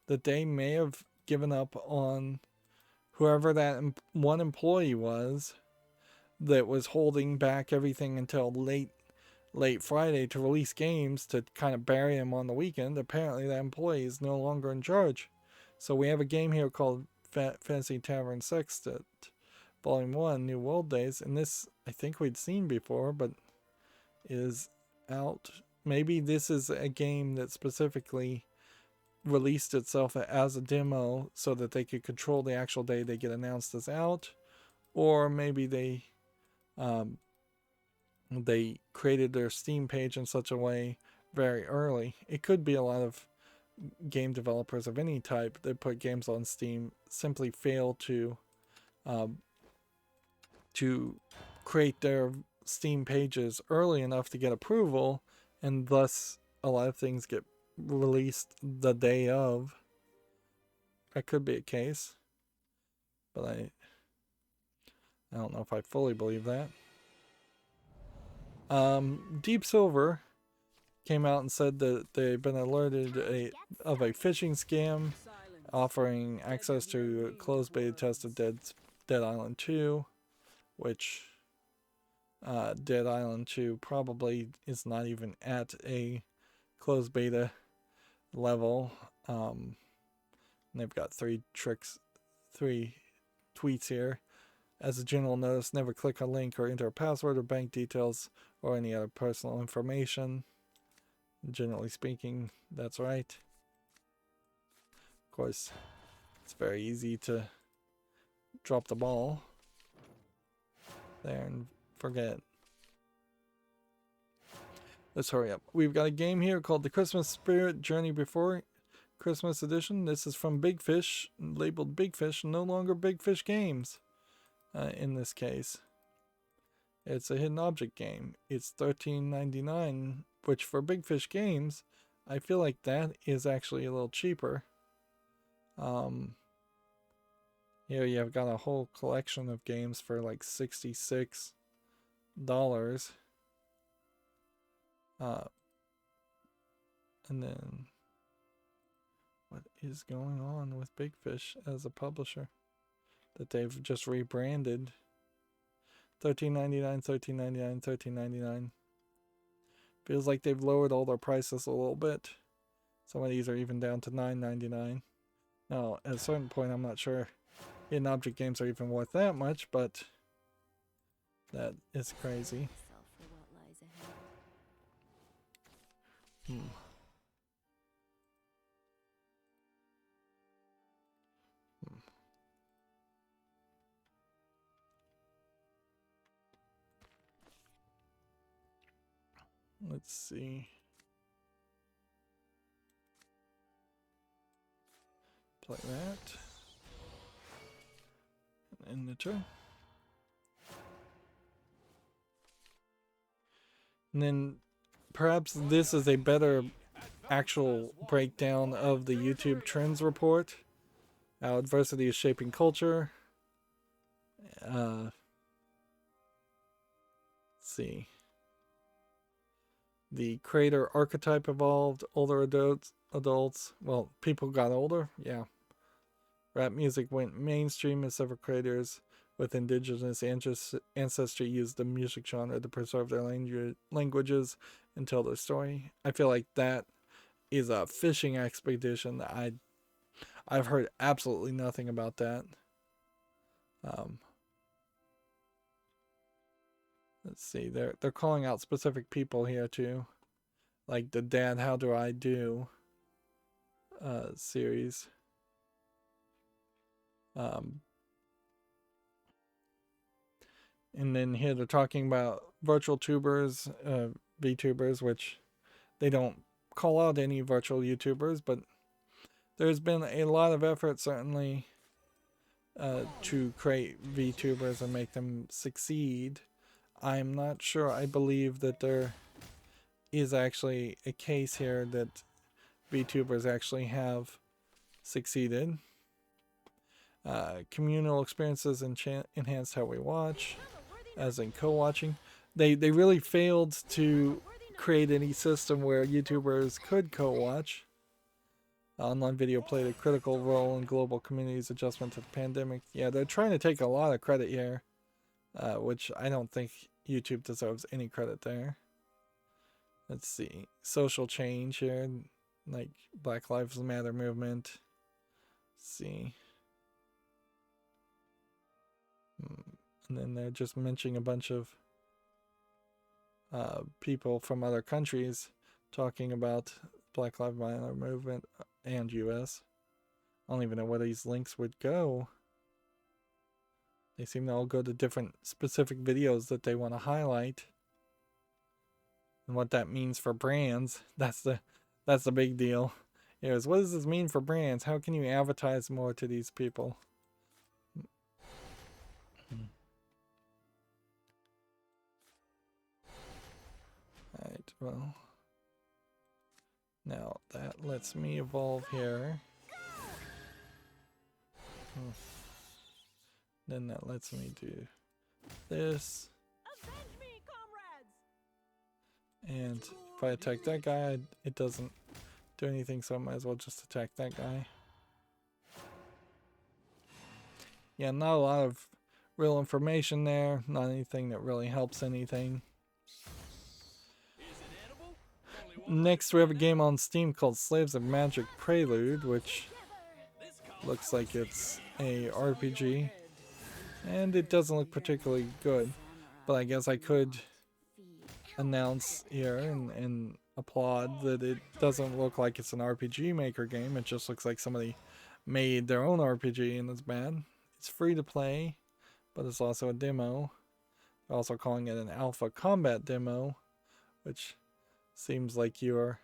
that they may have given up on whoever that one employee was that was holding back everything until late Friday to release games to kind of bury him on the weekend. Apparently that employee is no longer in charge. So we have a game here called Fantasy Tavern Sextet Volume 1 New World Days, and this I think we'd seen before but is out. Maybe this is a game that specifically released itself as a demo so that they could control the actual day they get announced as out, or maybe they created their Steam page in such a way very early. It could be a lot of game developers of any type that put games on Steam simply fail to create their Steam pages early enough to get approval, and thus a lot of things get released the day of. That could be a case, but I don't know if I fully believe that. Deep Silver came out and said that they've been alerted of a phishing scam offering access to a closed beta test of Dead Island 2, which Dead Island 2 probably is not even at a closed beta level. And they've got three tweets here. As a general notice, never click a link or enter a password or bank details or any other personal information. Generally speaking, that's right. Of course, it's very easy to drop the ball there and forget. Let's hurry up. We've got a game here called The Christmas Spirit Journey Before Christmas Edition. This is from Big Fish, labeled Big Fish, no longer Big Fish Games. In this case, it's a hidden object game. It's $13.99, which for Big Fish Games, I feel like that is actually a little cheaper. Here you've got a whole collection of games for like $66. And then What is going on with Big Fish as a publisher that they've just rebranded? $13.99, $13.99, $13.99. Feels like they've lowered all their prices a little bit. Some of these are even down to $9.99. Now, at a certain point, I'm not sure hidden object games are even worth that much, but that is crazy. Let's see. Play that. And end the turn. And then perhaps this is a better actual breakdown of the YouTube trends report. How adversity is shaping culture. Let's see. The creator archetype evolved. Older adults. Well, people got older. Yeah. Rap music went mainstream as several creators with indigenous ancestry used the music genre to preserve their languages and tell their story. I feel like that is a fishing expedition. I've heard absolutely nothing about that. Let's see. They're calling out specific people here too, like the Dad How Do I Do series. And then here they're talking about virtual tubers, VTubers, which they don't call out any virtual YouTubers, but there's been a lot of effort certainly to create VTubers and make them succeed. I'm not sure. I believe that there is actually a case here that VTubers actually have succeeded. Communal experiences enhanced how we watch, as in co-watching. They really failed to create any system where YouTubers could co-watch. Online video played a critical role in global community's adjustment to the pandemic. Yeah, they're trying to take a lot of credit here, which I don't think YouTube deserves any credit there. Let's see. Social change here, like Black Lives Matter movement. Let's see. And then they're just mentioning a bunch of people from other countries talking about Black Lives Matter movement and US. I don't even know where these links would go. They seem to all go to different specific videos that they want to highlight. And what that means for brands, that's the big deal. Is what does this mean for brands? How can you advertise more to these people? Alright, well. Now that lets me evolve here. Then that lets me do this. And if I attack that guy, it doesn't do anything, so I might as well just attack that guy. Yeah, not a lot of real information there. Not anything that really helps anything. Next, we have a game on Steam called Slaves of Magic Prelude, which looks like it's a RPG. And it doesn't look particularly good. But I guess I could announce here and applaud that it doesn't look like it's an RPG Maker game. It just looks like somebody made their own RPG and it's bad. It's free to play, but it's also a demo. They're also calling it an alpha combat demo, which seems like you're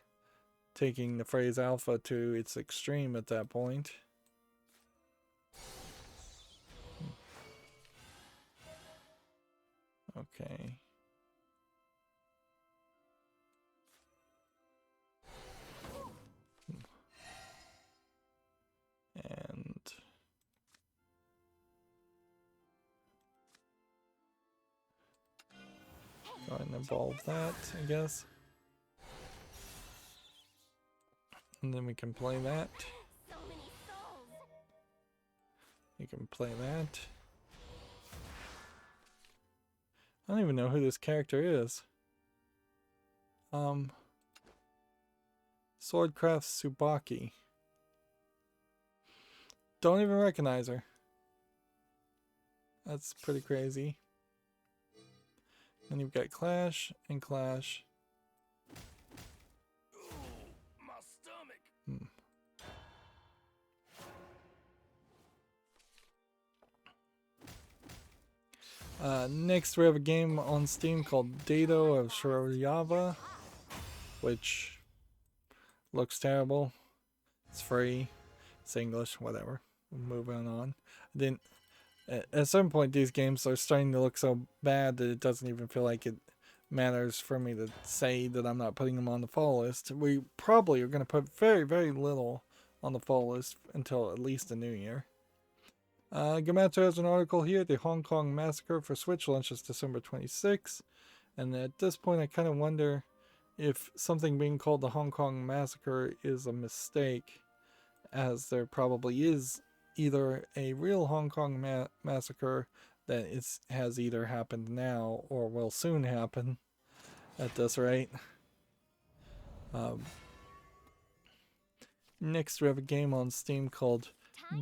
taking the phrase alpha to its extreme at that point. Okay. And go ahead and evolve that, I guess. And then we can play that. You can play that. I don't even know who this character is. Swordcraft Tsubaki. Don't even recognize her. That's pretty crazy. Then you've got Clash and Clash. Ooh, my stomach. Next we have a game on Steam called Dado of Shirayava, which looks terrible. It's free. It's English, whatever. Moving on. Then at some point these games are starting to look so bad that it doesn't even feel like it matters for me to say that I'm not putting them on the fall list. We probably are going to put very, very little on the fall list until at least the new year. Gematsu has an article here. The Hong Kong Massacre for Switch launches December 26th. And at this point I kind of wonder if something being called the Hong Kong Massacre is a mistake, as there probably is either a real Hong Kong massacre that has either happened now or will soon happen at this rate. Next we have a game on Steam called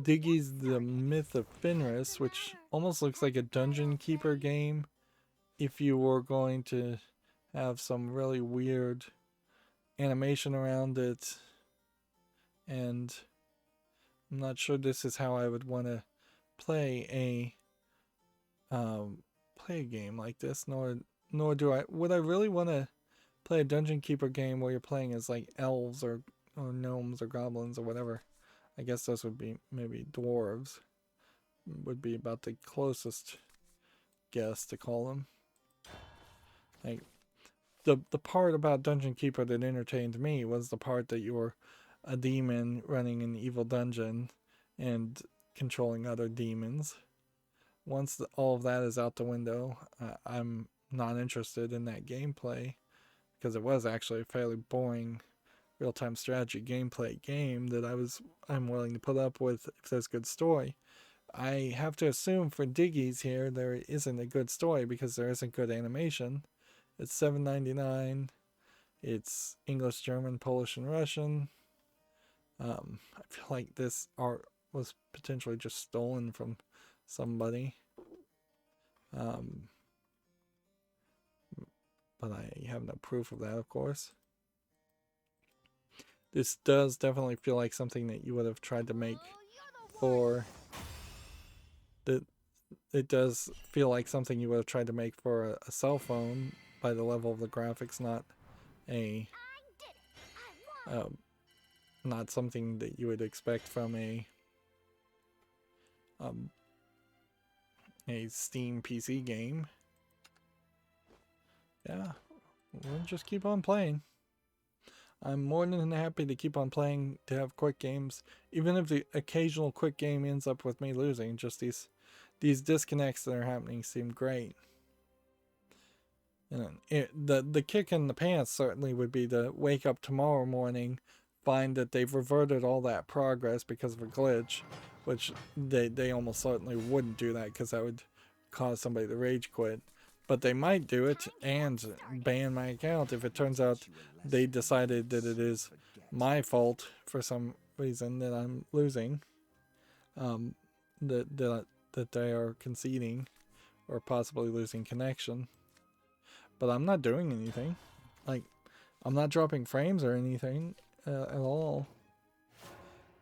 Diggy's The Myth of Fenris, which almost looks like a Dungeon Keeper game if you were going to have some really weird animation around it. And I'm not sure this is how I would want to play a game like this, nor would I really want to play a Dungeon Keeper game where you're playing as like elves or gnomes or goblins or whatever. I guess those would be maybe dwarves, would be about the closest guess to call them. Like the part about Dungeon Keeper that entertained me was the part that you were a demon running an evil dungeon and controlling other demons. Once all of that is out the window, I'm not interested in that gameplay, because it was actually a fairly boring real-time strategy gameplay game that I'm willing to put up with if there's good story. I have to assume for Diggy's here there isn't a good story because there isn't good animation. It's $7.99. It's English, German, Polish, and Russian. I feel like this art was potentially just stolen from somebody. But I have no proof of that, of course. This does definitely feel like something that you would have tried to make for... It does feel like something you would have tried to make for a cell phone by the level of the graphics, not not something that you would expect from a Steam PC game. Yeah, we'll just keep on playing. I'm more than happy to keep on playing, to have quick games, even if the occasional quick game ends up with me losing. Just these disconnects that are happening seem great. And the kick in the pants certainly would be to wake up tomorrow morning, find that they've reverted all that progress because of a glitch, which they almost certainly wouldn't do that because that would cause somebody to rage quit. But they might do it and ban my account if it turns out they decided that it is my fault for some reason that I'm losing, that they are conceding or possibly losing connection. But I'm not doing anything. Like, I'm not dropping frames or anything at all.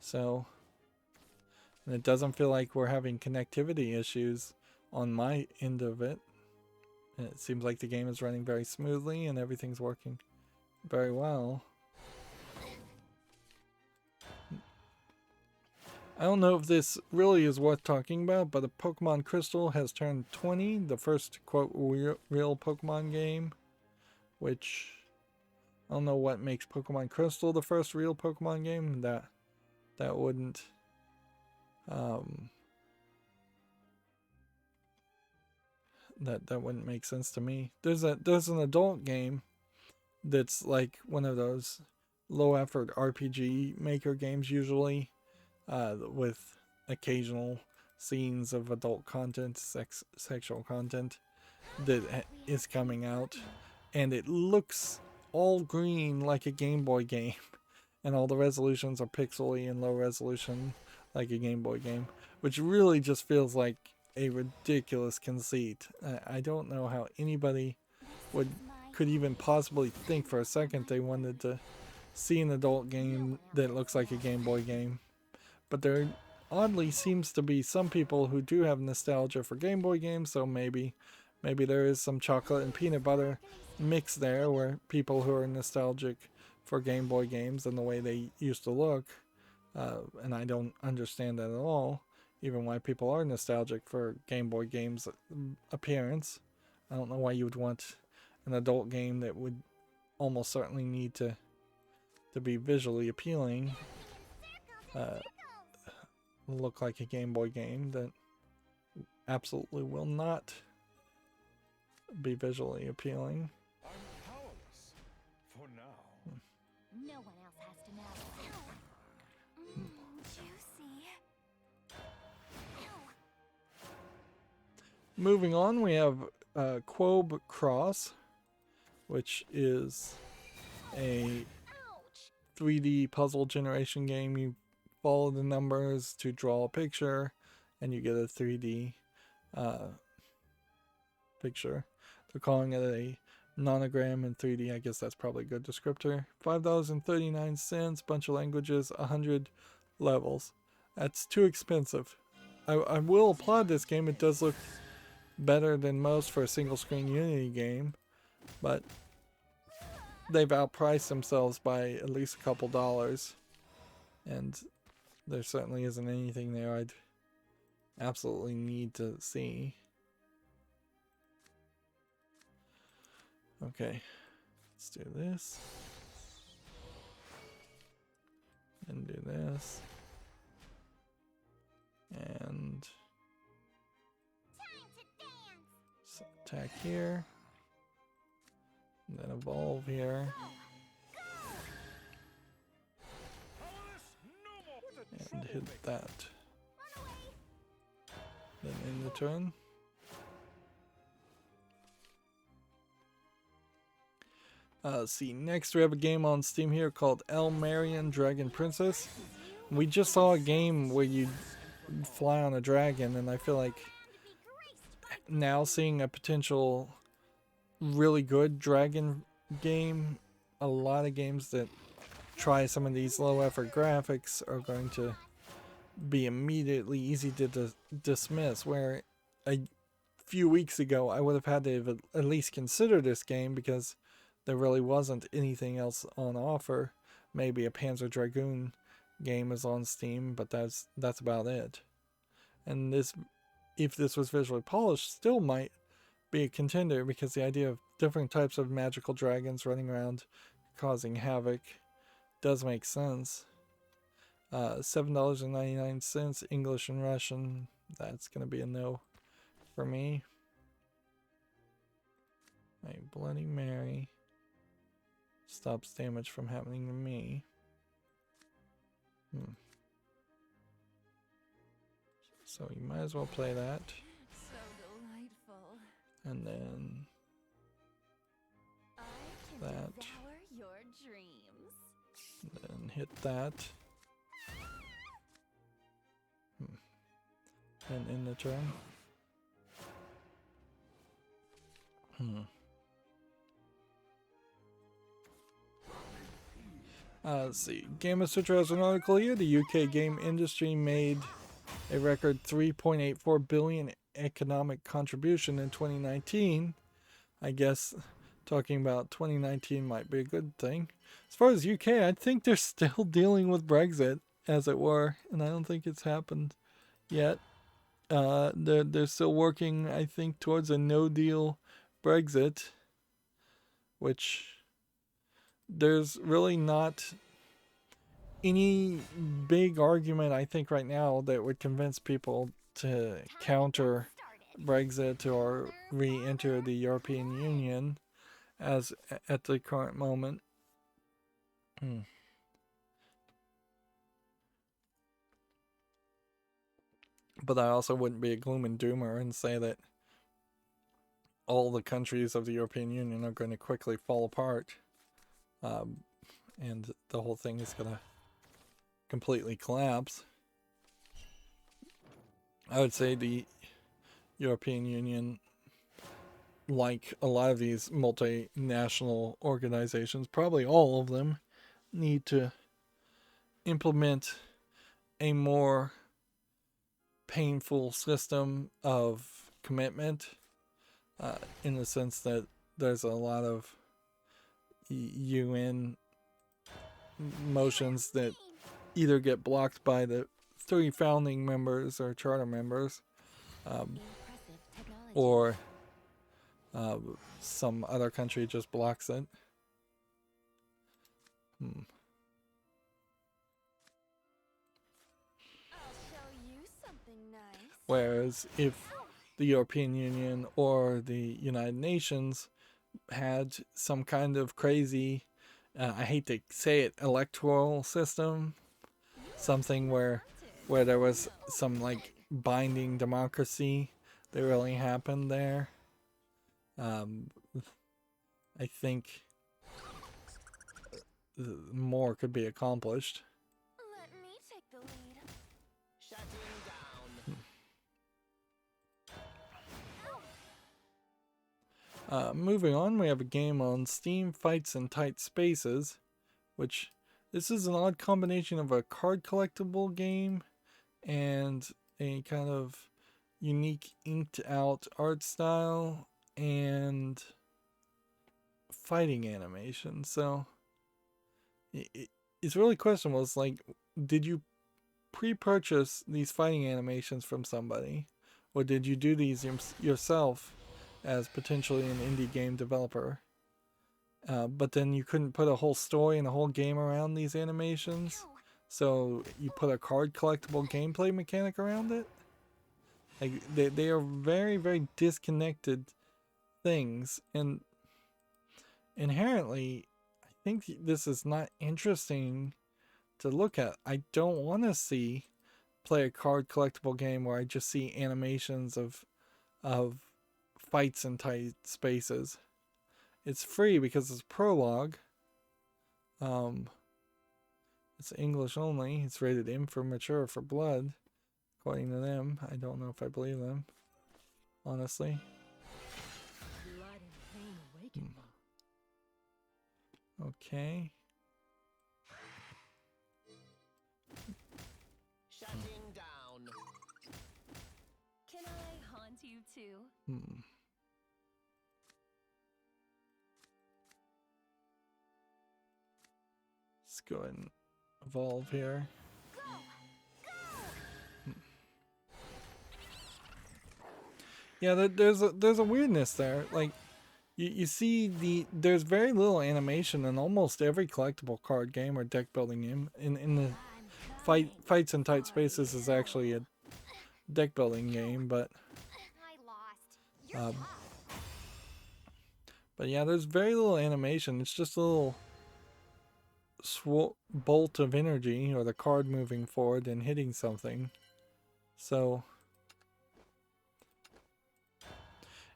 So, and it doesn't feel like we're having connectivity issues on my end of it. And it seems like the game is running very smoothly and everything's working very well. I don't know if this really is worth talking about, but a Pokemon Crystal has turned 20, the first, quote, real Pokemon game, which I don't know what makes Pokemon Crystal the first real Pokemon game. That wouldn't that wouldn't make sense to me. There's an adult game that's like one of those low effort RPG maker games usually, with occasional scenes of adult content, sexual content that is coming out, and it looks all green like a Game Boy game, and all the resolutions are pixely and low resolution like a Game Boy game, which really just feels like a ridiculous conceit. I don't know how anybody could even possibly think for a second they wanted to see an adult game that looks like a Game Boy game. But there oddly seems to be some people who do have nostalgia for Game Boy games, so maybe there is some chocolate and peanut butter mix there, where people who are nostalgic for Game Boy games and the way they used to look, and I don't understand that at all, even why people are nostalgic for Game Boy games appearance. I don't know why you would want an adult game that would almost certainly need to be visually appealing, look like a Game Boy game that absolutely will not be visually appealing. I'm powerless for now. No one else has to know. Juicy. Moving on, we have Quobe Cross, which is a 3D puzzle generation game. You follow the numbers to draw a picture, and you get a 3D picture. They're calling it a nonogram in 3D. I guess that's probably a good descriptor. $5.39, bunch of languages, 100 levels. That's too expensive. I will applaud this game. It does look better than most for a single screen Unity game, but they've outpriced themselves by at least a couple dollars, and there certainly isn't anything there I'd absolutely need to see. Okay, let's do this and do this and attack here, and then evolve here, and hit that, then end the turn. See, next we have a game on Steam here called El Marian Dragon Princess. We just saw a game where you fly on a dragon, and I feel like now seeing a potential really good dragon game, a lot of games that try some of these low effort graphics are going to be immediately easy to dismiss, where a few weeks ago I would have had to have at least consider this game because there really wasn't anything else on offer. Maybe a Panzer Dragoon game is on Steam, but that's about it. And this, if this was visually polished, still might be a contender, because the idea of different types of magical dragons running around causing havoc does make sense. $7.99, English and Russian. That's going to be a no for me. A Bloody Mary stops damage from happening to me. So you might as well play that. So delightful. And then I can that. devour your dreams. And then hit that. And end the turn. Let's see. Game of Sutra has an article here. The UK game industry made a record 3.84 billion economic contribution in 2019. I guess talking about 2019 might be a good thing. As far as UK, I think they're still dealing with Brexit, as it were, and I don't think it's happened yet. They're still working, I think, towards a no-deal Brexit, which there's really not any big argument, I think, right now that would convince people to counter Brexit or re-enter the European Union as at the current moment. But I also wouldn't be a gloom and doomer and say that all the countries of the European Union are going to quickly fall apart, and the whole thing is going to completely collapse. I would say the European Union, like a lot of these multinational organizations, probably all of them, need to implement a more painful system of commitment, in the sense that there's a lot of UN motions that either get blocked by the 3 founding members or charter members, or some other country just blocks it. Whereas if the European Union or the United Nations had some kind of crazy, I hate to say it, electoral system, something where there was some like binding democracy that really happened there, I think more could be accomplished. Let me take the lead. Shutting down. Moving on, we have a game on Steam, Fights in Tight Spaces, which this is an odd combination of a card collectible game and a kind of unique inked out art style and fighting animation. So it's really questionable. It's like, did you pre-purchase these fighting animations from somebody, or did you do these yourself as potentially an indie game developer? But then you couldn't put a whole story and a whole game around these animations, so you put a card collectible gameplay mechanic around it. Like they are very, very disconnected things, and inherently I think this is not interesting to look at. I don't want to play a card collectible game where I just see animations of fights in tight spaces. It's free because it's prologue. It's English only. It's rated M for mature for blood, according to them. I don't know if I believe them, honestly. Blood and pain awaken. Okay. Shutting down. Can I haunt you too? Let's go ahead and evolve here. Yeah, there's a weirdness there. Like, you see there's very little animation in almost every collectible card game or deck building game. In the Fights in Tight Spaces is actually a deck building game, but yeah, there's very little animation. It's just a little bolt of energy, or the card moving forward and hitting something. So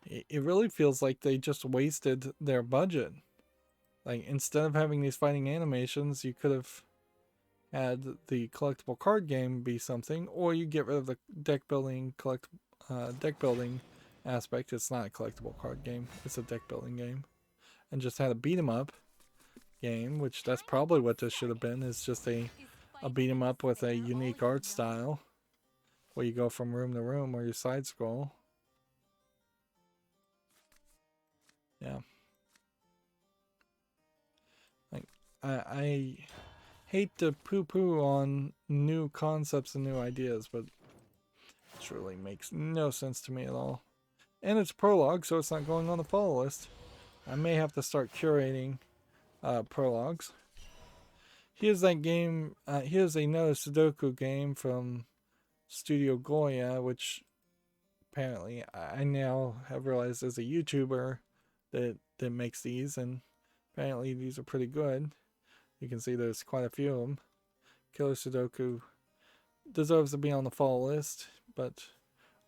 it really feels like they just wasted their budget. Like, instead of having these fighting animations, you could have had the collectible card game be something, or you get rid of the deck building aspect. It's not a collectible card game, it's a deck building game, and just had a beat 'em up game, which that's probably what this should have been. Is just a beat 'em up with a unique art style where you go from room to room or you side scroll. Yeah. Like, I hate to poo-poo on new concepts and new ideas, but this really makes no sense to me at all. And it's prologue, so it's not going on the follow list. I may have to start curating prologues. Here's that game. Here's another Sudoku game from Studio Goya, which apparently I now have realized is a YouTuber that makes these, and apparently these are pretty good. You can see there's quite a few of them. Killer Sudoku deserves to be on the fall list. but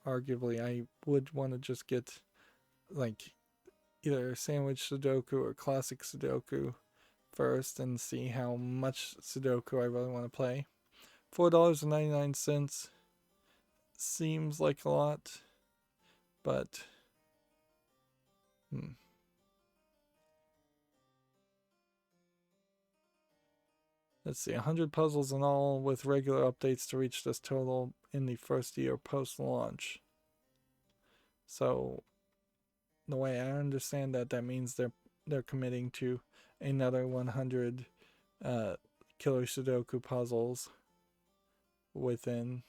arguably I would want to just get like either sandwich Sudoku or classic Sudoku first and see how much Sudoku I really want to play. $4.99 seems like a lot, but let's see, 100 puzzles in all with regular updates to reach this total in the first year post-launch. So the way I understand that, that means they're committing to another 100 killer Sudoku puzzles within.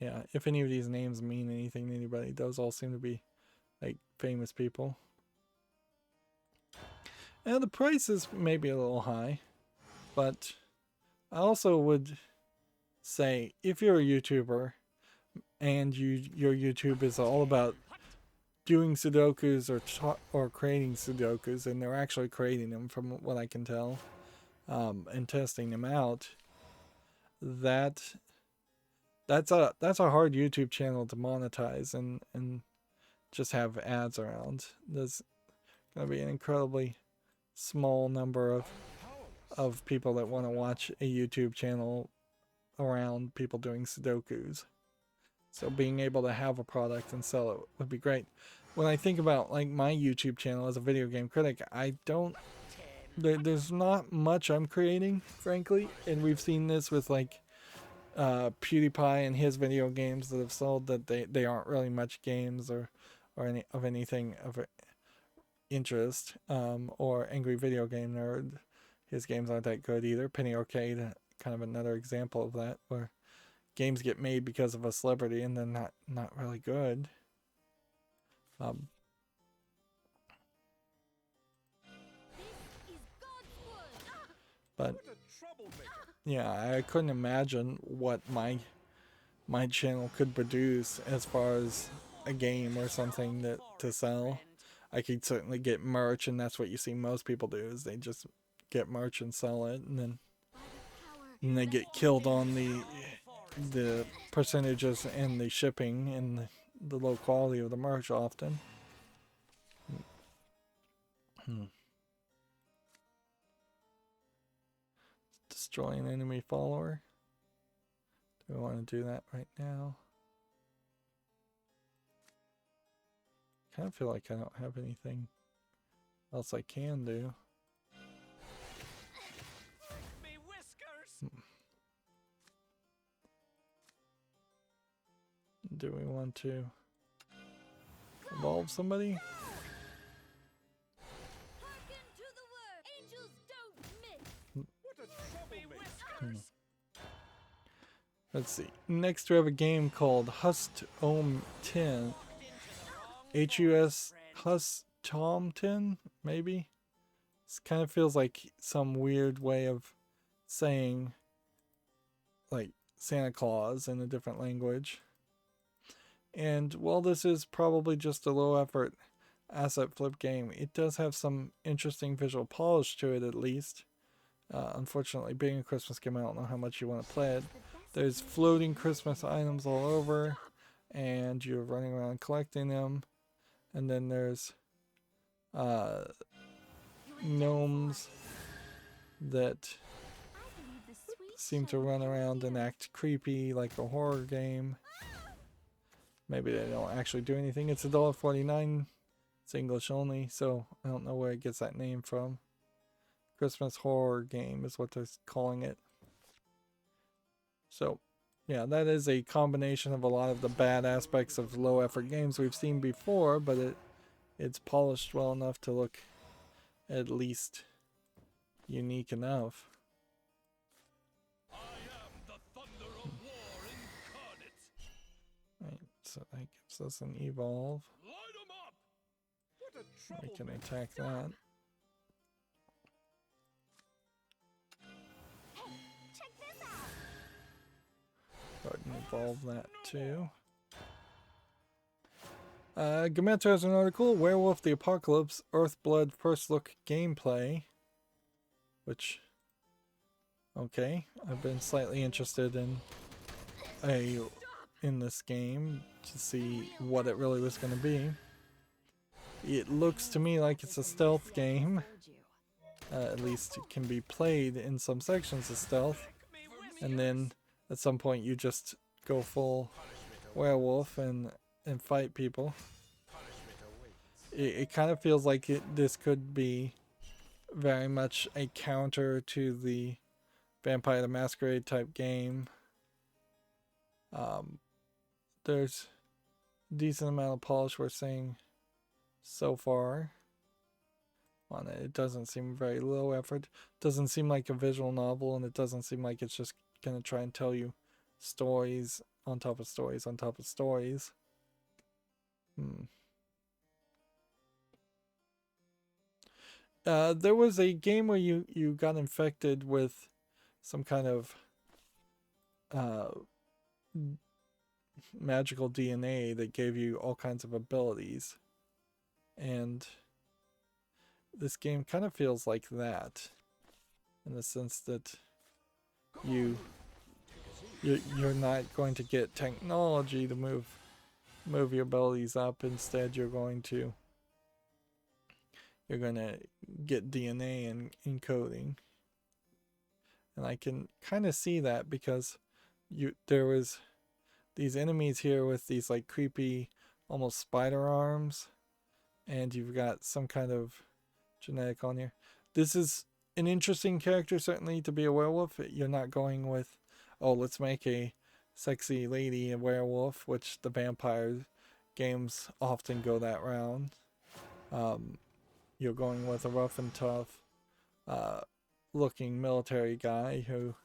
Yeah, if any of these names mean anything to anybody, those all seem to be like famous people. And the price is maybe a little high, but I also would say if you're a YouTuber and your YouTube is all about doing Sudokus or creating Sudokus, and they're actually creating them from what I can tell, and testing them out, that's a hard YouTube channel to monetize and just have ads around. There's gonna be an incredibly small number of people that want to watch a YouTube channel around people doing Sudokus. So being able to have a product and sell it would be great. When I think about like my YouTube channel as a video game critic, there's not much I'm creating, frankly, and we've seen this with like PewDiePie and his video games that have sold that they aren't really much games or anything of interest, or Angry Video Game Nerd, his games aren't that good either. Penny Arcade, kind of another example of that, where games get made because of a celebrity and then not really good. But yeah, I couldn't imagine what my channel could produce as far as a game or something that to sell. I could certainly get merch, and that's what you see most people do, is they just get merch and sell it, and then they get killed on the percentages and the shipping and the low quality of the merch often. Destroy an enemy follower. Do I want to do that right now? Kind of feel like I don't have anything else I can do. Do we want to evolve somebody? Let's see. Next we have a game called Hust Om 10. HUS Hust Tom 10, maybe? This kind of feels like some weird way of saying like Santa Claus in a different language. And while this is probably just a low effort asset flip game, it does have some interesting visual polish to it at least. Unfortunately, being a Christmas game, I don't know how much you want to play it. There's floating Christmas items all over, and you're running around collecting them. And then there's gnomes that seem to run around and act creepy like a horror game. Maybe they don't actually do anything. It's $1.49. It's English only, so I don't know where it gets that name from. Christmas horror game is what they're calling it. So, yeah, that is a combination of a lot of the bad aspects of low effort games we've seen before, but it's polished well enough to look at least unique enough. I am the thunder of war incarnate. Right, so that gives us an evolve. Light 'em up. What a We can troublemaker. attack that. Check this out. Go ahead and evolve that too. Gameto has an article, Werewolf the Apocalypse, Earthblood First Look Gameplay. Which, okay, I've been slightly interested in in this game to see what it really was going to be. It looks to me like it's a stealth game. At least it can be played in some sections as stealth, and then at some point you just go full werewolf and fight people. It kind of feels like this could be very much a counter to the Vampire the Masquerade type game. There's a decent amount of polish we're seeing so far on it. It doesn't seem very low effort. Doesn't seem like a visual novel, and it doesn't seem like it's just gonna try and tell you stories on top of stories on top of stories. There was a game where you got infected with some kind of magical DNA that gave you all kinds of abilities, and this game kind of feels like that, in the sense that you're not going to get technology to move your abilities up. Instead, you're going to get DNA and encoding, and I can kind of see that because there was these enemies here with these like creepy, almost spider arms, and you've got some kind of genetic on here. This is an interesting character, certainly, to be a werewolf. You're not going with, oh, let's make a sexy lady a werewolf, which the vampire games often go that round. You're going with a rough and tough looking military guy who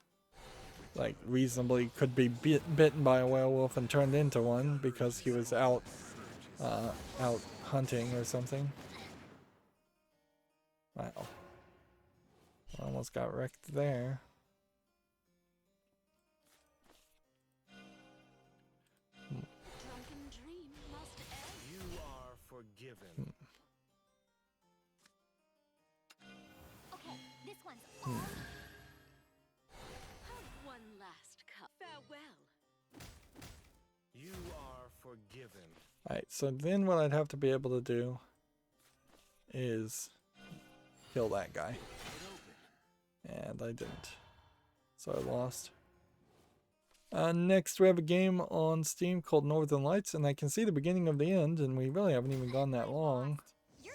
like reasonably could be bitten by a werewolf and turned into one because he was out hunting or something. Wow. Almost got wrecked there. Drunken dream must end. You are forgiven. Okay, this one's all. Have one last cup. Farewell. You are forgiven. Alright, so then what I'd have to be able to do is kill that guy. And I didn't. So I lost. Next we have a game on Steam called Northern Lights, and I can see the beginning of the end, and we really haven't even gone that long. You're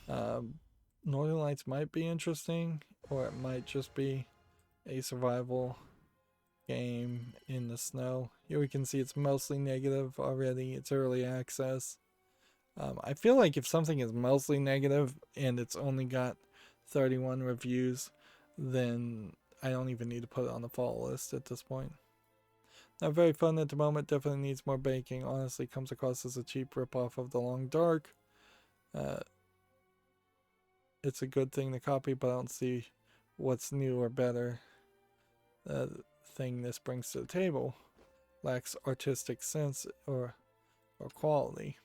tough. Northern Lights might be interesting, or it might just be a survival game in the snow. Here we can see it's mostly negative already. It's early access. I feel like if something is mostly negative and it's only got 31 reviews, then I don't even need to put it on the follow list at this point. Not very fun at the moment, definitely needs more baking. Honestly, comes across as a cheap ripoff of The Long Dark. It's a good thing to copy, but I don't see what's new or better. Thing this brings to the table lacks artistic sense or quality.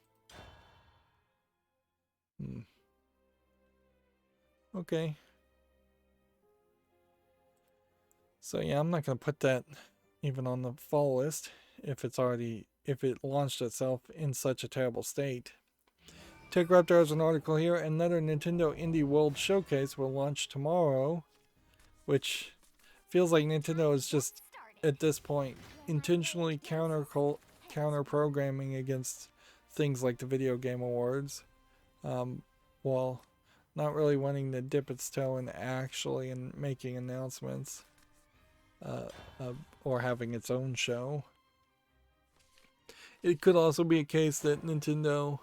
Okay. So yeah, I'm not going to put that even on the fall list if it launched itself in such a terrible state. Techraptor has an article here. Another Nintendo Indie World Showcase will launch tomorrow, which feels like Nintendo is just, at this point, intentionally counter programming against things like the Video Game Awards, while not really wanting to dip its toe in actually and making announcements or having its own show. It could also be a case that Nintendo,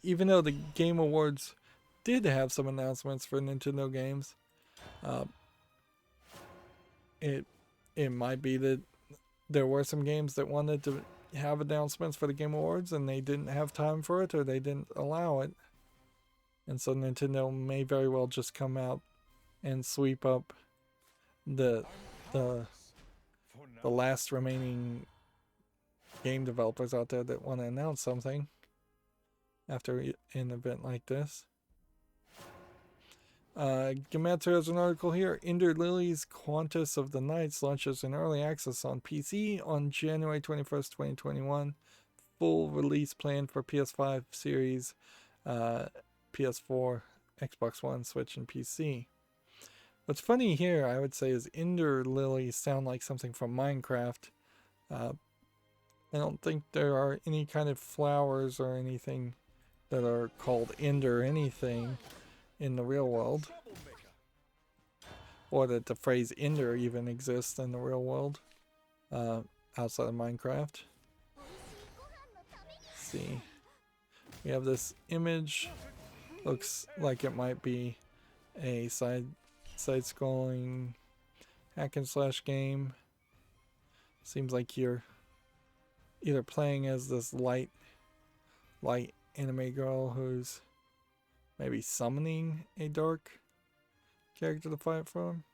even though the Game Awards did have some announcements for Nintendo games, it might be that there were some games that wanted to have announcements for the Game Awards and they didn't have time for it, or they didn't allow it. And so Nintendo may very well just come out and sweep up the last remaining game developers out there that want to announce something after an event like this. Gematsu has an article here. Ender Lilies Quantus of the Nights launches in early access on PC on January 21st, 2021. Full release planned for PS5 series, PS4, Xbox One, Switch, and PC. What's funny here, I would say, is Ender Lilies sound like something from Minecraft. I don't think there are any kind of flowers or anything that are called Ender anything in the real world. Or that the phrase Ender even exists in the real world, outside of Minecraft. Let's see. We have this image. Looks like it might be a side-scrolling hack and slash game. Seems like you're either playing as this light anime girl who's maybe summoning a dark character to fight from.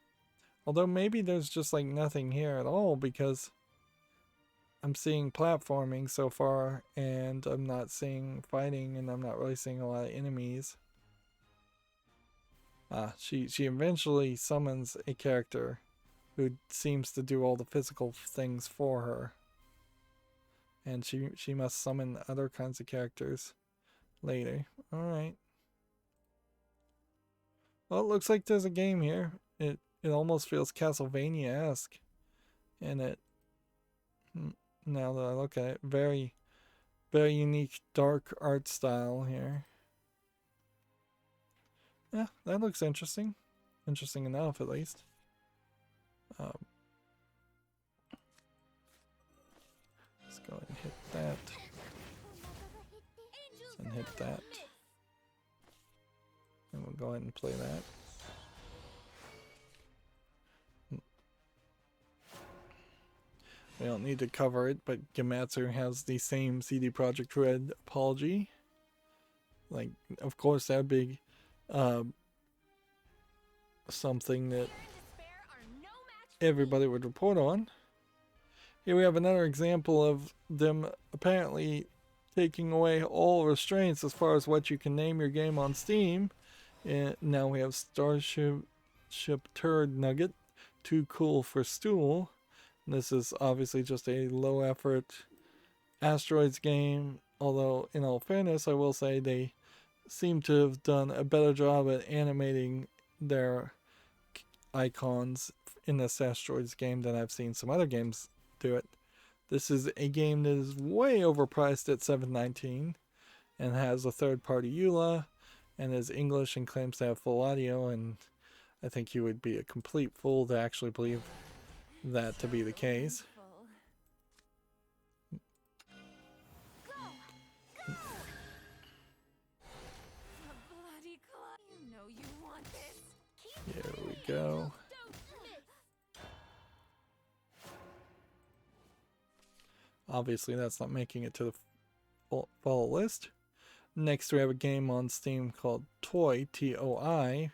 Although maybe there's just like nothing here at all, because I'm seeing platforming so far and I'm not seeing fighting, and I'm not really seeing a lot of enemies. She eventually summons a character who seems to do all the physical things for her. And she must summon other kinds of characters later. Alright. Well, it looks like there's a game here. It almost feels Castlevania-esque. And it, now that I look at it, very, very unique dark art style here. Yeah, that looks interesting. Interesting enough, at least. Let's go ahead and hit that. And hit that. And we'll go ahead and play that. We don't need to cover it, but Gematsu has the same CD Projekt Red apology. Like, of course, that'd be something that everybody would report on. Here we have another example of them apparently taking away all restraints as far as what you can name your game on Steam. And now we have Starship Turd Nugget, Too Cool for Stool. And this is obviously just a low effort asteroids game, although in all fairness I will say they seem to have done a better job at animating their icons in this asteroids game than I've seen some other games do it. This is a game that is way overpriced at $7.19 and has a third-party EULA and is English and claims to have full audio, and I think you would be a complete fool to actually believe that to be the case. Here we go. Obviously that's not making it to the follow list. Next we have a game on Steam called Toy, T-O-I,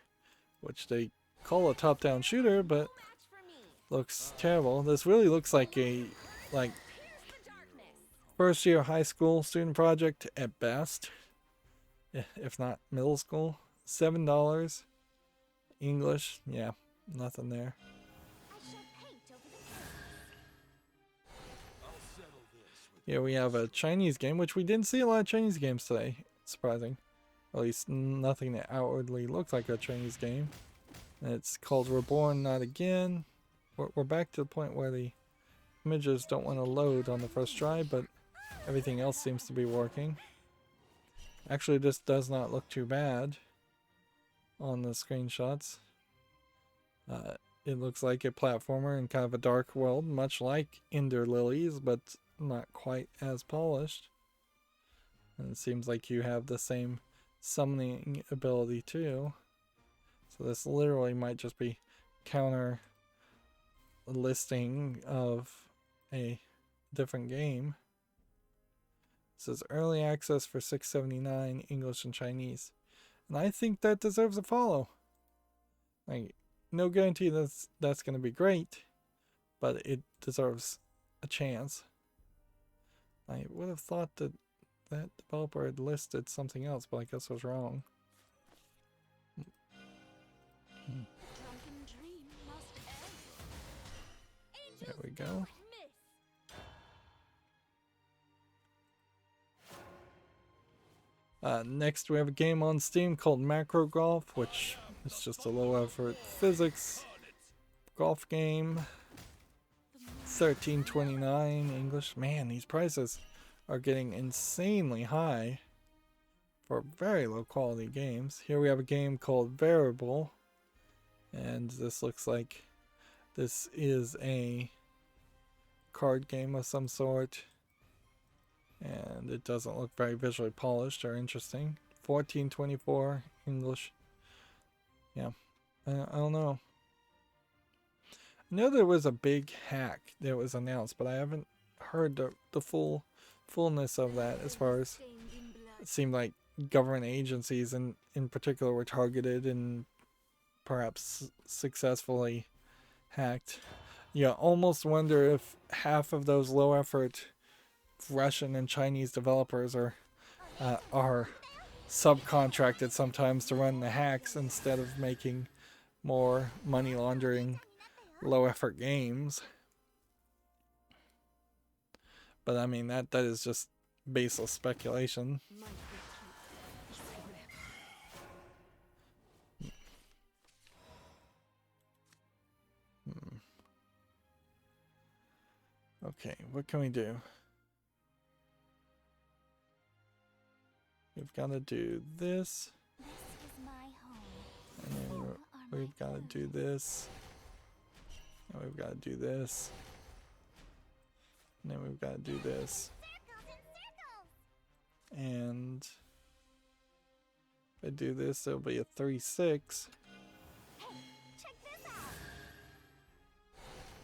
which they call a top-down shooter, but looks terrible. This really looks like a first year high school student project at best, if not middle school. $7. English, yeah, nothing there. Here we have a Chinese game, which we didn't see a lot of Chinese games today. Surprising. At least nothing that outwardly looked like a Chinese game. And it's called Reborn Not Again. We're back to the point where the images don't want to load on the first try, but everything else seems to be working. Actually, this does not look too bad on the screenshots. It looks like a platformer in kind of a dark world, much like Ender Lilies, but not quite as polished. And it seems like you have the same summoning ability too. So this literally might just be counter listing of a different game. It says early access for $6.79 English and Chinese. And I think that deserves a follow. Like, no guarantee that's going to be great, but it deserves a chance. I would have thought that that developer had listed something else, but I guess I was wrong. Drunken dream must end. There we Angels go. don't miss. Next, we have a game on Steam called Macro Golf, which is just a low-effort physics golf game. $13.29 English. Man, these prices are getting insanely high for very low-quality games. Here we have a game called Variable, and this looks like this is a card game of some sort. And it doesn't look very visually polished or interesting. $14.24 English. Yeah, I don't know. I know there was a big hack that was announced, but I haven't heard the fullness of that. As far as it seemed like government agencies in particular were targeted and perhaps successfully hacked. You almost wonder if half of those low effort Russian and Chinese developers are subcontracted sometimes to run the hacks instead of making more money laundering low effort games. But I mean that is just baseless speculation. Okay, what can we do? We've got to do this. This is my home. And then You are my we've got to do this. And we've got to do this. And then we've got to do this. And if I do this, it'll be a 3-6. Hey, check this out.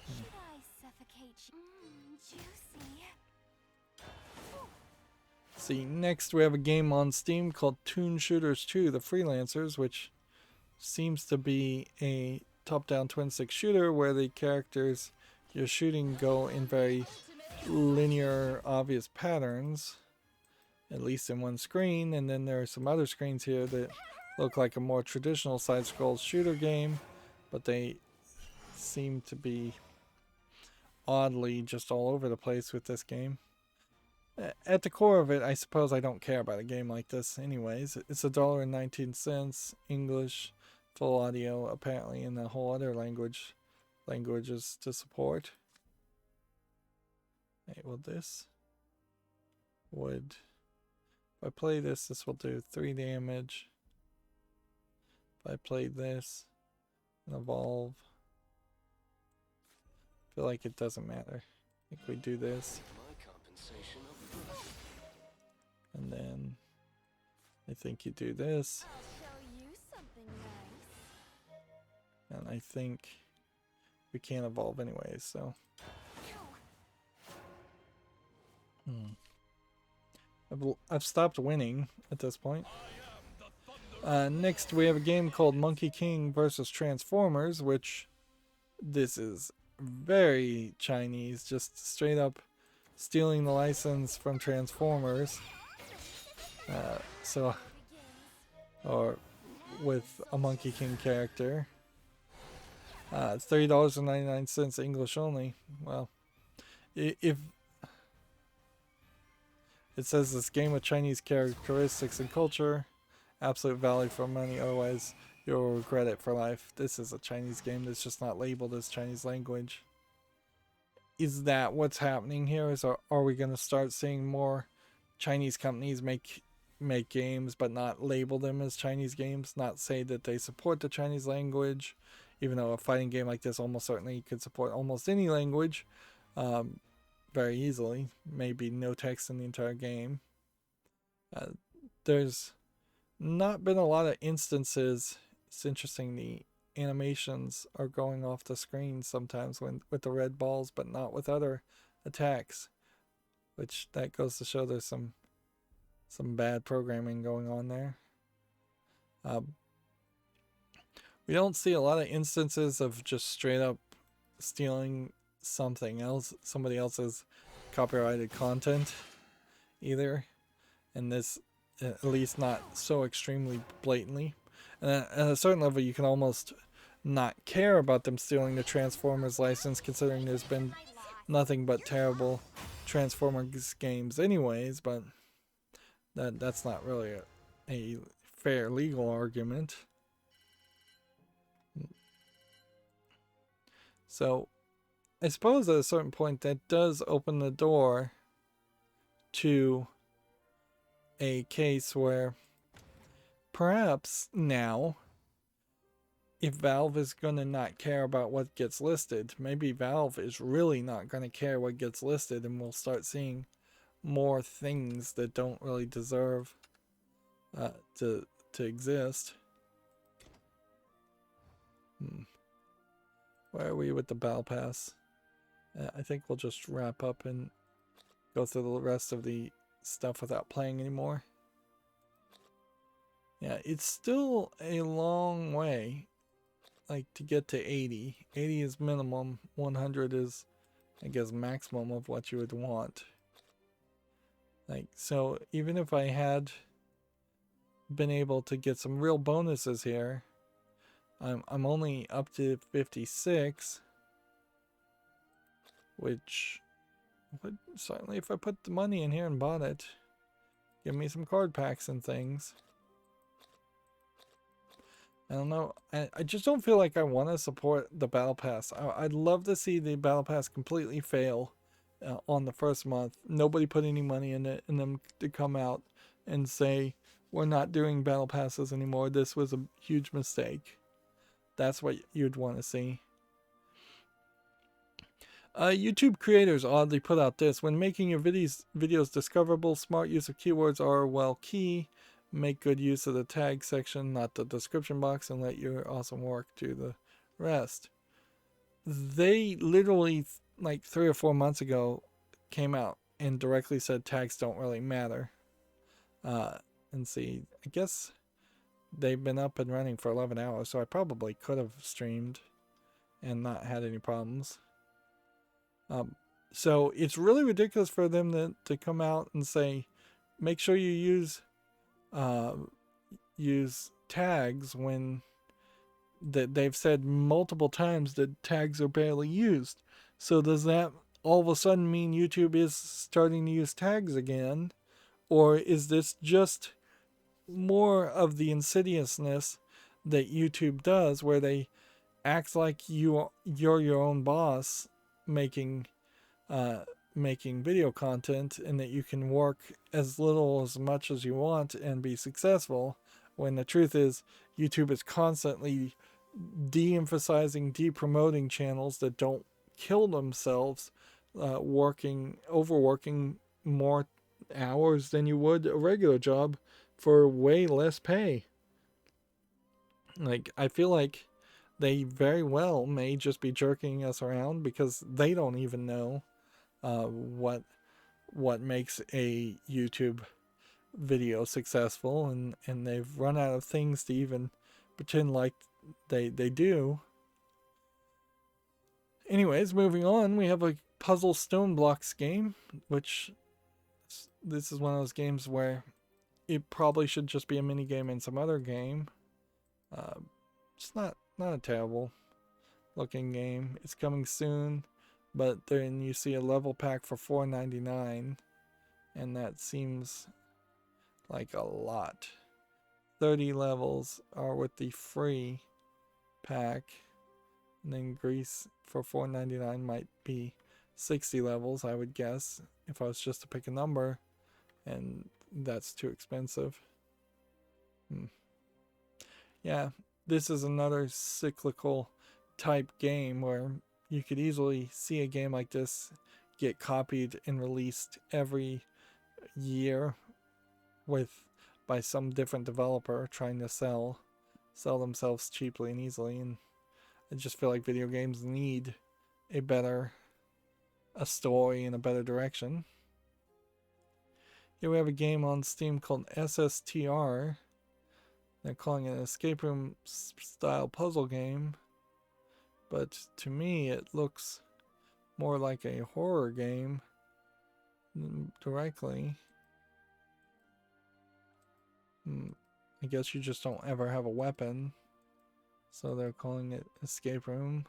Should I suffocate you? Juicy. See, next we have a game on Steam called Toon Shooters 2, The Freelancers, which seems to be a top-down twin-stick shooter where the characters you're shooting go in very linear, obvious patterns, at least in one screen, and then there are some other screens here that look like a more traditional side-scroll shooter game, but they seem to be oddly just all over the place with this game. At the core of it, I suppose I don't care about a game like this anyways. It's $1.19 English, full audio, apparently in a whole other languages to support. Hey, well this would, if I play this, this will do 3 damage. If I play this and evolve, I feel like it doesn't matter. I think we do this. And then I think you do this. I'll show you something nice. And I think we can't evolve anyways, so. I've stopped winning at this point. Next we have a game called Monkey King versus Transformers, which this is very Chinese, just straight up stealing the license from Transformers. Or with a Monkey King character. It's $30.99 English only. Well, if it says this game with Chinese characteristics and culture, absolute value for money, otherwise you'll regret it for life. This is a Chinese game that's just not labeled as Chinese language. Is that what's happening here? Are we going to start seeing more Chinese companies make games but not label them as Chinese games, not say that they support the Chinese language, even though a fighting game like this almost certainly could support almost any language very easily, maybe no text in the entire game. There's not been a lot of instances. It's interesting, the animations are going off the screen sometimes with the red balls, but not with other attacks, which that goes to show there's some bad programming going on there. We don't see a lot of instances of just straight up stealing somebody else's copyrighted content either, and this at least not so extremely blatantly. And at a certain level you can almost not care about them stealing the Transformers license, considering there's been nothing but terrible Transformers games anyways, but that's not really a fair legal argument. So I suppose at a certain point that does open the door to a case where perhaps now, if Valve is going to not care about what gets listed, maybe Valve is really not going to care what gets listed, and we'll start seeing more things that don't really deserve to exist. Where are we with the Battle Pass? I think we'll just wrap up and go through the rest of the stuff without playing anymore. Yeah, it's still a long way, like, to get to 80. 80 is minimum, 100 is, I guess, maximum of what you would want. Like, so even if I had been able to get some real bonuses here, I'm only up to 56, which would certainly, if I put the money in here and bought it, give me some card packs and things. I don't know. I just don't feel like I want to support the Battle Pass. I'd love to see the Battle Pass completely fail on the first month. Nobody put any money in it, and them to come out and say, we're not doing Battle Passes anymore. This was a huge mistake. That's what you'd want to see. YouTube creators oddly put out this: when making your videos discoverable, smart use of keywords are well key. Make good use of the tag section, not the description box, and let your awesome work do the rest. They literally, like 3 or 4 months ago, came out and directly said tags don't really matter. And see, I guess they've been up and running for 11 hours, so I probably could have streamed and not had any problems. So it's really ridiculous for them to come out and say, make sure you use tags, when they've said multiple times that tags are barely used. So does that all of a sudden mean YouTube is starting to use tags again? Or is this just more of the insidiousness that YouTube does, where they act like you're your own boss making video content, and that you can work as little as much as you want and be successful, when the truth is YouTube is constantly de-emphasizing, de-promoting channels that don't kill themselves overworking more hours than you would a regular job for way less pay. Like, I feel like they very well may just be jerking us around, because they don't even know what makes a YouTube video successful, and they've run out of things to even pretend like they do. Anyways, moving on, we have a puzzle stone blocks game, which this is one of those games where it probably should just be a mini game in some other game. It's not a terrible looking game. It's coming soon, but then you see a level pack for $4.99, and that seems like a lot. 30 levels are with the free pack, and then Greece for $4.99 might be 60 levels, I would guess, if I was just to pick a number, and that's too expensive. Yeah, this is another cyclical type game where you could easily see a game like this get copied and released every year by some different developer trying to sell themselves cheaply and easily. And I just feel like video games need a story in a better direction. Here we have a game on Steam called SSTR. They're calling it an escape room style puzzle game, but to me it looks more like a horror game directly. I guess you just don't ever have a weapon, So they're calling it Escape Room.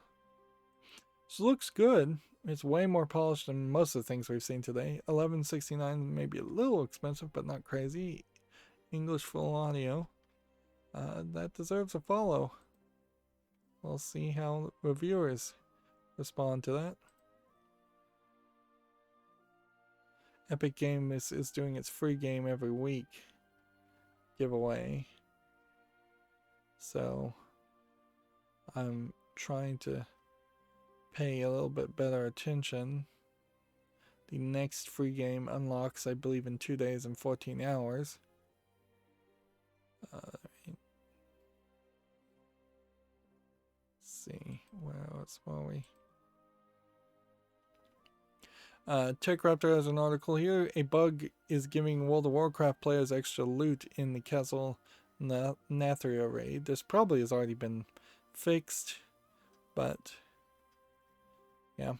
Which looks good. It's way more polished than most of the things we've seen today. $11.69, maybe a little expensive, but not crazy. English full audio. That deserves a follow. We'll see how reviewers respond to that. Epic Games is doing its free game every week giveaway. So I'm trying to pay a little bit better attention. The next free game unlocks, I believe, in 2 days and 14 hours. Let's see, where else were we? Techraptor has an article here. A bug is giving World of Warcraft players extra loot in the Castle Nathria raid. This probably has already been fixed, but yeah.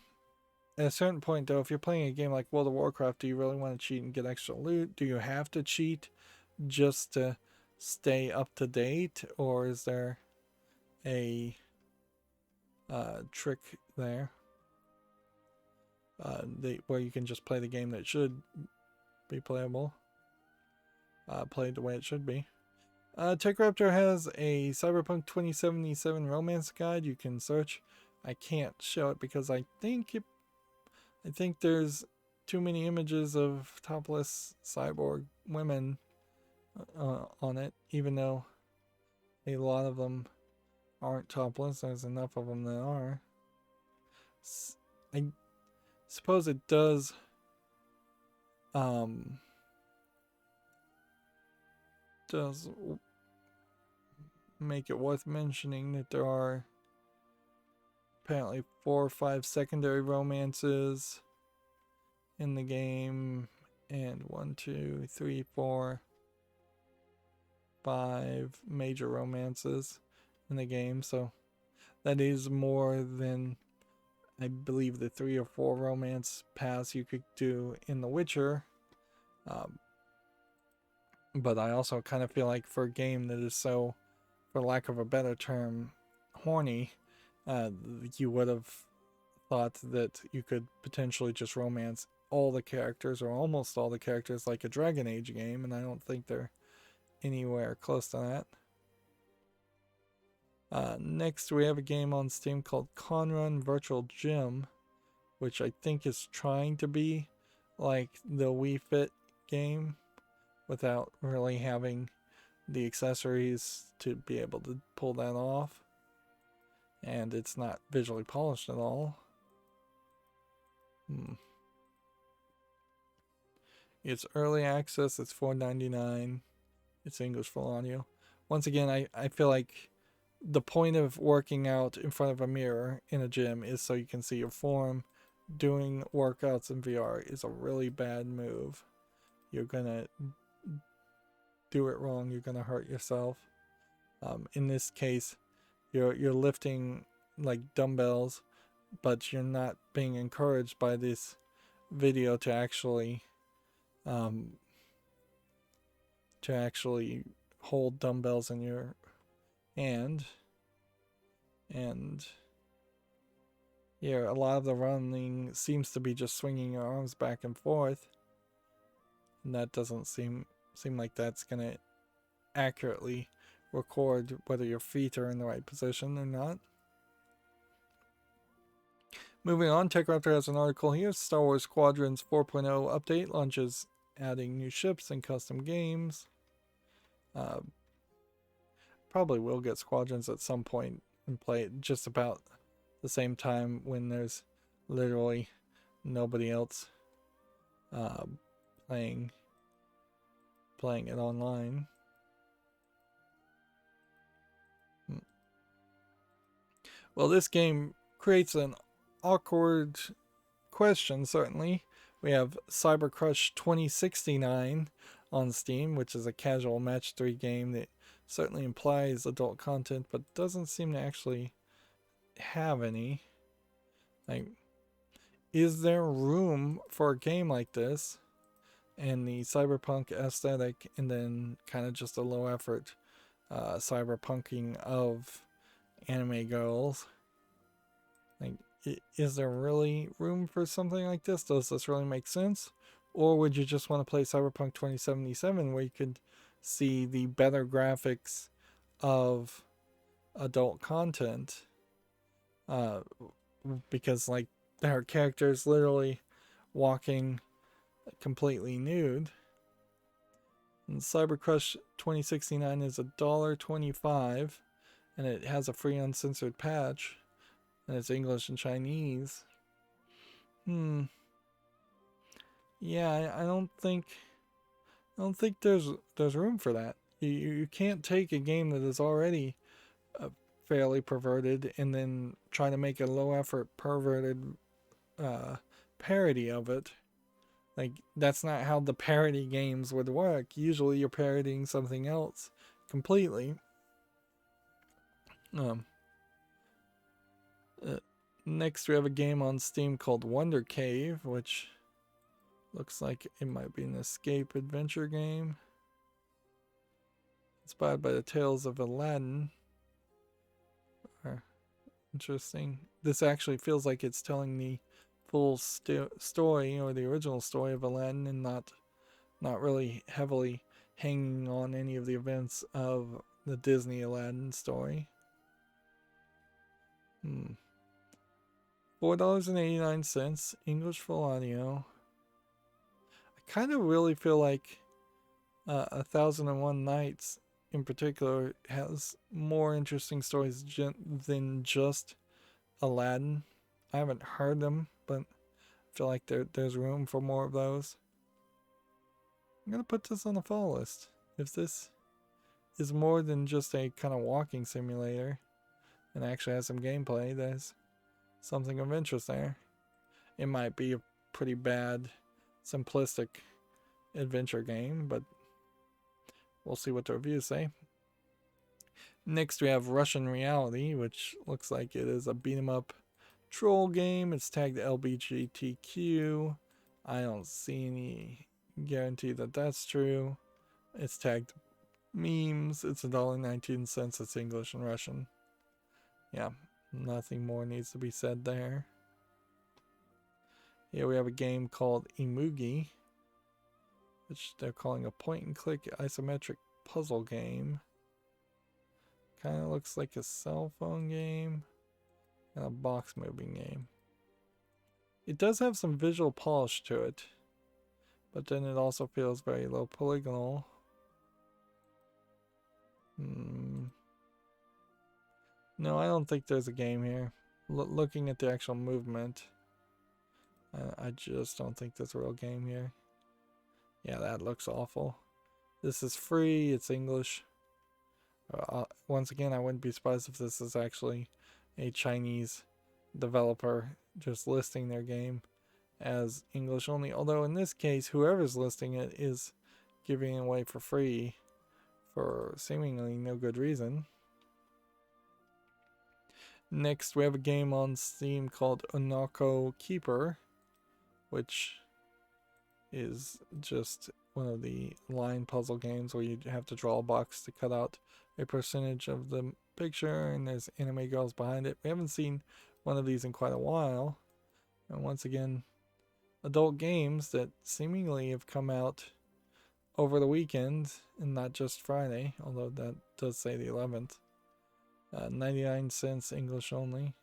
At a certain point, though, if you're playing a game like World of Warcraft, do you really want to cheat and get extra loot? Do you have to cheat just to stay up to date, or is there a trick there where you can just play the game that should be playable, played the way it should be? Techraptor has a Cyberpunk 2077 romance guide you can search. I can't show it because I think there's too many images of topless cyborg women on it, even though a lot of them aren't topless. There's enough of them that are. I suppose it does make it worth mentioning that there are apparently 4 or 5 secondary romances in the game, and 1, 2, 3, 4, 5 major romances in the game. So that is more than, I believe, the 3 or 4 romance paths you could do in The Witcher. But I also kind of feel like for a game that is so, for lack of a better term, horny, you would have thought that you could potentially just romance all the characters, or almost all the characters, like a Dragon Age game, and I don't think they're anywhere close to that. Next, we have a game on Steam called Conrun Virtual Gym, which I think is trying to be like the Wii Fit game without really having the accessories to be able to pull that off. And it's not visually polished at all. It's early access. It's $4.99. It's English full audio. Once again, I feel like the point of working out in front of a mirror in a gym is so you can see your form. Doing workouts in VR is a really bad move. You're gonna do it wrong. You're gonna hurt yourself. In this case, you're lifting like dumbbells, but you're not being encouraged by this video to actually hold dumbbells in your hand. And yeah, a lot of the running seems to be just swinging your arms back and forth, and that doesn't seem like that's gonna accurately record whether your feet are in the right position or not. Moving on, Techraptor has an article here. Star Wars Squadrons 4.0 update launches, adding new ships and custom games. Probably will get Squadrons at some point and play it just about the same time when there's literally nobody else playing it online. Well, this game creates an awkward question, certainly. We have Cyber Crush 2069 on Steam, which is a casual match 3 game that certainly implies adult content, but doesn't seem to actually have any. Like, is there room for a game like this and the cyberpunk aesthetic, and then kind of just a low effort cyberpunking of anime girls. Like, is there really room for something like this? Does this really make sense? Or would you just want to play Cyberpunk 2077 where you could see the better graphics of adult content? Because, like, there are characters literally walking completely nude. And Cybercrush 2069 is $1.25, and it has a free uncensored patch, and it's English and Chinese. Yeah, I don't think there's room for that. You can't take a game that is already fairly perverted and then try to make a low effort perverted parody of it. Like, that's not how the parody games would work. Usually you're parodying something else completely. Next we have a game on Steam called Wonder Cave, which looks like it might be an escape adventure game. Inspired by the tales of Aladdin. Interesting. This actually feels like it's telling the full story, or the original story of Aladdin, and not really heavily hanging on any of the events of the Disney Aladdin story. $4.89, English full audio. I kind of really feel like 1001 Nights in particular has more interesting stories than just Aladdin. I haven't heard them, but I feel like there's room for more of those. I'm going to put this on the fall list. If this is more than just a kind of walking simulator and actually has some gameplay, there's something of interest there. It might be a pretty bad, simplistic adventure game, but we'll see what the reviews say. Next we have Russian Reality, which looks like it is a beat-em-up troll game. It's tagged LBGTQ. I don't see any guarantee that that's true. It's tagged memes. It's $1.19. It's English and Russian. Yeah, nothing more needs to be said there. Here we have a game called Imugi, which they're calling a point-and-click isometric puzzle game. Kind of looks like a cell phone game and a box moving game. It does have some visual polish to it, but then it also feels very low polygonal. No, I don't think there's a game here. Looking at the actual movement, I just don't think there's a real game here. Yeah, that looks awful. This is free, it's English. Once again, I wouldn't be surprised if this is actually a Chinese developer just listing their game as English only. Although in this case, whoever's listing it is giving it away for free for seemingly no good reason. Next, we have a game on Steam called Enoco Keeper, which is just one of the line puzzle games where you have to draw a box to cut out a percentage of the picture, and there's anime girls behind it. We haven't seen one of these in quite a while. And once again, adult games that seemingly have come out over the weekend and not just Friday, although that does say the 11th. 99 cents English only.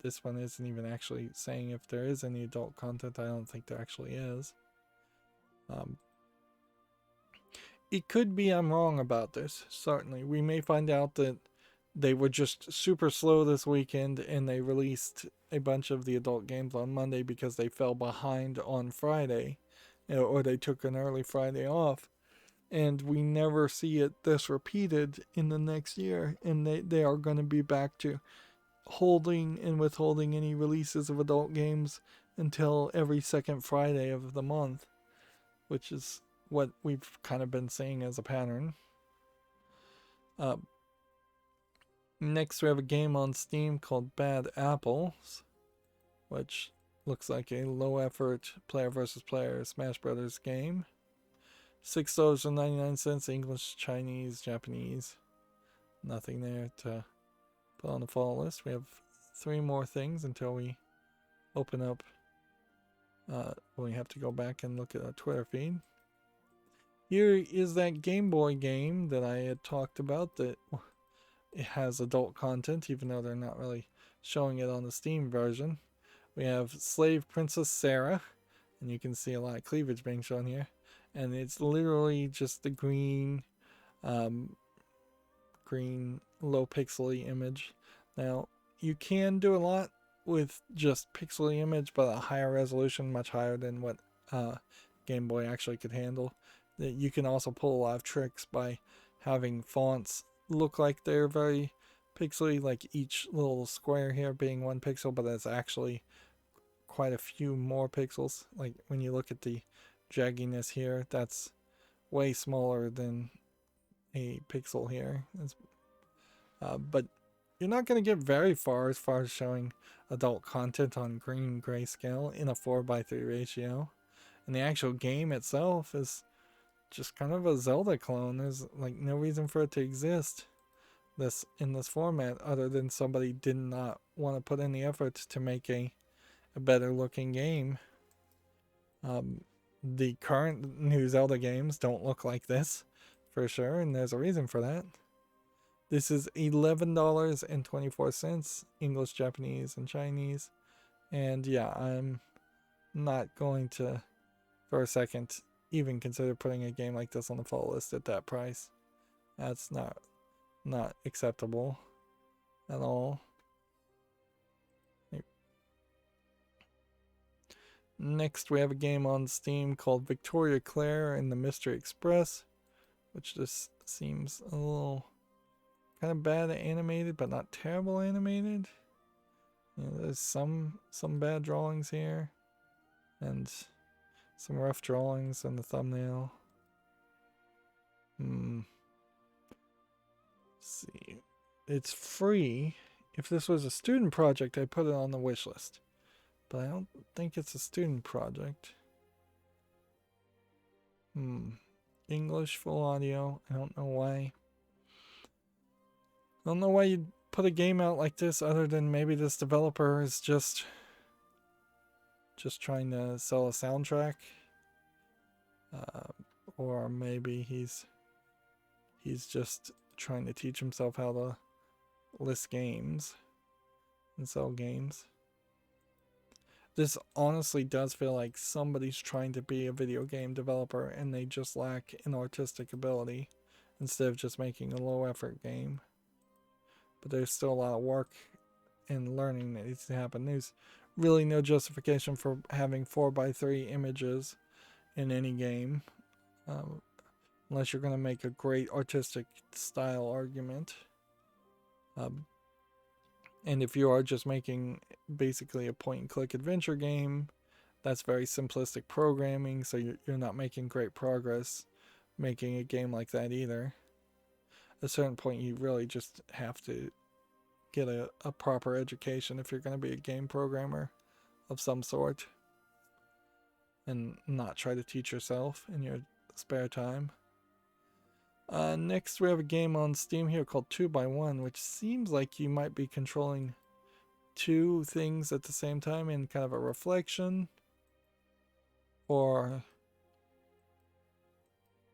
This one isn't even actually saying if there is any adult content. I don't think there actually is. It could be I'm wrong about this, certainly. We may find out that they were just super slow this weekend and they released a bunch of the adult games on Monday because they fell behind on Friday, or they took an early Friday off, and we never see this repeated in the next year, and they are going to be back to holding and withholding any releases of adult games until every second Friday of the month, which is what we've kind of been seeing as a pattern. Next, we have a game on Steam called Bad Apples, which looks like a low-effort player versus player Smash Brothers game. $6.99, English, Chinese, Japanese. Nothing there to put on the follow list. We have 3 more things until we open up. We have to go back and look at our Twitter feed. Here is that Game Boy game that I had talked about that it has adult content, even though they're not really showing it on the Steam version. We have Slave Princess Sarah, and you can see a lot of cleavage being shown here. And it's literally just the green low pixely image. Now, you can do a lot with just pixely image, but a higher resolution, much higher than what Game Boy actually could handle. You can also pull a lot of tricks by having fonts look like they're very pixely, like each little square here being 1 pixel, but it's actually quite a few more pixels. Like when you look at the jagginess here, that's way smaller than a pixel here. But you're not going to get very far as showing adult content on green grayscale in a 4:3 ratio. And the actual game itself is just kind of a Zelda clone. There's like no reason for it to exist in this format other than somebody did not want to put in the effort to make a better looking game. The current new Zelda games don't look like this for sure, and there's a reason for that. This is $11.24, English, Japanese, and Chinese. And yeah, I'm not going to, for a second, even consider putting a game like this on the fall list at that price. That's not acceptable at all. Next, we have a game on Steam called Victoria Claire and the Mystery Express, which just seems a little kind of bad animated, but not terrible animated. You know, there's some bad drawings here, and some rough drawings on the thumbnail. Let's see. It's free. If this was a student project, I'd put it on the wish list. But I don't think it's a student project. English full audio. I don't know why. I don't know why you'd put a game out like this other than maybe this developer is just trying to sell a soundtrack. Or maybe he's just trying to teach himself how to list games and sell games. This honestly does feel like somebody's trying to be a video game developer and they just lack an artistic ability instead of just making a low effort game. But there's still a lot of work and learning that needs to happen. There's really no justification for having 4:3 images in any game, unless you're going to make a great artistic style argument. And if you are just making basically a point-and-click adventure game, that's very simplistic programming, so you're not making great progress making a game like that either. At a certain point, you really just have to get a proper education if you're going to be a game programmer of some sort, and not try to teach yourself in your spare time. Next, we have a game on Steam here called 2x1, which seems like you might be controlling 2 things at the same time in kind of a reflection. Or,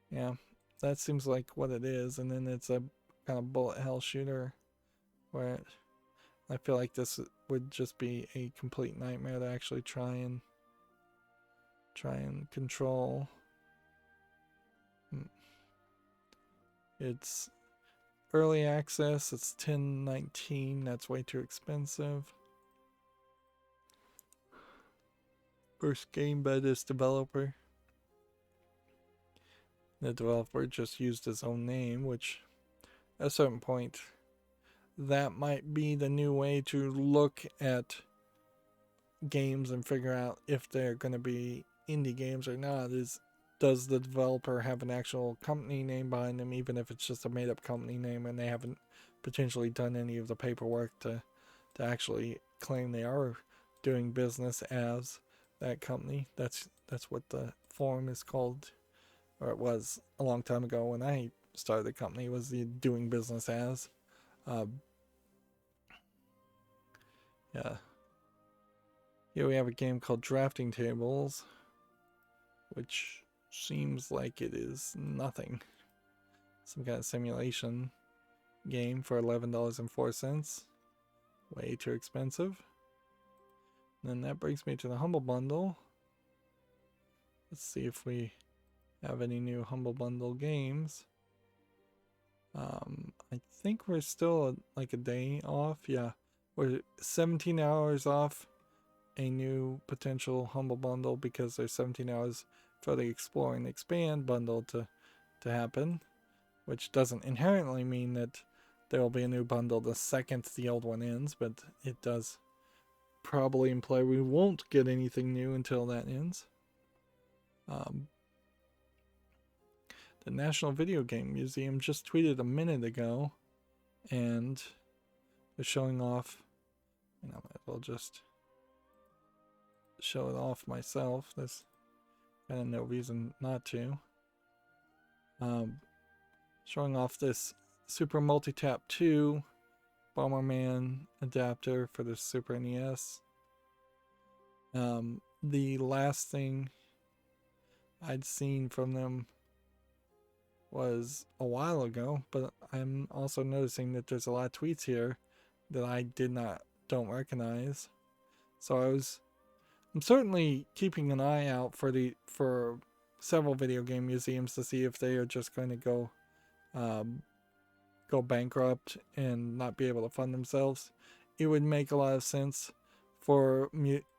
yeah, that seems like what it is. And then it's a kind of bullet hell shooter where I feel like this would just be a complete nightmare to actually try and control. It's early access. It's $10.19. That's way too expensive. First game by this developer. The developer just used his own name, which at a certain point, that might be the new way to look at games and figure out if they're going to be indie games or not. Does the developer have an actual company name behind them, even if it's just a made-up company name and they haven't potentially done any of the paperwork to actually claim they are doing business as that company? That's what the form is called, or it was a long time ago when I started the company, was the doing business as. Yeah. Here we have a game called Drafting Tables, which seems like it is nothing. Some kind of simulation game for $11.04. Way too expensive. And then that brings me to the Humble Bundle. Let's see if we have any new Humble Bundle games. I think we're still like a day off. Yeah, we're 17 hours off a new potential Humble Bundle because there's 17 hours for the Explore and Expand bundle to happen, which doesn't inherently mean that there will be a new bundle the second the old one ends, but it does probably imply we won't get anything new until that ends. The National Video Game Museum just tweeted a minute ago, and they're showing off, and I might as well just show it off myself. There's kind of no reason not to. Showing off this Super Multi-Tap 2 Bomberman adapter for the Super NES. The last thing I'd seen from them was a while ago, but I'm also noticing that there's a lot of tweets here that I don't recognize. So I'm certainly keeping an eye out for several video game museums to see if they are just going to go bankrupt and not be able to fund themselves. It would make a lot of sense for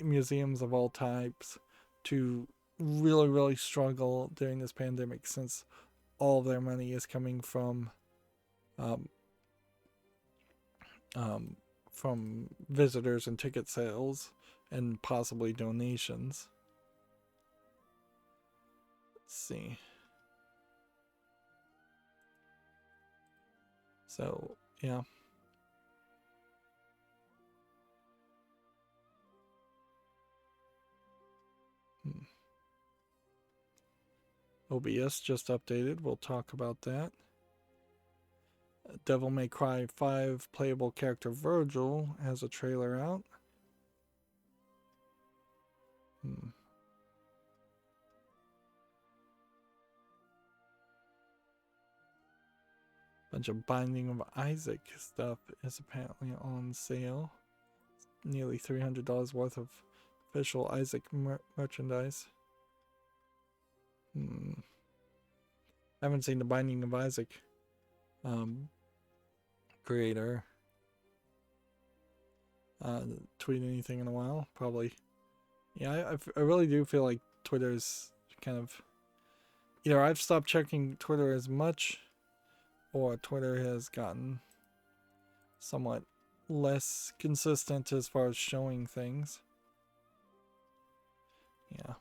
museums of all types to really, really struggle during this pandemic, since all their money is coming from visitors and ticket sales and possibly donations. Let's see. So, yeah. OBS just updated. We'll talk about that. Devil May Cry 5 playable character Virgil has a trailer out. Bunch of Binding of Isaac stuff is apparently on sale. Nearly $300 worth of official Isaac merchandise. I haven't seen the Binding of Isaac creator tweet anything in a while. Probably. Yeah, I really do feel like Twitter's kind of... Either I've stopped checking Twitter as much, or Twitter has gotten somewhat less consistent as far as showing things. Yeah.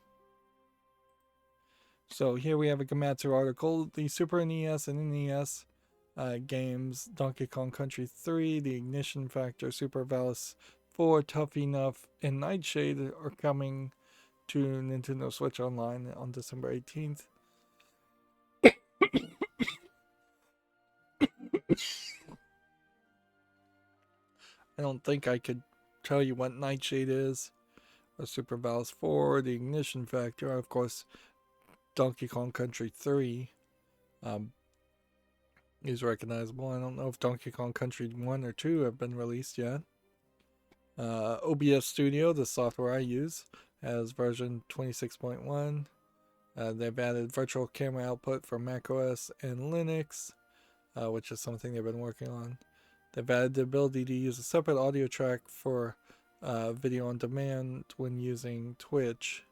So here we have a Gamatsu article. The Super NES and NES games Donkey Kong Country 3, The Ignition Factor, Super Valis 4, Tough Enough, and Nightshade are coming to Nintendo Switch Online on December 18th. I don't think I could tell you what Nightshade is, or Super Valis 4, The Ignition Factor. Of course, Donkey Kong Country 3 is recognizable. I don't know if Donkey Kong Country 1 or 2 have been released yet. OBS Studio, the software I use, has version 26.1. They've added virtual camera output for macOS and Linux, which is something they've been working on. They've added the ability to use a separate audio track for video on demand when using Twitch.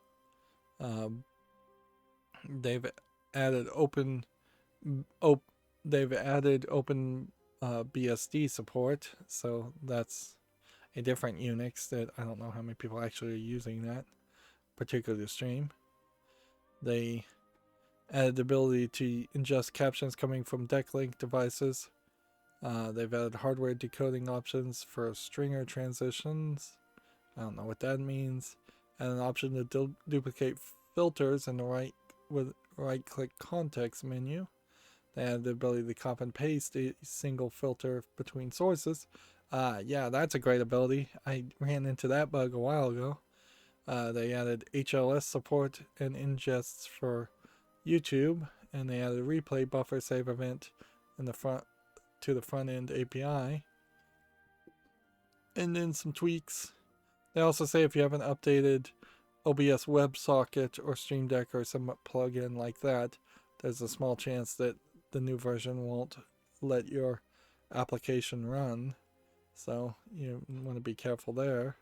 They've added open BSD support, so that's a different Unix that I don't know how many people actually are using that, particularly to stream. They added the ability to ingest captions coming from DeckLink devices. They've added hardware decoding options for stringer transitions. I don't know what that means. And an option to duplicate filters in the right-click context menu. They added the ability to copy and paste a single filter between sources, Yeah, that's a great ability. I ran into that bug a while ago. They added HLS support and ingests for YouTube, and they added a replay buffer save event in the front to the front end API, and then some tweaks. They also say if you haven't updated OBS WebSocket or Stream Deck or some plugin like that, there's a small chance that the new version won't let your application run. So you want to be careful there.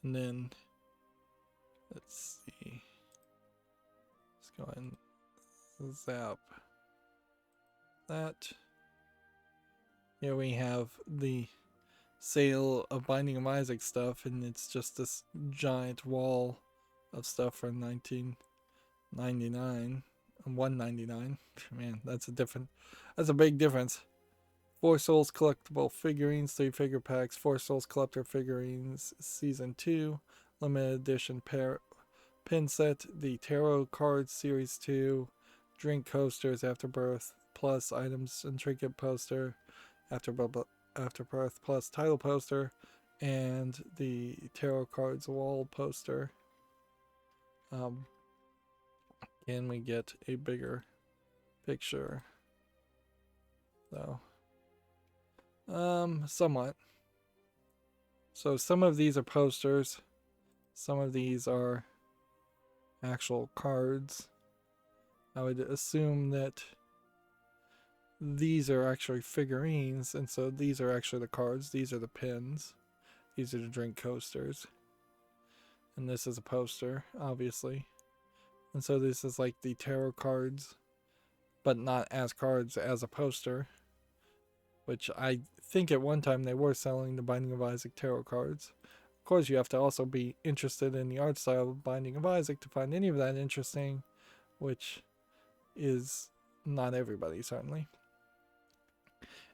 And then let's see. Let's go ahead and zap that. Here we have the sale of Binding of Isaac stuff, and it's just this giant wall of stuff for $19.99 and $1.99. Man, that's a big difference. 4 Souls collectible figurines, 3 figure packs, 4 Souls collector figurines, season 2, limited edition pin set, the tarot cards series 2, drink coasters, Afterbirth plus items and trinket poster, Afterbirth plus title poster, and the tarot cards wall poster. Can we get a bigger picture though? Somewhat. So some of these are posters, some of these are actual cards. I would assume that these are actually figurines, and so these are actually the cards, these are the pins, these are the drink coasters, and this is a poster, obviously. And so this is like the tarot cards, but not as cards, as a poster, which I think at one time they were selling the Binding of Isaac tarot cards. Of course, you have to also be interested in the art style of Binding of Isaac to find any of that interesting, which is not everybody, certainly.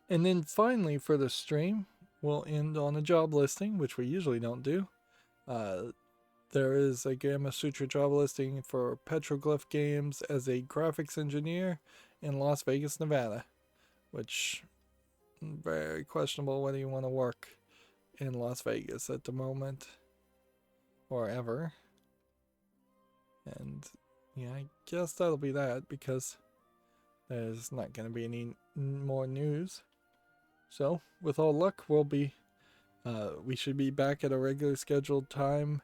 And then finally for the stream, we'll end on a job listing, which we usually don't do. There is a Gamma Sutra job listing for Petroglyph Games as a graphics engineer in Las Vegas, Nevada, which very questionable whether you want to work in Las Vegas at the moment or ever. And yeah, I guess that'll be that, because there's not going to be any more news. So with all luck, we should be back at a regular scheduled time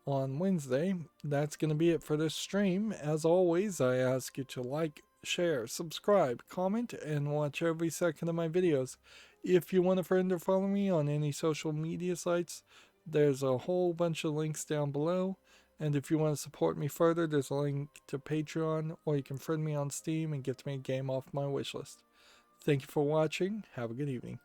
on Wednesday. That's going to be it for this stream. As always, I ask you to like, share, subscribe, comment, and watch every second of my videos. If you want a friend or follow me on any social media sites, there's a whole bunch of links down below. And if you want to support me further, there's a link to Patreon, or you can friend me on Steam and get me a game off my wishlist. Thank you for watching. Have a good evening.